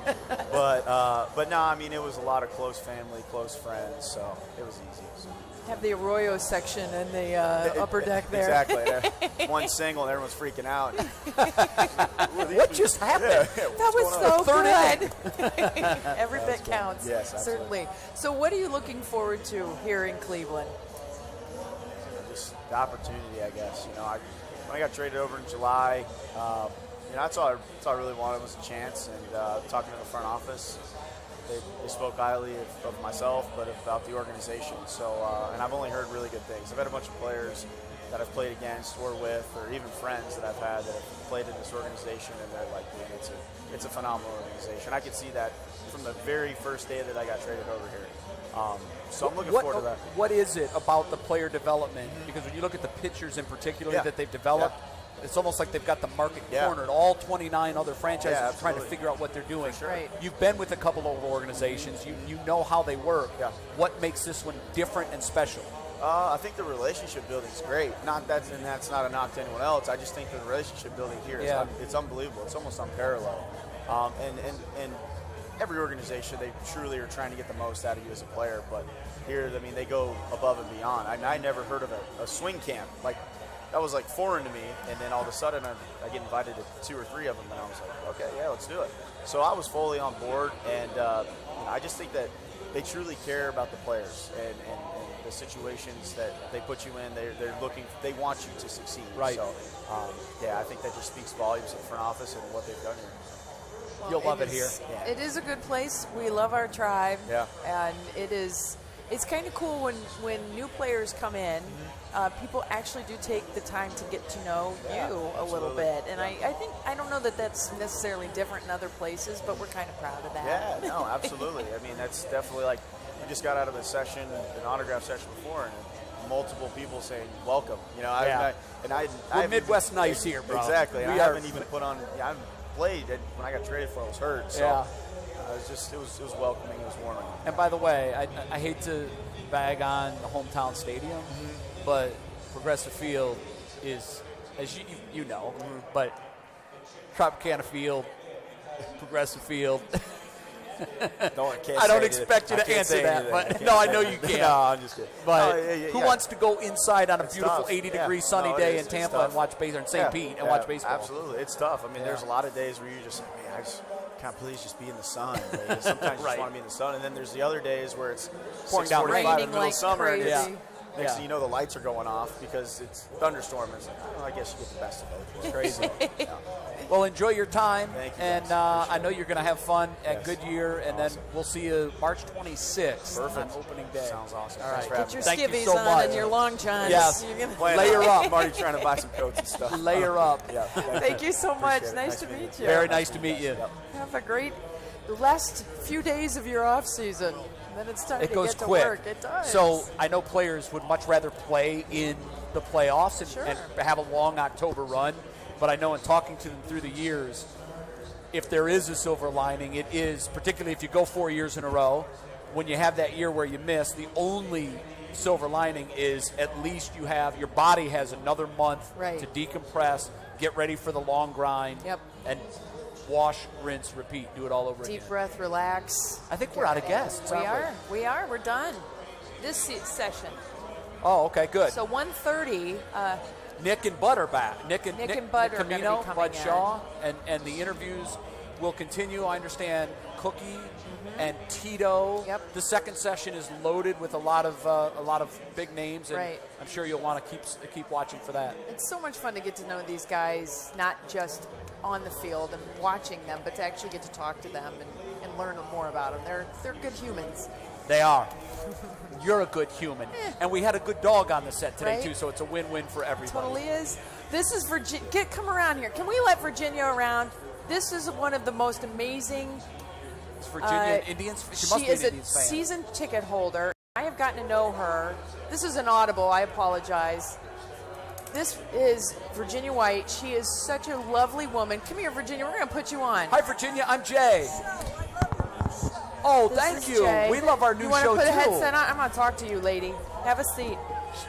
but no, I mean, it was a lot of close family, close friends. So it was easy. So. Have the Arroyo section in the upper deck there. Exactly. One single, and everyone's freaking out. What just happened? That was so good. Every bit cool. counts. Yes, absolutely. Certainly. So what are you looking forward to here in Cleveland? Just the opportunity, I guess. You know, when I got traded over in July, that's all I really wanted was a chance. And talking to the front office, they spoke highly of myself, but about the organization. So, and I've only heard really good things. I've had a bunch of players that I've played against or with, or even friends that I've had that have played in this organization, and they're like, man, it's a phenomenal organization. I could see that from the very first day that I got traded over here. So I'm looking forward to that. What is it about the player development? Because when you look at the pitchers in particular that they've developed, it's almost like they've got the market cornered. All 29 other franchises are trying to figure out what they're doing. Sure. Right. You've been with a couple of organizations. You know how they work. Yeah. What makes this one different and special? I think the relationship building is great. That's not a knock to anyone else. I just think the relationship building here is it's unbelievable. It's almost unparalleled. And every organization, they truly are trying to get the most out of you as a player. But here, I mean, they go above and beyond. I never heard of a swing camp. Like, that was like foreign to me. And then all of a sudden, I get invited to 2 or 3 of them, and I was like, okay, yeah, let's do it. So I was fully on board, and I just think that they truly care about the players and the situations that they put you in. They're looking. They want you to succeed. Right. So, I think that just speaks volumes of the front office and what they've done here. Well, You'll love it here. Yeah. It is a good place. We love our tribe. Yeah. And it's kind of cool when new players come in, people actually do take the time to get to know you a little bit. And I think, I don't know that that's necessarily different in other places, but we're kind of proud of that. Yeah, no, absolutely. I mean, that's definitely like, we just got out of a session, an autograph session before, and multiple people saying welcome. You know, we're Midwest nice here, bro. Exactly. I haven't even put on. I haven't played when I got traded for. I was hurt. So it was welcoming. It was warming. And by the way, I hate to bag on the hometown stadium, but Progressive Field is, as you know, but Tropicana Field, Progressive Field. I don't expect you to answer that, but no, I know you can't. No, I'm just kidding. But who wants to go inside on a beautiful 80-degree sunny day in Tampa and watch baseball, in St. Pete and watch baseball? Absolutely, it's tough. I mean, there's a lot of days where you just, man, can't please just be in the sun. Sometimes you just want to be in the sun, and then there's the other days where it's pouring down rain in the middle of summer. Crazy. And next thing you know, the lights are going off because it's thunderstorm. It's like, I guess you get the best of both. It's crazy. Well, enjoy your time, Thank you, and I know you're going to have fun at Goodyear, and then we'll see you March 26th on opening day. Sounds awesome. All right. Get your Thank you skivvies so on much. and your long johns. Yes. Layer up. I'm already trying to buy some coats and stuff. Layer up. Yeah. Thank you so much. Appreciate it. Nice to meet you. Very nice to meet you. Have a great last few days of your off season. Then it's time It to goes get to quick. work. It does. So I know players would much rather play in the playoffs and have a long October run, but I know in talking to them through the years, if there is a silver lining, it is, particularly if you go 4 years in a row, when you have that year where you miss, the only silver lining is at least your body has another month to decompress, get ready for the long grind, and wash, rinse, repeat, do it all over again. Deep breath, relax. I think we're out of guests. We are. We're done. This session. Oh, okay, good. So 1:30. Nick and Bud are back. Nick and Bud are gonna be Camino, coming Bud in. Shaw, and the interviews will continue. I understand Cookie and Tito. Yep. The second session is loaded with a lot of big names, and Right. I'm sure you'll want to keep watching for that. It's so much fun to get to know these guys, not just on the field and watching them, but to actually get to talk to them and learn more about them. They're good humans. They are. You're a good human. And we had a good dog on the set today, Right? too, so it's a win-win for everybody. Totally is. This is Virginia. Come around here. Can we let Virginia around? This is one of the most amazing. It's Virginia Indians. She must be is an a Indians fan. season ticket holder. I have gotten to know her. This is an audible. I apologize. This is Virginia White. She is such a lovely woman. Come here, Virginia. We're going to put you on. Hi, Virginia. I'm Jay. Oh, This thank is you. Jay. We love our new you want show, to put too. a headset on? I'm going to talk to you, lady. Have a seat.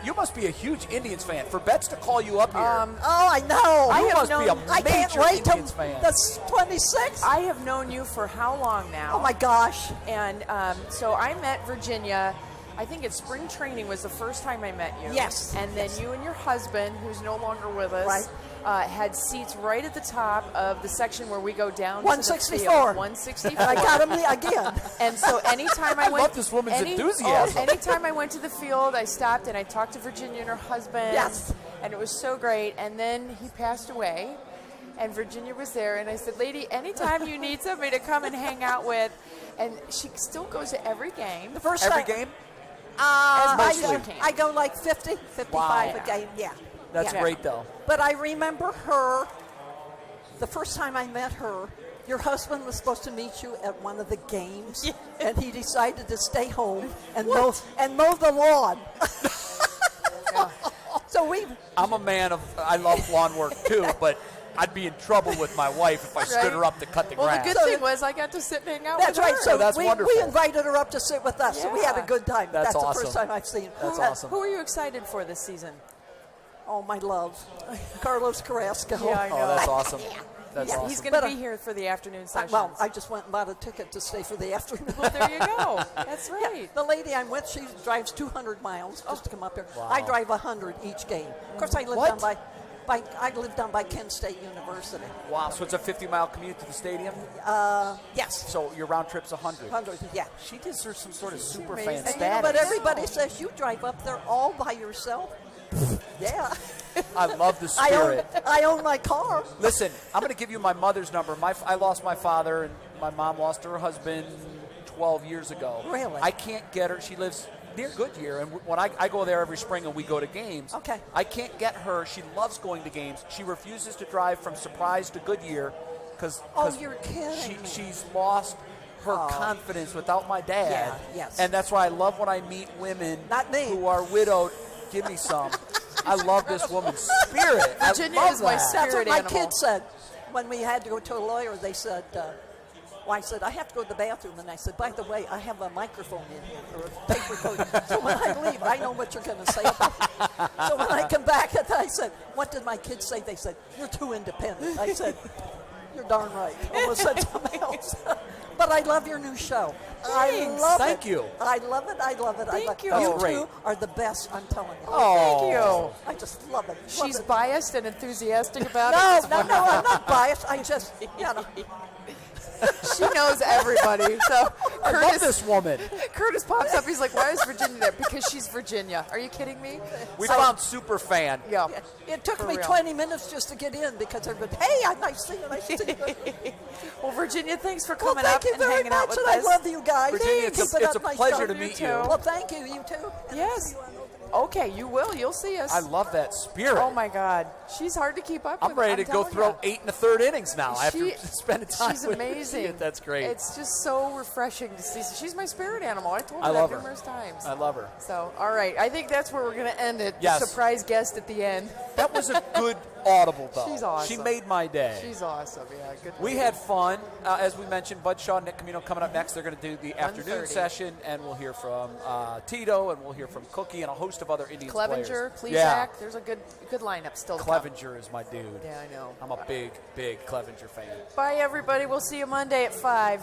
You must be a huge Indians fan. For Betts to call you up here. Oh, I know. You must be a I can't major wait till Indians fan. the 26th. I have known you for how long now? Oh, my gosh. And so I met Virginia. I think it's spring training was the first time I met you. Yes. And then you and your husband, who's no longer with us, Right. Had seats right at the top of the section where we go down 164. to the field. 164. I got him again. And so anytime I went, love this woman's enthusiasm. Anytime I went to the field, I stopped and I talked to Virginia and her husband. Yes. And it was so great. And then he passed away. And Virginia was there, and I said, lady, anytime you need somebody to come and hang out with, and she still goes to every game. The first Every time, game? I go like 50, 55 Wow. a game, yeah. That's Yeah. great, though. But I remember her, the first time I met her, your husband was supposed to meet you at one of the games, and he decided to stay home and mow the lawn. So I'm a man of, I love lawn work, too, but I'd be in trouble with my wife if I stood Right. her up to cut the Well, grass. the good thing was I got to sit and hang out That's with right. her. So that's we wonderful. invited her up to sit with us, so we had a good time. That's the awesome. first time I've seen her. That's awesome. Who are you excited for this season? Oh, my love. Carlos Carrasco. Yeah, I know. Oh, that's awesome. That's awesome. He's going to be here for the afternoon sessions. Well, I just went and bought a ticket to stay for the afternoon. Well, there you go. That's right. The lady I'm with, she drives 200 miles just to come up here. Wow. I drive 100 each game. Of course, I live What? down by I live down by Kent State University. Wow, so it's a 50-mile commute to the stadium? Yes. So your round trip's 100? 100, yeah. She deserves some sort of super amazing. fan And And status. but everybody says you drive up there all by yourself. Yeah. I love the spirit. I own my car. Listen, I'm going to give you my mother's number. I lost my father, and my mom lost her husband 12 years ago. Really? I can't get her. She lives near Goodyear, and when I go there every spring and we go to games, Okay. I can't get her. She loves going to games. She refuses to drive from Surprise to Goodyear because You're kidding me. she's lost her confidence without my dad. Yeah, yes. And that's why I love when I meet women Not me. who are widowed. Give me some. I love this woman's spirit. Virginia I love is my that. spirit That's what my animal. kids said when we had to go to a lawyer. They said, I said, I have to go to the bathroom. And I said, by the way, I have a microphone in here or a tape recorder. So when I leave, I know what you're going to say about me. So when I come back, I said, what did my kids say? They said, you're too independent. I said, you're darn right. I almost said something else. But I love your new show. I Thanks. love it. Thank you. I love it. I love it. Thank I love you. That's You great. two are the best, I'm telling you. Oh, Thank you. I just love it. She's Love it. biased and enthusiastic about No, it. It's no, I'm not biased. I just, She knows everybody. So I love this woman. Curtis pops up. He's like, why is Virginia there? Because she's Virginia. Are you kidding me? We found super fan. Yeah. It took For me real. 20 minutes just to get in because everybody, hey, nice seeing you, nice seeing you. Well, Virginia, thanks for Well, coming thank up you and very hanging out much, with and us. I love you guys. Virginia, Keep it's it a up, nice pleasure talking to you. meet you. Well, thank you. You too. And I'll Yes. see you on Open. Okay, you will. You'll see us. I love that spirit. Oh my God, she's hard to keep up with. I'm ready to go telling throw ya. 8 1/3 innings now after She- spending time She's with amazing. Virginia. That's great. It's just so refreshing to see. She's my spirit animal. I told her I that love her. numerous times. I love her. So, all right. I think that's where we're going to end it. Yes. The surprise guest at the end. That was a good audible, though. She's awesome. She made my day. She's awesome. Yeah, good. We had fun. As we mentioned, Bud Shaw and Nick Camino coming up next. They're going to do the afternoon 1:30. session, and we'll hear from Tito, and we'll hear from Cookie, and a host of other Indians Clevenger, players. Plesac. Yeah. There's a good lineup still to come. Clevenger is my dude. Yeah, I know. I'm a big Clevenger fan. Bye, everybody. We'll see you Monday at 5.